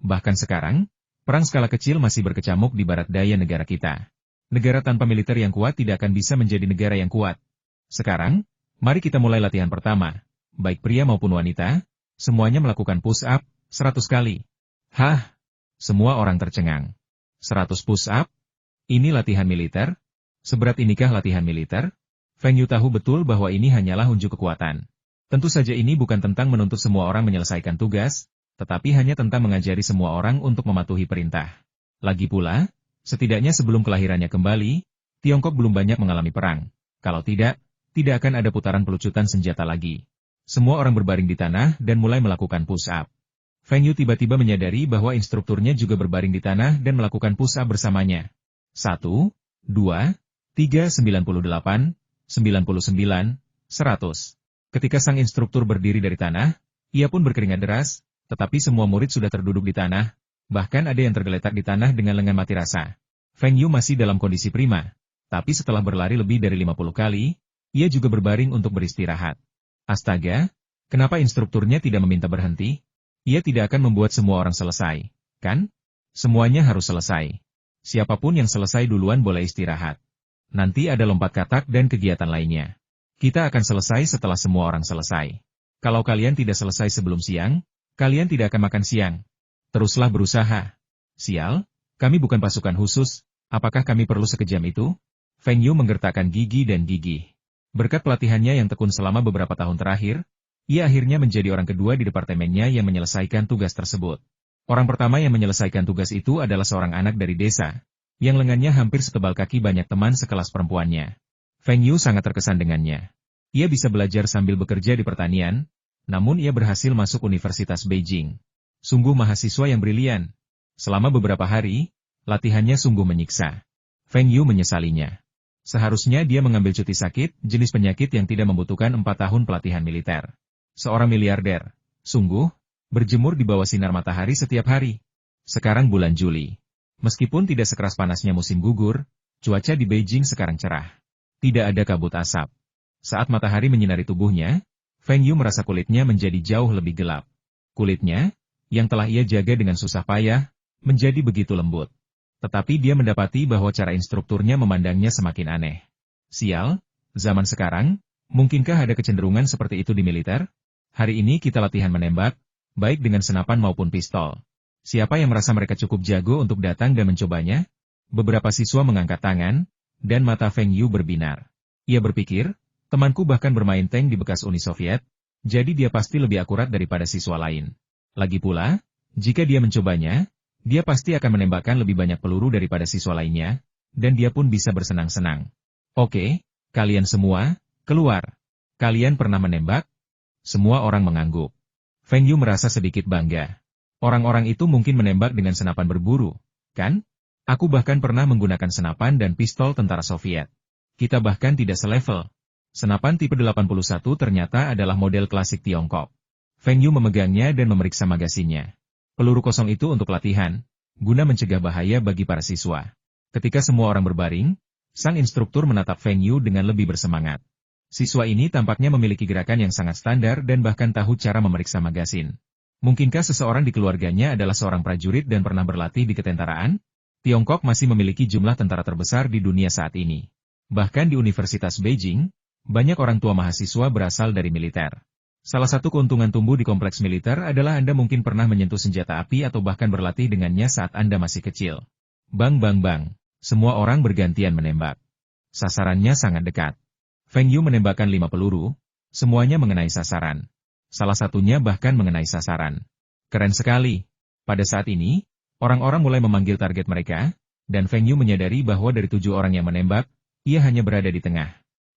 Bahkan sekarang, perang skala kecil masih berkecamuk di barat daya negara kita. Negara tanpa militer yang kuat tidak akan bisa menjadi negara yang kuat. Sekarang, mari kita mulai latihan pertama. Baik pria maupun wanita, semuanya melakukan push-up 100 kali. Hah? Semua orang tercengang. 100 push-up? Ini latihan militer? Seberat inikah latihan militer? Fengyu tahu betul bahwa ini hanyalah unjuk kekuatan. Tentu saja ini bukan tentang menuntut semua orang menyelesaikan tugas, tetapi hanya tentang mengajari semua orang untuk mematuhi perintah. Lagi pula, setidaknya sebelum kelahirannya kembali, Tiongkok belum banyak mengalami perang. Kalau tidak akan ada putaran pelucutan senjata lagi. Semua orang berbaring di tanah dan mulai melakukan push-up. Fengyu tiba-tiba menyadari bahwa instrukturnya juga berbaring di tanah dan melakukan push-up bersamanya. 1, 2, 3, 98, 99, 100. Ketika sang instruktur berdiri dari tanah, ia pun berkeringat deras, tetapi semua murid sudah terduduk di tanah, bahkan ada yang tergeletak di tanah dengan lengan mati rasa. Fengyu masih dalam kondisi prima, tapi setelah berlari lebih dari 50 kali, ia juga berbaring untuk beristirahat. Astaga, kenapa instrukturnya tidak meminta berhenti? Ia tidak akan membuat semua orang selesai, kan? Semuanya harus selesai. Siapapun yang selesai duluan boleh istirahat. Nanti ada lompat katak dan kegiatan lainnya. Kita akan selesai setelah semua orang selesai. Kalau kalian tidak selesai sebelum siang, kalian tidak akan makan siang. Teruslah berusaha. Sial, kami bukan pasukan khusus, apakah kami perlu sekejam itu? Fengyu menggertakkan gigi dan gigih. Berkat pelatihannya yang tekun selama beberapa tahun terakhir, ia akhirnya menjadi orang kedua di departemennya yang menyelesaikan tugas tersebut. Orang pertama yang menyelesaikan tugas itu adalah seorang anak dari desa, yang lengannya hampir setebal kaki banyak teman sekelas perempuannya. Fengyu sangat terkesan dengannya. Ia bisa belajar sambil bekerja di pertanian, namun ia berhasil masuk Universitas Beijing. Sungguh mahasiswa yang brilian. Selama beberapa hari, latihannya sungguh menyiksa. Fengyu menyesalinya. Seharusnya dia mengambil cuti sakit, jenis penyakit yang tidak membutuhkan 4 tahun pelatihan militer. Seorang miliarder, sungguh, berjemur di bawah sinar matahari setiap hari. Sekarang bulan Juli. Meskipun tidak sekeras panasnya musim gugur, cuaca di Beijing sekarang cerah. Tidak ada kabut asap. Saat matahari menyinari tubuhnya, Fengyu merasa kulitnya menjadi jauh lebih gelap. Kulitnya, yang telah ia jaga dengan susah payah, menjadi begitu lembut. Tetapi dia mendapati bahwa cara instrukturnya memandangnya semakin aneh. Sial, zaman sekarang, mungkinkah ada kecenderungan seperti itu di militer? Hari ini kita latihan menembak, baik dengan senapan maupun pistol. Siapa yang merasa mereka cukup jago untuk datang dan mencobanya? Beberapa siswa mengangkat tangan, dan mata Fengyu berbinar. Ia berpikir, temanku bahkan bermain tank di bekas Uni Soviet, jadi dia pasti lebih akurat daripada siswa lain. Lagi pula, jika dia mencobanya, dia pasti akan menembakkan lebih banyak peluru daripada siswa lainnya, dan dia pun bisa bersenang-senang. Oke, kalian semua, keluar. Kalian pernah menembak? Semua orang mengangguk. Fengyu merasa sedikit bangga. Orang-orang itu mungkin menembak dengan senapan berburu, kan? Aku bahkan pernah menggunakan senapan dan pistol tentara Soviet. Kita bahkan tidak selevel. Senapan tipe 81 ternyata adalah model klasik Tiongkok. Fengyu memegangnya dan memeriksa magasinnya. Peluru kosong itu untuk latihan, guna mencegah bahaya bagi para siswa. Ketika semua orang berbaring, sang instruktur menatap Feng Yu dengan lebih bersemangat. Siswa ini tampaknya memiliki gerakan yang sangat standar dan bahkan tahu cara memeriksa magasin. Mungkinkah seseorang di keluarganya adalah seorang prajurit dan pernah berlatih di ketentaraan? Tiongkok masih memiliki jumlah tentara terbesar di dunia saat ini. Bahkan di Universitas Beijing, banyak orang tua mahasiswa berasal dari militer. Salah satu keuntungan tumbuh di kompleks militer adalah Anda mungkin pernah menyentuh senjata api atau bahkan berlatih dengannya saat Anda masih kecil. Bang bang bang, semua orang bergantian menembak. Sasarannya sangat dekat. Feng Yu menembakkan 5 peluru, semuanya mengenai sasaran. Salah satunya bahkan mengenai sasaran. Keren sekali. Pada saat ini, orang-orang mulai memanggil target mereka, dan Feng Yu menyadari bahwa dari 7 orang yang menembak, ia hanya berada di tengah.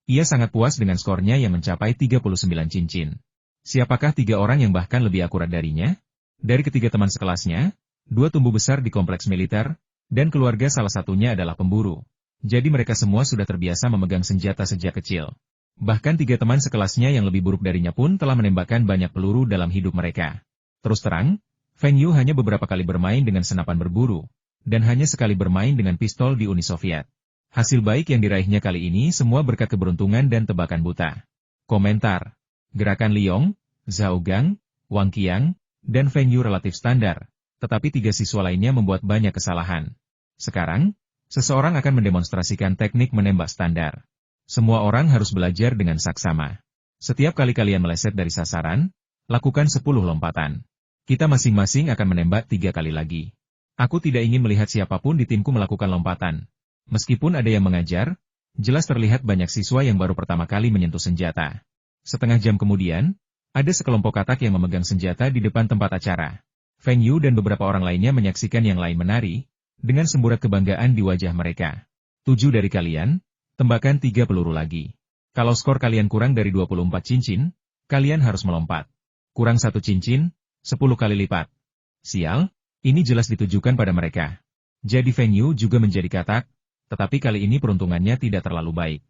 Ia sangat puas dengan skornya yang mencapai 39 cincin. Siapakah 3 orang yang bahkan lebih akurat darinya? Dari ketiga teman sekelasnya, 2 tumbuh besar di kompleks militer, dan keluarga salah satunya adalah pemburu. Jadi mereka semua sudah terbiasa memegang senjata sejak kecil. Bahkan 3 teman sekelasnya yang lebih buruk darinya pun telah menembakkan banyak peluru dalam hidup mereka. Terus terang, Feng Yu hanya beberapa kali bermain dengan senapan berburu, dan hanya sekali bermain dengan pistol di Uni Soviet. Hasil baik yang diraihnya kali ini semua berkat keberuntungan dan tebakan buta. Komentar. Gerakan Liong, Zhao Gang, Wang Qiang, dan Feng Yu relatif standar, tetapi 3 siswa lainnya membuat banyak kesalahan. Sekarang, seseorang akan mendemonstrasikan teknik menembak standar. Semua orang harus belajar dengan saksama. Setiap kali kalian meleset dari sasaran, lakukan 10 lompatan. Kita masing-masing akan menembak 3 kali lagi. Aku tidak ingin melihat siapapun di timku melakukan lompatan. Meskipun ada yang mengajar, jelas terlihat banyak siswa yang baru pertama kali menyentuh senjata. Setengah jam kemudian, ada sekelompok katak yang memegang senjata di depan tempat acara. Feng Yu dan beberapa orang lainnya menyaksikan yang lain menari, dengan semburat kebanggaan di wajah mereka. 7 dari kalian, tembakan 3 peluru lagi. Kalau skor kalian kurang dari 24 cincin, kalian harus melompat. Kurang 1 cincin, 10 kali lipat. Sial, ini jelas ditujukan pada mereka. Jadi Feng Yu juga menjadi katak, tetapi kali ini peruntungannya tidak terlalu baik.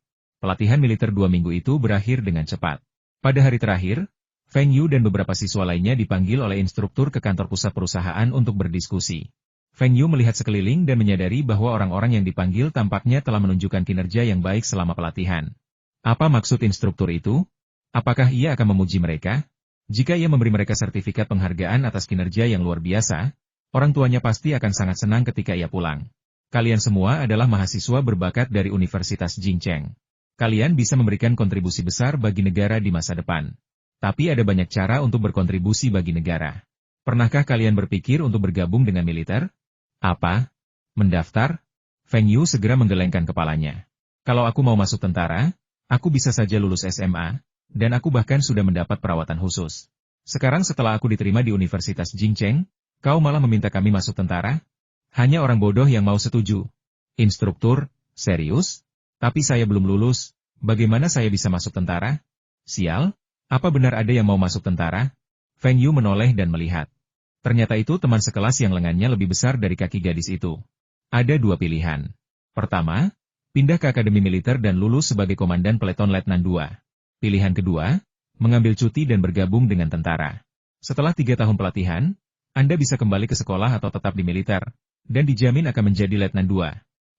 Pelatihan militer 2 minggu itu berakhir dengan cepat. Pada hari terakhir, Feng Yu dan beberapa siswa lainnya dipanggil oleh instruktur ke kantor pusat perusahaan untuk berdiskusi. Feng Yu melihat sekeliling dan menyadari bahwa orang-orang yang dipanggil tampaknya telah menunjukkan kinerja yang baik selama pelatihan. Apa maksud instruktur itu? Apakah ia akan memuji mereka? Jika ia memberi mereka sertifikat penghargaan atas kinerja yang luar biasa, orang tuanya pasti akan sangat senang ketika ia pulang. Kalian semua adalah mahasiswa berbakat dari Universitas Jingcheng. Kalian bisa memberikan kontribusi besar bagi negara di masa depan. Tapi ada banyak cara untuk berkontribusi bagi negara. Pernahkah kalian berpikir untuk bergabung dengan militer? Apa? Mendaftar? Feng Yu segera menggelengkan kepalanya. Kalau aku mau masuk tentara, aku bisa saja lulus SMA, dan aku bahkan sudah mendapat perawatan khusus. Sekarang setelah aku diterima di Universitas Jingcheng, kau malah meminta kami masuk tentara? Hanya orang bodoh yang mau setuju. Instruktur, serius? Tapi saya belum lulus, bagaimana saya bisa masuk tentara? Sial, apa benar ada yang mau masuk tentara? Feng Yu menoleh dan melihat. Ternyata itu teman sekelas yang lengannya lebih besar dari kaki gadis itu. Ada 2 pilihan. Pertama, pindah ke akademi militer dan lulus sebagai komandan peleton letnan 2. Pilihan kedua, mengambil cuti dan bergabung dengan tentara. Setelah 3 tahun pelatihan, Anda bisa kembali ke sekolah atau tetap di militer, dan dijamin akan menjadi letnan 2.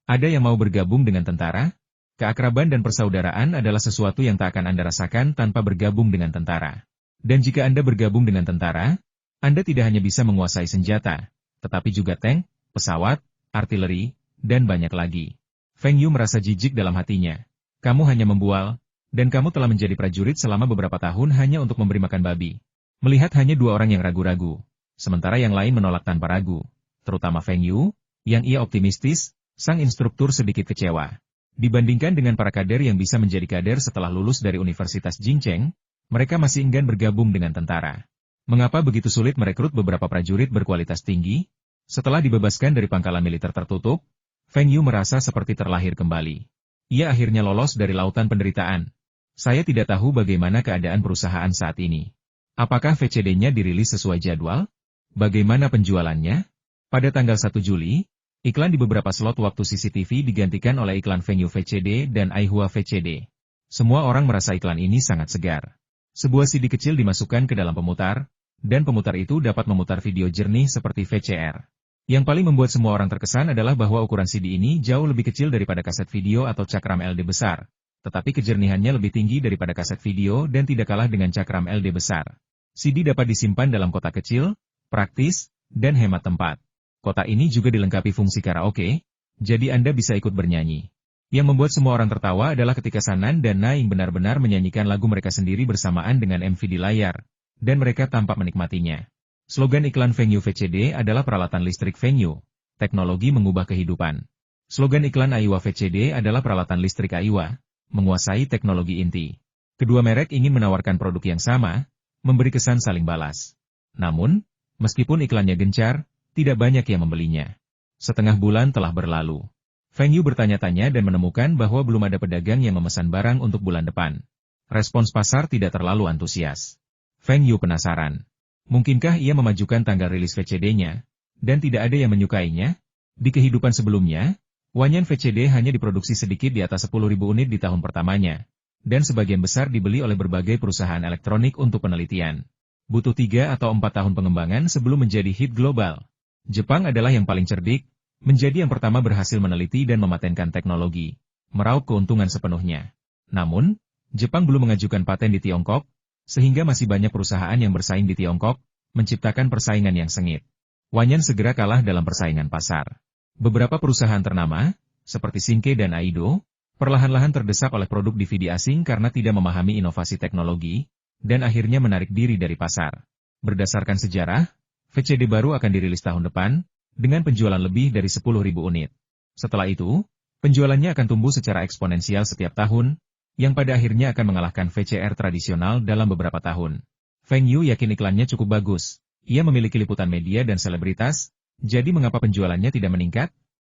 Ada yang mau bergabung dengan tentara? Keakraban dan persaudaraan adalah sesuatu yang tak akan Anda rasakan tanpa bergabung dengan tentara. Dan jika Anda bergabung dengan tentara, Anda tidak hanya bisa menguasai senjata, tetapi juga tank, pesawat, artileri, dan banyak lagi. Feng Yu merasa jijik dalam hatinya. Kamu hanya membual, dan kamu telah menjadi prajurit selama beberapa tahun hanya untuk memberi makan babi. Melihat hanya 2 orang yang ragu-ragu, sementara yang lain menolak tanpa ragu, terutama Feng Yu, yang ia optimistis, sang instruktur sedikit kecewa. Dibandingkan dengan para kader yang bisa menjadi kader setelah lulus dari Universitas Jingcheng, mereka masih enggan bergabung dengan tentara. Mengapa begitu sulit merekrut beberapa prajurit berkualitas tinggi? Setelah dibebaskan dari pangkalan militer tertutup, Feng Yu merasa seperti terlahir kembali. Ia akhirnya lolos dari lautan penderitaan. Saya tidak tahu bagaimana keadaan perusahaan saat ini. Apakah VCD-nya dirilis sesuai jadwal? Bagaimana penjualannya? Pada tanggal 1 Juli, iklan di beberapa slot waktu CCTV digantikan oleh iklan Feng Yu VCD dan Aihua VCD. Semua orang merasa iklan ini sangat segar. Sebuah CD kecil dimasukkan ke dalam pemutar, dan pemutar itu dapat memutar video jernih seperti VCR. Yang paling membuat semua orang terkesan adalah bahwa ukuran CD ini jauh lebih kecil daripada kaset video atau cakram LD besar. Tetapi kejernihannya lebih tinggi daripada kaset video dan tidak kalah dengan cakram LD besar. CD dapat disimpan dalam kotak kecil, praktis, dan hemat tempat. Kotak ini juga dilengkapi fungsi karaoke, jadi Anda bisa ikut bernyanyi. Yang membuat semua orang tertawa adalah ketika Sanan dan Naing benar-benar menyanyikan lagu mereka sendiri bersamaan dengan MV di layar, dan mereka tampak menikmatinya. Slogan iklan Fengyu VCD adalah peralatan listrik Fengyu, teknologi mengubah kehidupan. Slogan iklan Aiwa VCD adalah peralatan listrik Aiwa, menguasai teknologi inti. Kedua merek ingin menawarkan produk yang sama, memberi kesan saling balas. Namun, meskipun iklannya gencar, tidak banyak yang membelinya. Setengah bulan telah berlalu. Fengyu bertanya-tanya dan menemukan bahwa belum ada pedagang yang memesan barang untuk bulan depan. Respons pasar tidak terlalu antusias. Fengyu penasaran. Mungkinkah ia memajukan tanggal rilis VCD-nya, dan tidak ada yang menyukainya? Di kehidupan sebelumnya, Wanyan VCD hanya diproduksi sedikit di atas 10.000 unit di tahun pertamanya, dan sebagian besar dibeli oleh berbagai perusahaan elektronik untuk penelitian. Butuh 3 atau 4 tahun pengembangan sebelum menjadi hit global. Jepang adalah yang paling cerdik, menjadi yang pertama berhasil meneliti dan mematenkan teknologi, meraup keuntungan sepenuhnya. Namun, Jepang belum mengajukan paten di Tiongkok, sehingga masih banyak perusahaan yang bersaing di Tiongkok, menciptakan persaingan yang sengit. Wanyan segera kalah dalam persaingan pasar. Beberapa perusahaan ternama, seperti Sinke dan Aido, perlahan-lahan terdesak oleh produk DVD asing karena tidak memahami inovasi teknologi, dan akhirnya menarik diri dari pasar. Berdasarkan sejarah, VCD baru akan dirilis tahun depan, dengan penjualan lebih dari 10.000 unit. Setelah itu, penjualannya akan tumbuh secara eksponensial setiap tahun, yang pada akhirnya akan mengalahkan VCR tradisional dalam beberapa tahun. Fengyu yakin iklannya cukup bagus. Ia memiliki liputan media dan selebritas, jadi mengapa penjualannya tidak meningkat?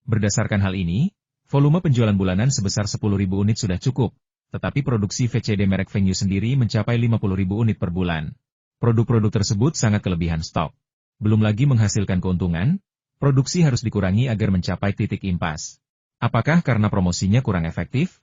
Berdasarkan hal ini, volume penjualan bulanan sebesar 10.000 unit sudah cukup, tetapi produksi VCD merek Fengyu sendiri mencapai 50.000 unit per bulan. Produk-produk tersebut sangat kelebihan stok. Belum lagi menghasilkan keuntungan, produksi harus dikurangi agar mencapai titik impas. Apakah karena promosinya kurang efektif?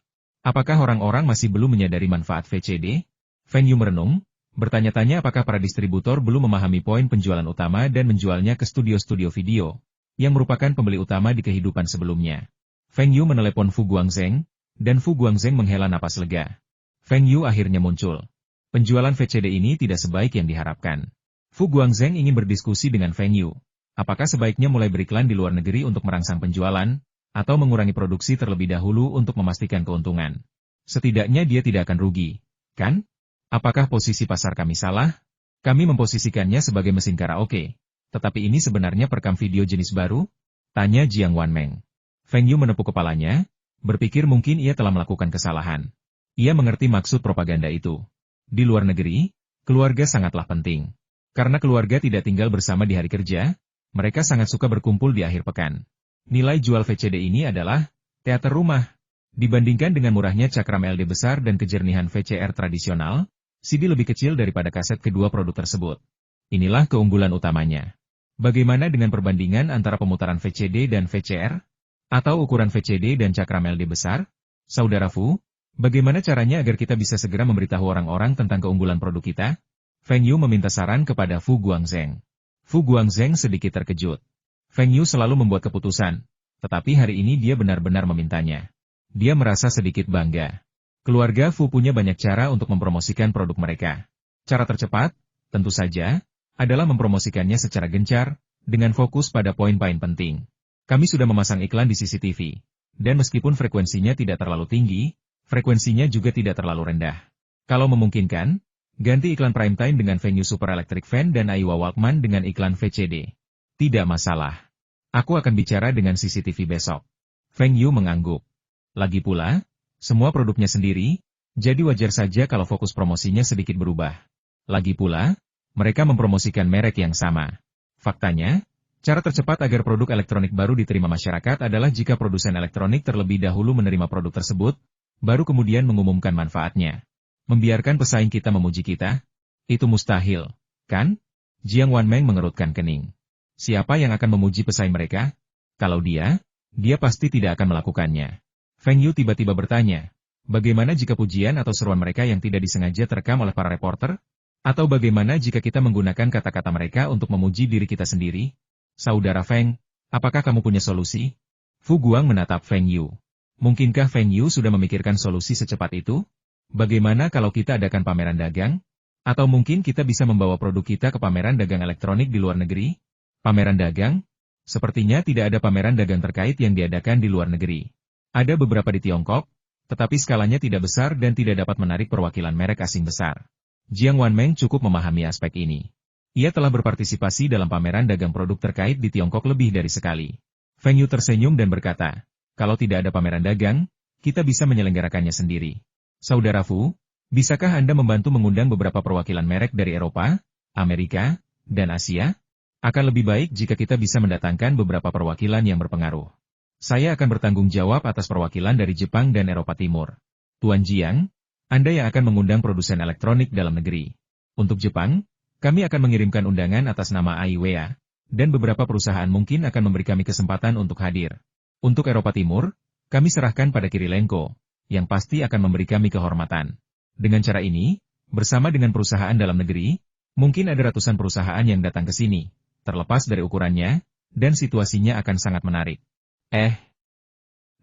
Apakah orang-orang masih belum menyadari manfaat VCD? Fengyu merenung, bertanya-tanya apakah para distributor belum memahami poin penjualan utama dan menjualnya ke studio-studio video, yang merupakan pembeli utama di kehidupan sebelumnya. Fengyu menelepon Fu Guangzheng, dan Fu Guangzheng menghela napas lega. Fengyu akhirnya muncul. Penjualan VCD ini tidak sebaik yang diharapkan. Fu Guangzheng ingin berdiskusi dengan Fengyu. Apakah sebaiknya mulai beriklan di luar negeri untuk merangsang penjualan, atau mengurangi produksi terlebih dahulu untuk memastikan keuntungan. Setidaknya dia tidak akan rugi, kan? Apakah posisi pasar kami salah? Kami memposisikannya sebagai mesin karaoke. Tetapi ini sebenarnya perekam video jenis baru? Tanya Jiang Wanmeng. Fengyu menepuk kepalanya, berpikir mungkin ia telah melakukan kesalahan. Ia mengerti maksud propaganda itu. Di luar negeri, keluarga sangatlah penting. Karena keluarga tidak tinggal bersama di hari kerja, mereka sangat suka berkumpul di akhir pekan. Nilai jual VCD ini adalah teater rumah. Dibandingkan dengan murahnya cakram LD besar dan kejernihan VCR tradisional, CD lebih kecil daripada kaset kedua produk tersebut. Inilah keunggulan utamanya. Bagaimana dengan perbandingan antara pemutaran VCD dan VCR? Atau ukuran VCD dan cakram LD besar? Saudara Fu, bagaimana caranya agar kita bisa segera memberitahu orang-orang tentang keunggulan produk kita? Fengyu meminta saran kepada Fu Guangzheng. Fu Guangzheng sedikit terkejut. Fengyu selalu membuat keputusan, tetapi hari ini dia benar-benar memintanya. Dia merasa sedikit bangga. Keluarga Fu punya banyak cara untuk mempromosikan produk mereka. Cara tercepat, tentu saja, adalah mempromosikannya secara gencar, dengan fokus pada poin-poin penting. Kami sudah memasang iklan di CCTV, dan meskipun frekuensinya tidak terlalu tinggi, frekuensinya juga tidak terlalu rendah. Kalau memungkinkan, ganti iklan prime time dengan Fengyu Super Electric Fan dan Aiwa Walkman dengan iklan VCD. Tidak masalah. Aku akan bicara dengan CCTV besok. Fengyu mengangguk. Lagi pula, semua produknya sendiri, jadi wajar saja kalau fokus promosinya sedikit berubah. Lagi pula, mereka mempromosikan merek yang sama. Faktanya, cara tercepat agar produk elektronik baru diterima masyarakat adalah jika produsen elektronik terlebih dahulu menerima produk tersebut, baru kemudian mengumumkan manfaatnya. Membiarkan pesaing kita memuji kita? Itu mustahil, kan? Jiang Wanmeng mengerutkan kening. Siapa yang akan memuji pesaing mereka? Kalau dia pasti tidak akan melakukannya. Fengyu tiba-tiba bertanya, bagaimana jika pujian atau seruan mereka yang tidak disengaja terekam oleh para reporter? Atau bagaimana jika kita menggunakan kata-kata mereka untuk memuji diri kita sendiri? Saudara Feng, Apakah kamu punya solusi? Fu Guang menatap Feng Yu. Mungkinkah Feng Yu sudah memikirkan solusi secepat itu? Bagaimana kalau kita adakan pameran dagang? Atau mungkin kita bisa membawa produk kita ke pameran dagang elektronik di luar negeri? Pameran dagang? Sepertinya tidak ada pameran dagang terkait yang diadakan di luar negeri. Ada beberapa di Tiongkok, tetapi skalanya tidak besar dan tidak dapat menarik perwakilan merek asing besar. Jiang Wanmeng cukup memahami aspek ini. Ia telah berpartisipasi dalam pameran dagang produk terkait di Tiongkok lebih dari sekali. Feng Yu tersenyum dan berkata, kalau tidak ada pameran dagang, kita bisa menyelenggarakannya sendiri. Saudara Fu, bisakah Anda membantu mengundang beberapa perwakilan merek dari Eropa, Amerika, dan Asia? Akan lebih baik jika kita bisa mendatangkan beberapa perwakilan yang berpengaruh. Saya akan bertanggung jawab atas perwakilan dari Jepang dan Eropa Timur. Tuan Jiang, Anda yang akan mengundang produsen elektronik dalam negeri. Untuk Jepang, kami akan mengirimkan undangan atas nama AIWA, dan beberapa perusahaan mungkin akan memberi kami kesempatan untuk hadir. Untuk Eropa Timur, kami serahkan pada Kirilenko, yang pasti akan memberi kami kehormatan. Dengan cara ini, bersama dengan perusahaan dalam negeri, mungkin ada ratusan perusahaan yang datang ke sini, terlepas dari ukurannya, dan situasinya akan sangat menarik.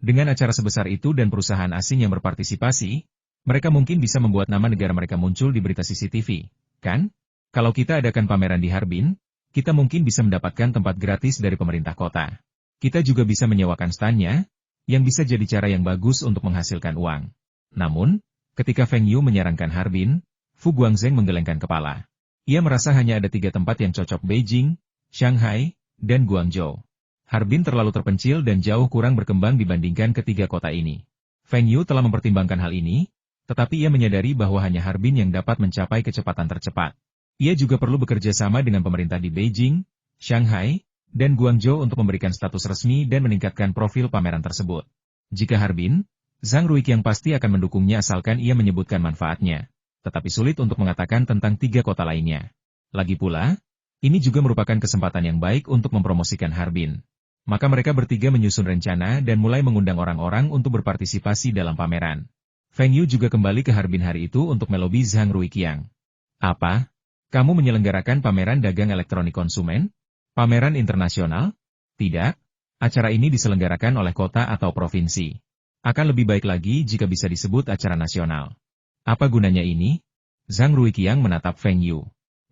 Dengan acara sebesar itu dan perusahaan asing yang berpartisipasi, mereka mungkin bisa membuat nama negara mereka muncul di berita CCTV, kan? Kalau kita adakan pameran di Harbin, kita mungkin bisa mendapatkan tempat gratis dari pemerintah kota. Kita juga bisa menyewakan stand-nya, yang bisa jadi cara yang bagus untuk menghasilkan uang. Namun, ketika Feng Yu menyarankan Harbin, Fu Guangzheng menggelengkan kepala. Ia merasa hanya ada 3 tempat yang cocok: Beijing, Shanghai, dan Guangzhou. Harbin terlalu terpencil dan jauh kurang berkembang dibandingkan ketiga kota ini. Feng Yu telah mempertimbangkan hal ini, tetapi ia menyadari bahwa hanya Harbin yang dapat mencapai kecepatan tercepat. Ia juga perlu bekerja sama dengan pemerintah di Beijing, Shanghai, dan Guangzhou untuk memberikan status resmi dan meningkatkan profil pameran tersebut. Jika Harbin, Zhang Ruiqiang pasti akan mendukungnya asalkan ia menyebutkan manfaatnya, tetapi sulit untuk mengatakan tentang 3 kota lainnya. Lagi pula, ini juga merupakan kesempatan yang baik untuk mempromosikan Harbin. Maka mereka bertiga menyusun rencana dan mulai mengundang orang-orang untuk berpartisipasi dalam pameran. Feng Yu juga kembali ke Harbin hari itu untuk melobi Zhang Ruiqiang. Apa? Kamu menyelenggarakan pameran dagang elektronik konsumen? Pameran internasional? Tidak. Acara ini diselenggarakan oleh kota atau provinsi. Akan lebih baik lagi jika bisa disebut acara nasional. Apa gunanya ini? Zhang Ruiqiang menatap Feng Yu.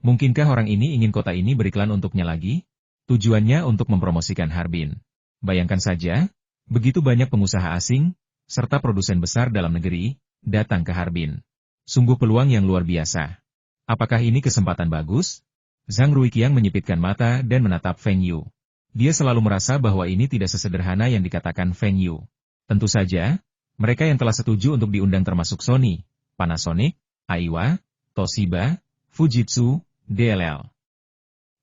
Mungkinkah orang ini ingin kota ini beriklan untuknya lagi? Tujuannya untuk mempromosikan Harbin. Bayangkan saja, begitu banyak pengusaha asing, serta produsen besar dalam negeri, datang ke Harbin. Sungguh peluang yang luar biasa. Apakah ini kesempatan bagus? Zhang Ruiqiang menyipitkan mata dan menatap Feng Yu. Dia selalu merasa bahwa ini tidak sesederhana yang dikatakan Feng Yu. Tentu saja, mereka yang telah setuju untuk diundang termasuk Sony, Panasonic, Aiwa, Toshiba, Fujitsu, DLL.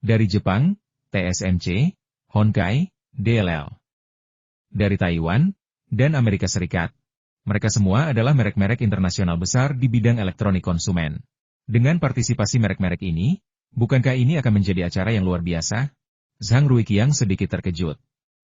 Dari Jepang, TSMC, Honkai, DLL. Dari Taiwan, dan Amerika Serikat. Mereka semua adalah merek-merek internasional besar di bidang elektronik konsumen. Dengan partisipasi merek-merek ini, bukankah ini akan menjadi acara yang luar biasa? Zhang Ruiqiang sedikit terkejut.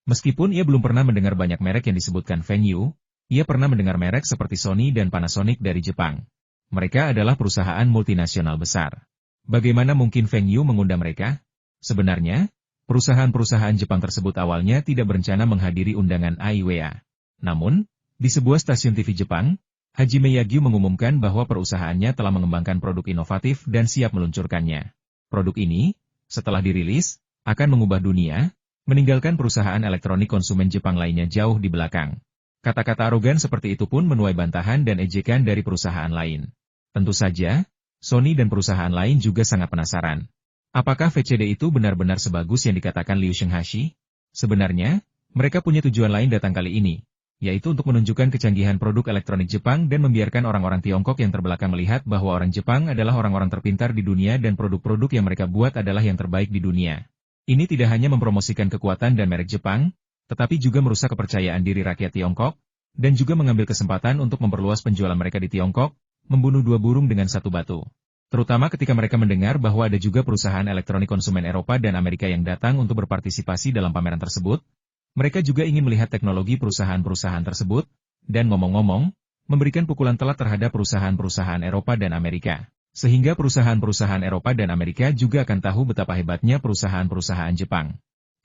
Meskipun ia belum pernah mendengar banyak merek yang disebutkan Feng Yu, ia pernah mendengar merek seperti Sony dan Panasonic dari Jepang. Mereka adalah perusahaan multinasional besar. Bagaimana mungkin Feng Yu mengundang mereka? Sebenarnya, perusahaan-perusahaan Jepang tersebut awalnya tidak berencana menghadiri undangan AIWA. Namun, di sebuah stasiun TV Jepang, Hajime Yagyu mengumumkan bahwa perusahaannya telah mengembangkan produk inovatif dan siap meluncurkannya. Produk ini, setelah dirilis, akan mengubah dunia, meninggalkan perusahaan elektronik konsumen Jepang lainnya jauh di belakang. Kata-kata arogan seperti itu pun menuai bantahan dan ejekan dari perusahaan lain. Tentu saja, Sony dan perusahaan lain juga sangat penasaran. Apakah VCD itu benar-benar sebagus yang dikatakan Liu Shenghashi? Sebenarnya, mereka punya tujuan lain datang kali ini, yaitu untuk menunjukkan kecanggihan produk elektronik Jepang dan membiarkan orang-orang Tiongkok yang terbelakang melihat bahwa orang Jepang adalah orang-orang terpintar di dunia dan produk-produk yang mereka buat adalah yang terbaik di dunia. Ini tidak hanya mempromosikan kekuatan dan merek Jepang, tetapi juga merusak kepercayaan diri rakyat Tiongkok, dan juga mengambil kesempatan untuk memperluas penjualan mereka di Tiongkok, membunuh 2 burung dengan 1 batu. Terutama ketika mereka mendengar bahwa ada juga perusahaan elektronik konsumen Eropa dan Amerika yang datang untuk berpartisipasi dalam pameran tersebut. Mereka juga ingin melihat teknologi perusahaan-perusahaan tersebut, dan ngomong-ngomong, memberikan pukulan telak terhadap perusahaan-perusahaan Eropa dan Amerika. Sehingga perusahaan-perusahaan Eropa dan Amerika juga akan tahu betapa hebatnya perusahaan-perusahaan Jepang.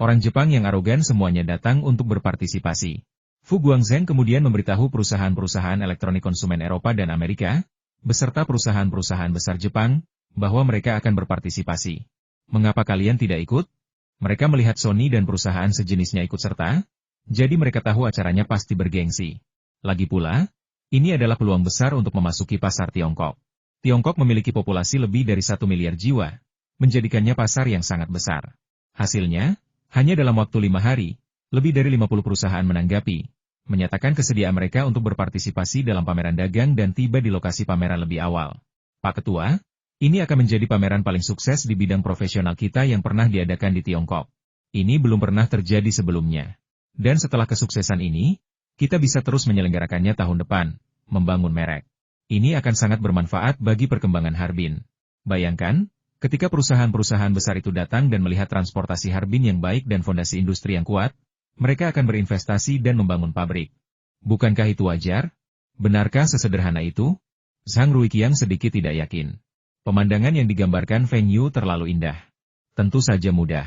Orang Jepang yang arogan semuanya datang untuk berpartisipasi. Fu Guangzheng kemudian memberitahu perusahaan-perusahaan elektronik konsumen Eropa dan Amerika, beserta perusahaan-perusahaan besar Jepang, bahwa mereka akan berpartisipasi. Mengapa kalian tidak ikut? Mereka melihat Sony dan perusahaan sejenisnya ikut serta, jadi mereka tahu acaranya pasti bergengsi. Lagi pula, ini adalah peluang besar untuk memasuki pasar Tiongkok. Tiongkok memiliki populasi lebih dari 1 miliar jiwa, menjadikannya pasar yang sangat besar. Hasilnya, hanya dalam waktu 5 hari, lebih dari 50 perusahaan menanggapi, menyatakan kesediaan mereka untuk berpartisipasi dalam pameran dagang dan tiba di lokasi pameran lebih awal. Pak Ketua, ini akan menjadi pameran paling sukses di bidang profesional kita yang pernah diadakan di Tiongkok. Ini belum pernah terjadi sebelumnya. Dan setelah kesuksesan ini, kita bisa terus menyelenggarakannya tahun depan, membangun merek. Ini akan sangat bermanfaat bagi perkembangan Harbin. Bayangkan, ketika perusahaan-perusahaan besar itu datang dan melihat transportasi Harbin yang baik dan fondasi industri yang kuat, mereka akan berinvestasi dan membangun pabrik. Bukankah itu wajar? Benarkah sesederhana itu? Zhang Ruiqiang sedikit tidak yakin. Pemandangan yang digambarkan Feng Yu terlalu indah. Tentu saja mudah.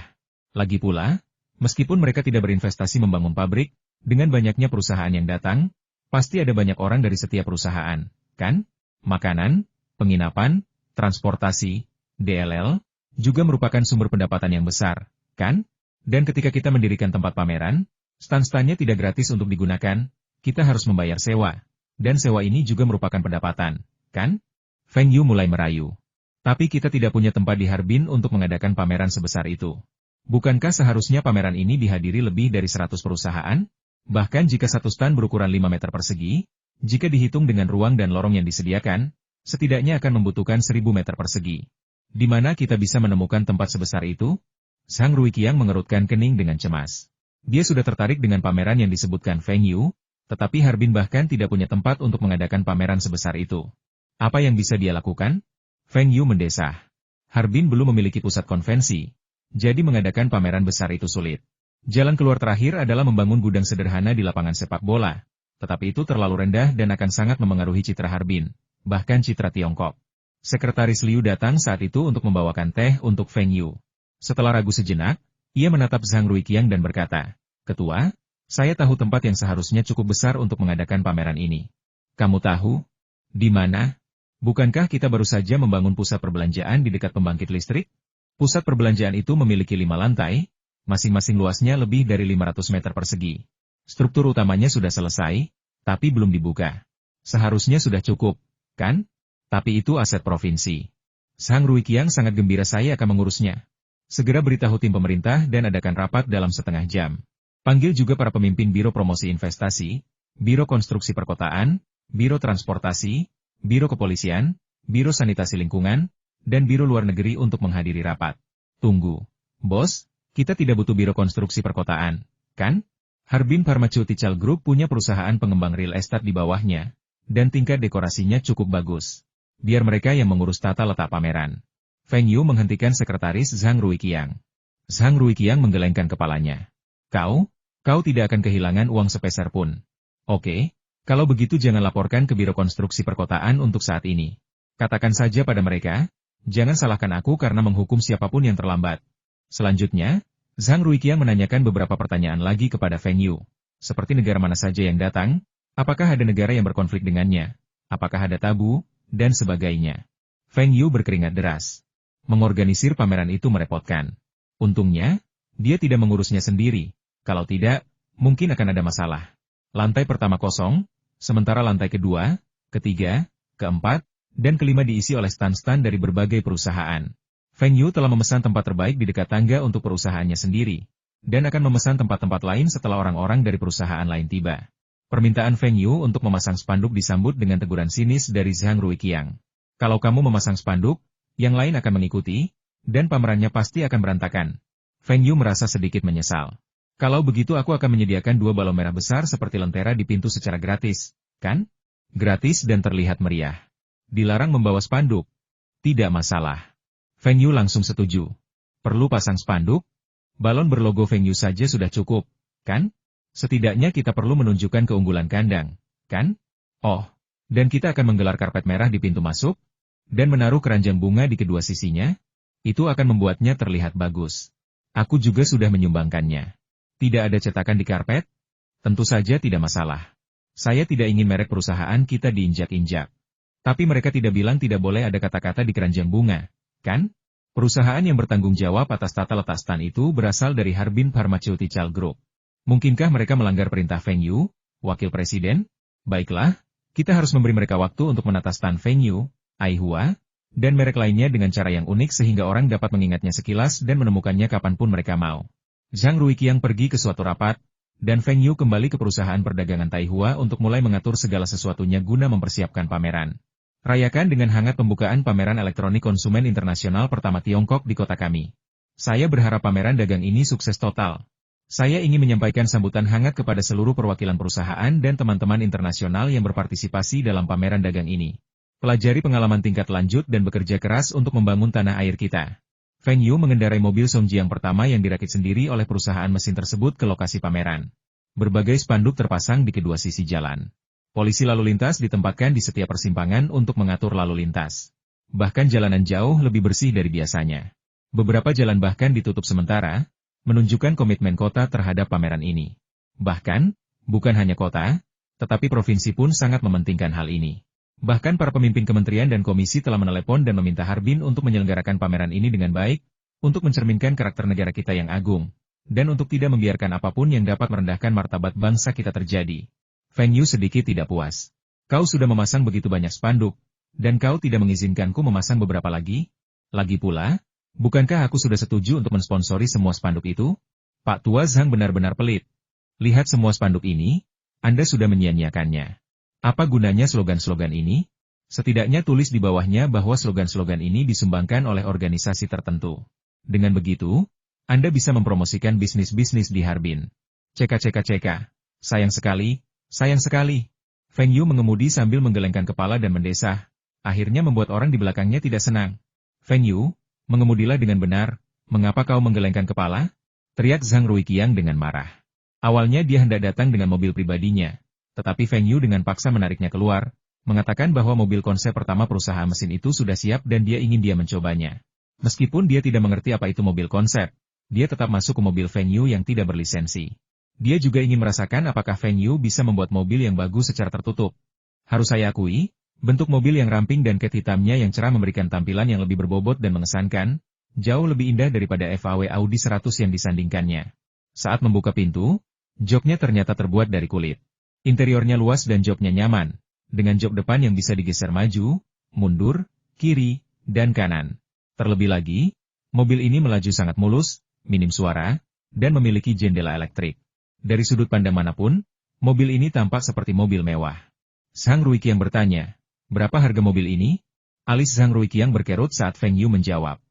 Lagi pula, meskipun mereka tidak berinvestasi membangun pabrik, dengan banyaknya perusahaan yang datang, pasti ada banyak orang dari setiap perusahaan, kan? Makanan, penginapan, transportasi, DLL, juga merupakan sumber pendapatan yang besar, kan? Dan ketika kita mendirikan tempat pameran, stand-standnya tidak gratis untuk digunakan, kita harus membayar sewa. Dan sewa ini juga merupakan pendapatan, kan? Feng Yu mulai merayu. Tapi kita tidak punya tempat di Harbin untuk mengadakan pameran sebesar itu. Bukankah seharusnya pameran ini dihadiri lebih dari 100 perusahaan? Bahkan jika satu stand berukuran 5 meter persegi, jika dihitung dengan ruang dan lorong yang disediakan, setidaknya akan membutuhkan 1000 meter persegi. Di mana kita bisa menemukan tempat sebesar itu? Zhang Ruiqiang mengerutkan kening dengan cemas. Dia sudah tertarik dengan pameran yang disebutkan Feng Yu, tetapi Harbin bahkan tidak punya tempat untuk mengadakan pameran sebesar itu. Apa yang bisa dia lakukan? Feng Yu mendesah. Harbin belum memiliki pusat konvensi, jadi mengadakan pameran besar itu sulit. Jalan keluar terakhir adalah membangun gudang sederhana di lapangan sepak bola, tetapi itu terlalu rendah dan akan sangat memengaruhi citra Harbin, bahkan citra Tiongkok. Sekretaris Liu datang saat itu untuk membawakan teh untuk Feng Yu. Setelah ragu sejenak, ia menatap Zhang Ruiqiang dan berkata, "Ketua, saya tahu tempat yang seharusnya cukup besar untuk mengadakan pameran ini." "Kamu tahu? Di mana? Bukankah kita baru saja membangun pusat perbelanjaan di dekat pembangkit listrik?" Pusat perbelanjaan itu memiliki 5 lantai, masing-masing luasnya lebih dari 500 meter persegi. Struktur utamanya sudah selesai, tapi belum dibuka. Seharusnya sudah cukup, kan? Tapi itu aset provinsi. Zhang Ruiqiang sangat gembira saya akan mengurusnya. Segera beritahu tim pemerintah dan adakan rapat dalam setengah jam. Panggil juga para pemimpin Biro Promosi Investasi, Biro Konstruksi Perkotaan, Biro Transportasi, Biro Kepolisian, Biro Sanitasi Lingkungan, dan Biro Luar Negeri untuk menghadiri rapat. Tunggu. Bos, kita tidak butuh Biro Konstruksi Perkotaan, kan? Harbin Pharmaceutical Group punya perusahaan pengembang real estate di bawahnya, dan tingkat dekorasinya cukup bagus. Biar mereka yang mengurus tata letak pameran. Feng Yu menghentikan sekretaris Zhang Ruiqiang. Zhang Ruiqiang menggelengkan kepalanya. Kau tidak akan kehilangan uang sepeser pun. Oke, kalau begitu jangan laporkan ke Biro Konstruksi Perkotaan untuk saat ini. Katakan saja pada mereka, jangan salahkan aku karena menghukum siapapun yang terlambat. Selanjutnya, Zhang Ruiqiang menanyakan beberapa pertanyaan lagi kepada Feng Yu. Seperti negara mana saja yang datang, apakah ada negara yang berkonflik dengannya, apakah ada tabu, dan sebagainya. Feng Yu berkeringat deras. Mengorganisir pameran itu merepotkan. Untungnya, dia tidak mengurusnya sendiri. Kalau tidak, mungkin akan ada masalah. Lantai pertama kosong, sementara lantai kedua, ketiga, keempat, dan kelima diisi oleh stand-stand dari berbagai perusahaan. Feng Yu telah memesan tempat terbaik di dekat tangga untuk perusahaannya sendiri, dan akan memesan tempat-tempat lain setelah orang-orang dari perusahaan lain tiba. Permintaan Feng Yu untuk memasang spanduk disambut dengan teguran sinis dari Zhang Ruiqiang. Kalau kamu memasang spanduk, yang lain akan mengikuti, dan pamerannya pasti akan berantakan. Feng Yu merasa sedikit menyesal. Kalau begitu aku akan menyediakan 2 balon merah besar seperti lentera di pintu secara gratis, kan? Gratis dan terlihat meriah. Dilarang membawa spanduk. Tidak masalah. Feng Yu langsung setuju. Perlu pasang spanduk? Balon berlogo Feng Yu saja sudah cukup, kan? Setidaknya kita perlu menunjukkan keunggulan kandang, kan? Oh, dan kita akan menggelar karpet merah di pintu masuk, dan menaruh keranjang bunga di kedua sisinya, itu akan membuatnya terlihat bagus. Aku juga sudah menyumbangkannya. Tidak ada cetakan di karpet? Tentu saja tidak masalah. Saya tidak ingin merek perusahaan kita diinjak-injak. Tapi mereka tidak bilang tidak boleh ada kata-kata di keranjang bunga, kan? Perusahaan yang bertanggung jawab atas tata letak stan itu berasal dari Harbin Pharmaceutical Group. Mungkinkah mereka melanggar perintah Feng Yu, wakil presiden? Baiklah, kita harus memberi mereka waktu untuk menata stan Feng Yu, Aihua, dan merek lainnya dengan cara yang unik sehingga orang dapat mengingatnya sekilas dan menemukannya kapanpun mereka mau. Zhang Ruiqiang pergi ke suatu rapat, dan Feng Yu kembali ke perusahaan perdagangan Taihua untuk mulai mengatur segala sesuatunya guna mempersiapkan pameran. Rayakan dengan hangat pembukaan pameran elektronik konsumen internasional pertama Tiongkok di kota kami. Saya berharap pameran dagang ini sukses total. Saya ingin menyampaikan sambutan hangat kepada seluruh perwakilan perusahaan dan teman-teman internasional yang berpartisipasi dalam pameran dagang ini. Pelajari pengalaman tingkat lanjut dan bekerja keras untuk membangun tanah air kita. Feng Yu mengendarai mobil Songjiang pertama yang dirakit sendiri oleh perusahaan mesin tersebut ke lokasi pameran. Berbagai spanduk terpasang di kedua sisi jalan. Polisi lalu lintas ditempatkan di setiap persimpangan untuk mengatur lalu lintas. Bahkan jalanan jauh lebih bersih dari biasanya. Beberapa jalan bahkan ditutup sementara, menunjukkan komitmen kota terhadap pameran ini. Bahkan, bukan hanya kota, tetapi provinsi pun sangat mementingkan hal ini. Bahkan para pemimpin kementerian dan komisi telah menelepon dan meminta Harbin untuk menyelenggarakan pameran ini dengan baik, untuk mencerminkan karakter negara kita yang agung, dan untuk tidak membiarkan apapun yang dapat merendahkan martabat bangsa kita terjadi. Feng Yu sedikit tidak puas. Kau sudah memasang begitu banyak spanduk, dan kau tidak mengizinkanku memasang beberapa lagi? Lagi pula, bukankah aku sudah setuju untuk mensponsori semua spanduk itu? Pak Tua Zhang benar-benar pelit. Lihat semua spanduk ini, Anda sudah menyia-nyiakannya. Apa gunanya slogan-slogan ini? Setidaknya tulis di bawahnya bahwa slogan-slogan ini disumbangkan oleh organisasi tertentu. Dengan begitu, Anda bisa mempromosikan bisnis-bisnis di Harbin. Ceka. Sayang sekali, sayang sekali. Feng Yu mengemudi sambil menggelengkan kepala dan mendesah. Akhirnya membuat orang di belakangnya tidak senang. Feng Yu, mengemudilah dengan benar. Mengapa kau menggelengkan kepala? Teriak Zhang Ruiqiang dengan marah. Awalnya dia hendak datang dengan mobil pribadinya. Tetapi Feng Yu dengan paksa menariknya keluar, mengatakan bahwa mobil konsep pertama perusahaan mesin itu sudah siap dan dia ingin dia mencobanya. Meskipun dia tidak mengerti apa itu mobil konsep, dia tetap masuk ke mobil Feng Yu yang tidak berlisensi. Dia juga ingin merasakan apakah Feng Yu bisa membuat mobil yang bagus secara tertutup. Harus saya akui, bentuk mobil yang ramping dan cat hitamnya yang cerah memberikan tampilan yang lebih berbobot dan mengesankan, jauh lebih indah daripada FAW Audi 100 yang disandingkannya. Saat membuka pintu, joknya ternyata terbuat dari kulit. Interiornya luas dan joknya nyaman, dengan jok depan yang bisa digeser maju, mundur, kiri, dan kanan. Terlebih lagi, mobil ini melaju sangat mulus, minim suara, dan memiliki jendela elektrik. Dari sudut pandang manapun, mobil ini tampak seperti mobil mewah. Zhang Ruiqiang bertanya, berapa harga mobil ini? Alis Zhang Ruiqiang berkerut saat Feng Yu menjawab.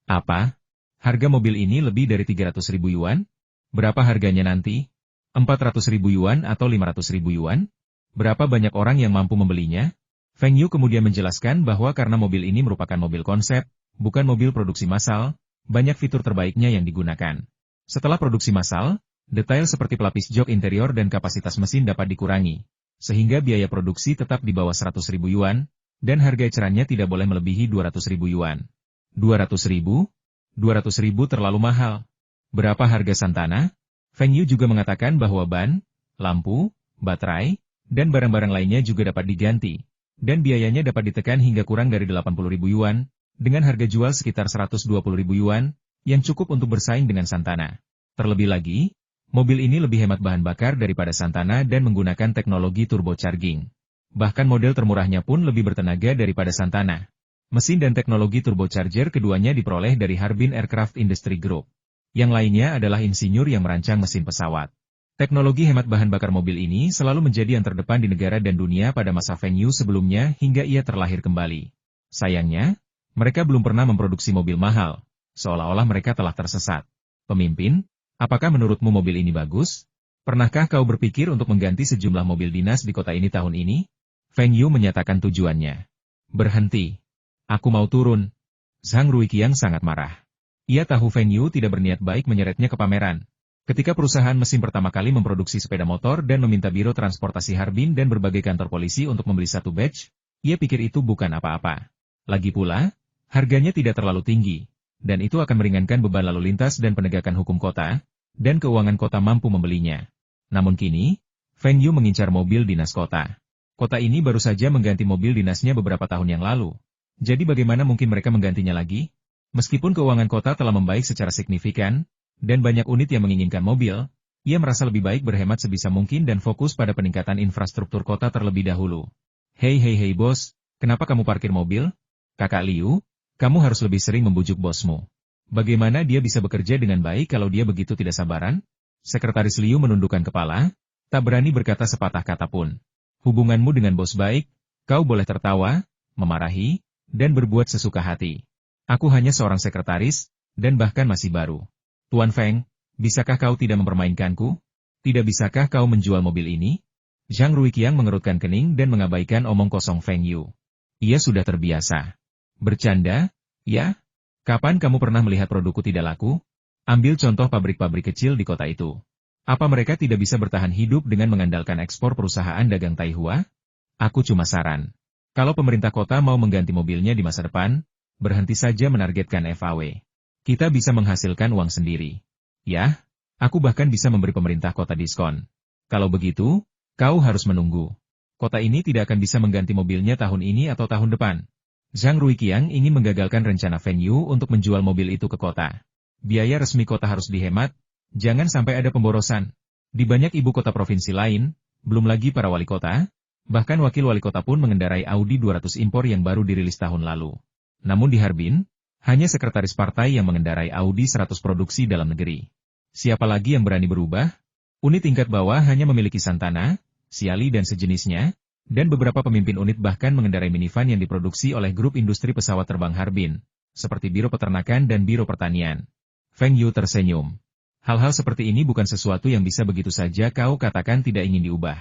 Apa? Harga mobil ini lebih dari 300.000 yuan? Berapa harganya nanti? 400.000 yuan atau 500.000 yuan? Berapa banyak orang yang mampu membelinya? Feng Yu kemudian menjelaskan bahwa karena mobil ini merupakan mobil konsep, bukan mobil produksi massal, banyak fitur terbaiknya yang digunakan. Setelah produksi massal, detail seperti pelapis jok interior dan kapasitas mesin dapat dikurangi, sehingga biaya produksi tetap di bawah 100.000 yuan, dan harga ecerannya tidak boleh melebihi 200.000 yuan. 200.000? 200.000 terlalu mahal. Berapa harga Santana? Feng Yu juga mengatakan bahwa ban, lampu, baterai, dan barang-barang lainnya juga dapat diganti, dan biayanya dapat ditekan hingga kurang dari 80.000 yuan, dengan harga jual sekitar 120.000 yuan, yang cukup untuk bersaing dengan Santana. Terlebih lagi, mobil ini lebih hemat bahan bakar daripada Santana dan menggunakan teknologi turbocharging. Bahkan model termurahnya pun lebih bertenaga daripada Santana. Mesin dan teknologi turbocharger keduanya diperoleh dari Harbin Aircraft Industry Group. Yang lainnya adalah insinyur yang merancang mesin pesawat. Teknologi hemat bahan bakar mobil ini selalu menjadi yang terdepan di negara dan dunia pada masa Feng Yu sebelumnya hingga ia terlahir kembali. Sayangnya, mereka belum pernah memproduksi mobil mahal, seolah-olah mereka telah tersesat. Pemimpin, apakah menurutmu mobil ini bagus? Pernahkah kau berpikir untuk mengganti sejumlah mobil dinas di kota ini tahun ini? Feng Yu menyatakan tujuannya. Berhenti. Aku mau turun. Zhang Ruiqiang sangat marah. Ia tahu Feng Yu tidak berniat baik menyeretnya ke pameran. Ketika perusahaan mesin pertama kali memproduksi sepeda motor dan meminta Biro Transportasi Harbin dan berbagai kantor polisi untuk membeli satu batch, ia pikir itu bukan apa-apa. Lagi pula, harganya tidak terlalu tinggi, dan itu akan meringankan beban lalu lintas dan penegakan hukum kota, dan keuangan kota mampu membelinya. Namun kini, Feng Yu mengincar mobil dinas kota. Kota ini baru saja mengganti mobil dinasnya beberapa tahun yang lalu. Jadi bagaimana mungkin mereka menggantinya lagi? Meskipun keuangan kota telah membaik secara signifikan, dan banyak unit yang menginginkan mobil, ia merasa lebih baik berhemat sebisa mungkin dan fokus pada peningkatan infrastruktur kota terlebih dahulu. Hei bos, kenapa kamu parkir mobil? Kakak Liu, kamu harus lebih sering membujuk bosmu. Bagaimana dia bisa bekerja dengan baik kalau dia begitu tidak sabaran? Sekretaris Liu menundukkan kepala, tak berani berkata sepatah kata pun. Hubunganmu dengan bos baik, kau boleh tertawa, memarahi, dan berbuat sesuka hati. Aku hanya seorang sekretaris, dan bahkan masih baru. Tuan Feng, bisakah kau tidak mempermainkanku? Tidak bisakah kau menjual mobil ini? Zhang Ruiqiang mengerutkan kening dan mengabaikan omong kosong Feng Yu. Ia sudah terbiasa. Bercanda? Ya? Kapan kamu pernah melihat produkku tidak laku? Ambil contoh pabrik-pabrik kecil di kota itu. Apa mereka tidak bisa bertahan hidup dengan mengandalkan ekspor perusahaan dagang Taihua? Aku cuma saran. Kalau pemerintah kota mau mengganti mobilnya di masa depan, berhenti saja menargetkan FAW. Kita bisa menghasilkan uang sendiri. Ya, aku bahkan bisa memberi pemerintah kota diskon. Kalau begitu, kau harus menunggu. Kota ini tidak akan bisa mengganti mobilnya tahun ini atau tahun depan. Zhang Ruiqiang ingin menggagalkan rencana Feng Yu untuk menjual mobil itu ke kota. Biaya resmi kota harus dihemat, jangan sampai ada pemborosan. Di banyak ibu kota provinsi lain, belum lagi para wali kota, bahkan wakil wali kota pun mengendarai Audi 200 impor yang baru dirilis tahun lalu. Namun di Harbin, hanya sekretaris partai yang mengendarai Audi 100 produksi dalam negeri. Siapa lagi yang berani berubah? Unit tingkat bawah hanya memiliki Santana, Xiali dan sejenisnya, dan beberapa pemimpin unit bahkan mengendarai minivan yang diproduksi oleh grup industri pesawat terbang Harbin, seperti Biro Peternakan dan Biro Pertanian. Feng Yu tersenyum. Hal-hal seperti ini bukan sesuatu yang bisa begitu saja kau katakan tidak ingin diubah.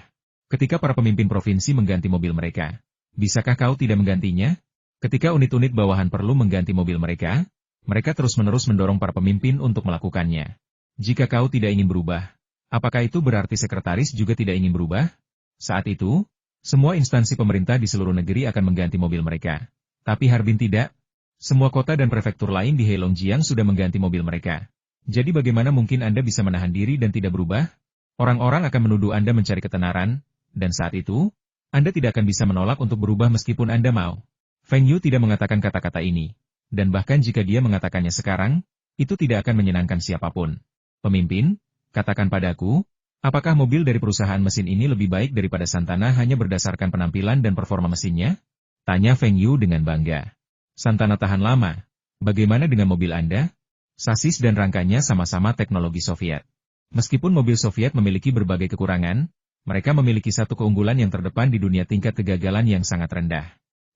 Ketika para pemimpin provinsi mengganti mobil mereka, bisakah kau tidak menggantinya? Ketika unit-unit bawahan perlu mengganti mobil mereka, mereka terus-menerus mendorong para pemimpin untuk melakukannya. Jika kau tidak ingin berubah, apakah itu berarti sekretaris juga tidak ingin berubah? Saat itu, semua instansi pemerintah di seluruh negeri akan mengganti mobil mereka. Tapi Harbin tidak. Semua kota dan prefektur lain di Heilongjiang sudah mengganti mobil mereka. Jadi bagaimana mungkin Anda bisa menahan diri dan tidak berubah? Orang-orang akan menuduh Anda mencari ketenaran, dan saat itu, Anda tidak akan bisa menolak untuk berubah meskipun Anda mau. Feng Yu tidak mengatakan kata-kata ini, dan bahkan jika dia mengatakannya sekarang, itu tidak akan menyenangkan siapapun. Pemimpin, katakan padaku, apakah mobil dari perusahaan mesin ini lebih baik daripada Santana hanya berdasarkan penampilan dan performa mesinnya? Tanya Feng Yu dengan bangga. Santana tahan lama. Bagaimana dengan mobil Anda? Sasis dan rangkanya sama-sama teknologi Soviet. Meskipun mobil Soviet memiliki berbagai kekurangan, mereka memiliki satu keunggulan yang terdepan di dunia tingkat kegagalan yang sangat rendah.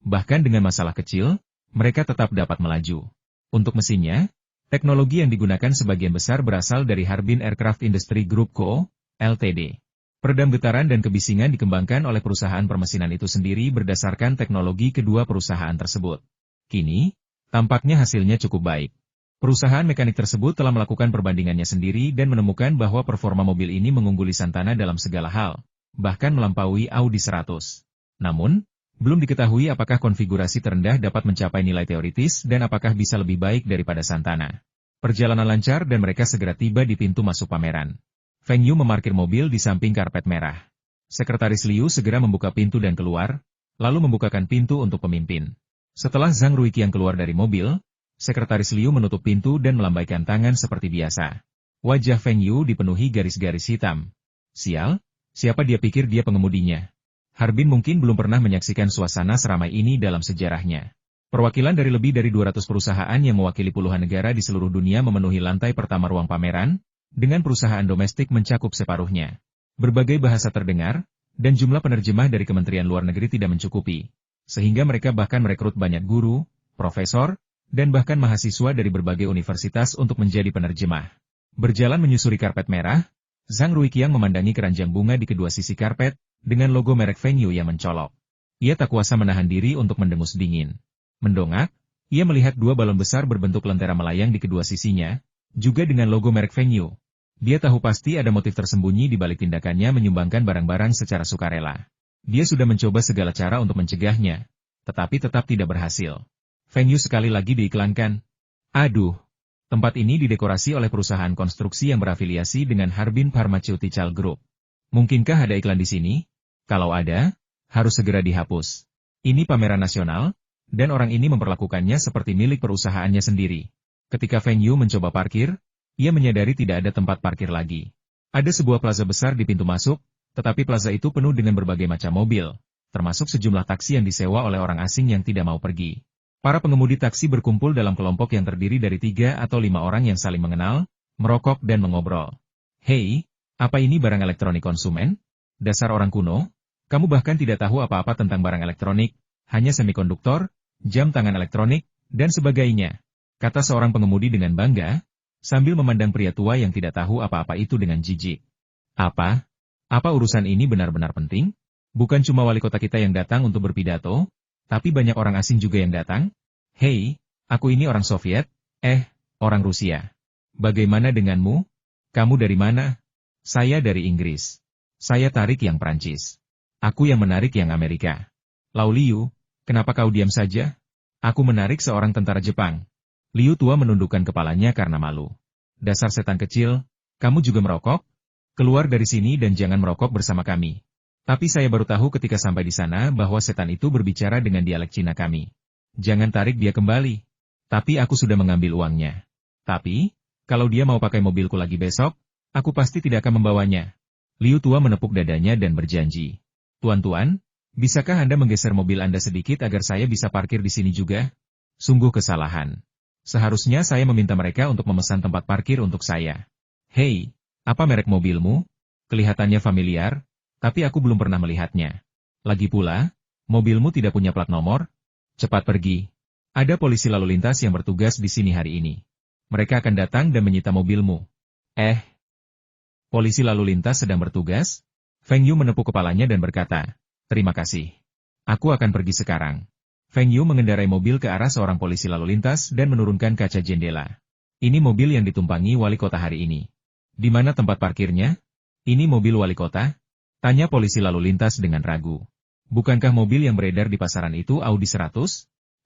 Bahkan dengan masalah kecil, mereka tetap dapat melaju. Untuk mesinnya, teknologi yang digunakan sebagian besar berasal dari Harbin Aircraft Industry Group Co., Ltd. Peredam getaran dan kebisingan dikembangkan oleh perusahaan permesinan itu sendiri berdasarkan teknologi kedua perusahaan tersebut. Kini, tampaknya hasilnya cukup baik. Perusahaan mekanik tersebut telah melakukan perbandingannya sendiri dan menemukan bahwa performa mobil ini mengungguli Santana dalam segala hal, bahkan melampaui Audi 100. Namun, belum diketahui apakah konfigurasi terendah dapat mencapai nilai teoritis dan apakah bisa lebih baik daripada Santana. Perjalanan lancar dan mereka segera tiba di pintu masuk pameran. Feng Yu memarkir mobil di samping karpet merah. Sekretaris Liu segera membuka pintu dan keluar, lalu membukakan pintu untuk pemimpin. Setelah Zhang Ruiqiang keluar dari mobil, Sekretaris Liu menutup pintu dan melambaikan tangan seperti biasa. Wajah Feng Yu dipenuhi garis-garis hitam. Sial, siapa dia pikir dia pengemudinya? Harbin mungkin belum pernah menyaksikan suasana seramai ini dalam sejarahnya. Perwakilan dari lebih dari 200 perusahaan yang mewakili puluhan negara di seluruh dunia memenuhi lantai pertama ruang pameran, dengan perusahaan domestik mencakup separuhnya. Berbagai bahasa terdengar, dan jumlah penerjemah dari Kementerian Luar Negeri tidak mencukupi. Sehingga mereka bahkan merekrut banyak guru, profesor, dan bahkan mahasiswa dari berbagai universitas untuk menjadi penerjemah. Berjalan menyusuri karpet merah, Zhang Ruiqiang memandangi keranjang bunga di kedua sisi karpet, dengan logo merek Feng Yu yang mencolok. Ia tak kuasa menahan diri untuk mendengus dingin. Mendongak, ia melihat dua balon besar berbentuk lentera melayang di kedua sisinya, juga dengan logo merek Feng Yu. Dia tahu pasti ada motif tersembunyi di balik tindakannya menyumbangkan barang-barang secara sukarela. Dia sudah mencoba segala cara untuk mencegahnya, tetapi tetap tidak berhasil. Feng Yu sekali lagi diiklankan. Aduh, tempat ini didekorasi oleh perusahaan konstruksi yang berafiliasi dengan Harbin Pharmaceutical Group. Mungkinkah ada iklan di sini? Kalau ada, harus segera dihapus. Ini pameran nasional, dan orang ini memperlakukannya seperti milik perusahaannya sendiri. Ketika Feng Yu mencoba parkir, ia menyadari tidak ada tempat parkir lagi. Ada sebuah plaza besar di pintu masuk, tetapi plaza itu penuh dengan berbagai macam mobil, termasuk sejumlah taksi yang disewa oleh orang asing yang tidak mau pergi. Para pengemudi taksi berkumpul dalam kelompok yang terdiri dari 3 atau 5 orang yang saling mengenal, merokok dan mengobrol. Hei, apa ini barang elektronik konsumen? Dasar orang kuno, kamu bahkan tidak tahu apa-apa tentang barang elektronik, hanya semikonduktor, jam tangan elektronik, dan sebagainya, kata seorang pengemudi dengan bangga, sambil memandang pria tua yang tidak tahu apa-apa itu dengan jijik. Apa? Apa urusan ini benar-benar penting? Bukan cuma wali kota kita yang datang untuk berpidato, tapi banyak orang asing juga yang datang? Hei, aku ini orang Soviet, orang Rusia. Bagaimana denganmu? Kamu dari mana? Saya dari Inggris. Saya tarik yang Prancis. Aku yang menarik yang Amerika. Lau Liu, kenapa kau diam saja? Aku menarik seorang tentara Jepang. Liu tua menundukkan kepalanya karena malu. Dasar setan kecil, kamu juga merokok? Keluar dari sini dan jangan merokok bersama kami. Tapi saya baru tahu ketika sampai di sana bahwa setan itu berbicara dengan dialek Cina kami. Jangan tarik dia kembali. Tapi aku sudah mengambil uangnya. Tapi, kalau dia mau pakai mobilku lagi besok, aku pasti tidak akan membawanya. Liu tua menepuk dadanya dan berjanji. Tuan-tuan, bisakah Anda menggeser mobil Anda sedikit agar saya bisa parkir di sini juga? Sungguh kesalahan. Seharusnya saya meminta mereka untuk memesan tempat parkir untuk saya. Hei, apa merek mobilmu? Kelihatannya familiar, tapi aku belum pernah melihatnya. Lagi pula, mobilmu tidak punya plat nomor? Cepat pergi. Ada polisi lalu lintas yang bertugas di sini hari ini. Mereka akan datang dan menyita mobilmu. Polisi lalu lintas sedang bertugas? Feng Yu menepuk kepalanya dan berkata, terima kasih. Aku akan pergi sekarang. Feng Yu mengendarai mobil ke arah seorang polisi lalu lintas dan menurunkan kaca jendela. Ini mobil yang ditumpangi wali kota hari ini. Di mana tempat parkirnya? Ini mobil wali kota? Tanya polisi lalu lintas dengan ragu. Bukankah mobil yang beredar di pasaran itu Audi 100?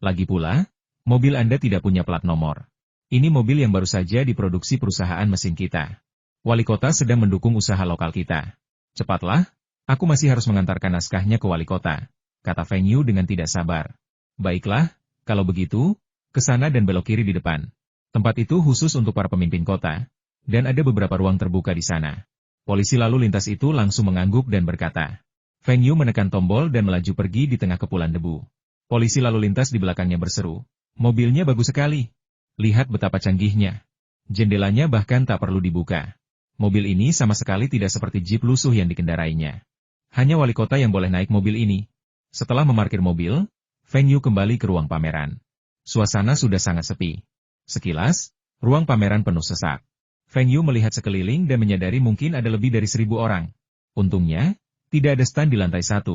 Lagi pula, mobil Anda tidak punya plat nomor. Ini mobil yang baru saja diproduksi perusahaan mesin kita. Wali kota sedang mendukung usaha lokal kita. Cepatlah, aku masih harus mengantarkan naskahnya ke wali kota, kata Feng Yu dengan tidak sabar. Baiklah, kalau begitu, ke sana dan belok kiri di depan. Tempat itu khusus untuk para pemimpin kota, dan ada beberapa ruang terbuka di sana. Polisi lalu lintas itu langsung mengangguk dan berkata. Feng Yu menekan tombol dan melaju pergi di tengah kepulan debu. Polisi lalu lintas di belakangnya berseru, mobilnya bagus sekali. Lihat betapa canggihnya. Jendelanya bahkan tak perlu dibuka. Mobil ini sama sekali tidak seperti jeep lusuh yang dikendarainya. Hanya wali kota yang boleh naik mobil ini. Setelah memarkir mobil, Feng Yu kembali ke ruang pameran. Suasana sudah sangat sepi. Sekilas, ruang pameran penuh sesak. Feng Yu melihat sekeliling dan menyadari mungkin ada lebih dari 1.000 orang. Untungnya, tidak ada stand di lantai 1.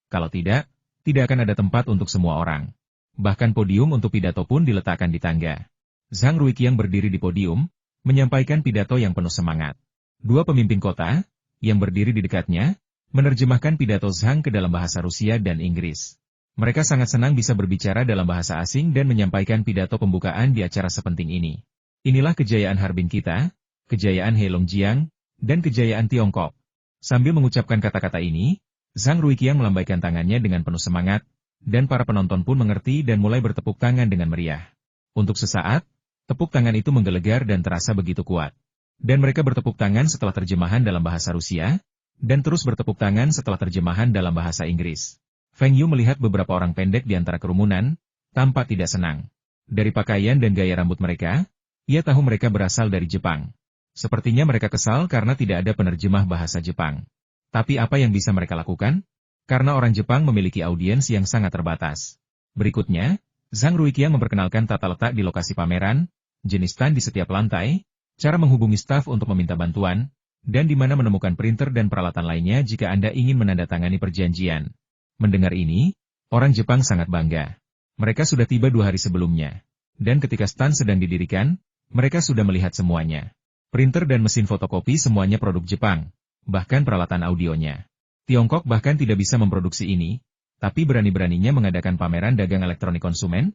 Kalau tidak akan ada tempat untuk semua orang. Bahkan podium untuk pidato pun diletakkan di tangga. Zhang Ruiqiang berdiri di podium, menyampaikan pidato yang penuh semangat. Dua pemimpin kota, yang berdiri di dekatnya, menerjemahkan pidato Zhang ke dalam bahasa Rusia dan Inggris. Mereka sangat senang bisa berbicara dalam bahasa asing dan menyampaikan pidato pembukaan di acara sepenting ini. Inilah kejayaan Harbin kita, kejayaan Heilongjiang, dan kejayaan Tiongkok. Sambil mengucapkan kata-kata ini, Zhang Ruiqiang melambaikan tangannya dengan penuh semangat, dan para penonton pun mengerti dan mulai bertepuk tangan dengan meriah. Untuk sesaat, tepuk tangan itu menggelegar dan terasa begitu kuat. Dan mereka bertepuk tangan setelah terjemahan dalam bahasa Rusia, dan terus bertepuk tangan setelah terjemahan dalam bahasa Inggris. Feng Yu melihat beberapa orang pendek di antara kerumunan, tampak tidak senang. Dari pakaian dan gaya rambut mereka, ia tahu mereka berasal dari Jepang. Sepertinya mereka kesal karena tidak ada penerjemah bahasa Jepang. Tapi apa yang bisa mereka lakukan? Karena orang Jepang memiliki audiens yang sangat terbatas. Berikutnya, Zhang Ruiqiang memperkenalkan tata letak di lokasi pameran, jenis stand di setiap lantai, cara menghubungi staf untuk meminta bantuan, dan di mana menemukan printer dan peralatan lainnya jika Anda ingin menandatangani perjanjian. Mendengar ini, orang Jepang sangat bangga. Mereka sudah tiba 2 hari sebelumnya. Dan ketika stand sedang didirikan, mereka sudah melihat semuanya. Printer dan mesin fotokopi semuanya produk Jepang, bahkan peralatan audionya. Tiongkok bahkan tidak bisa memproduksi ini, tapi berani-beraninya mengadakan pameran dagang elektronik konsumen.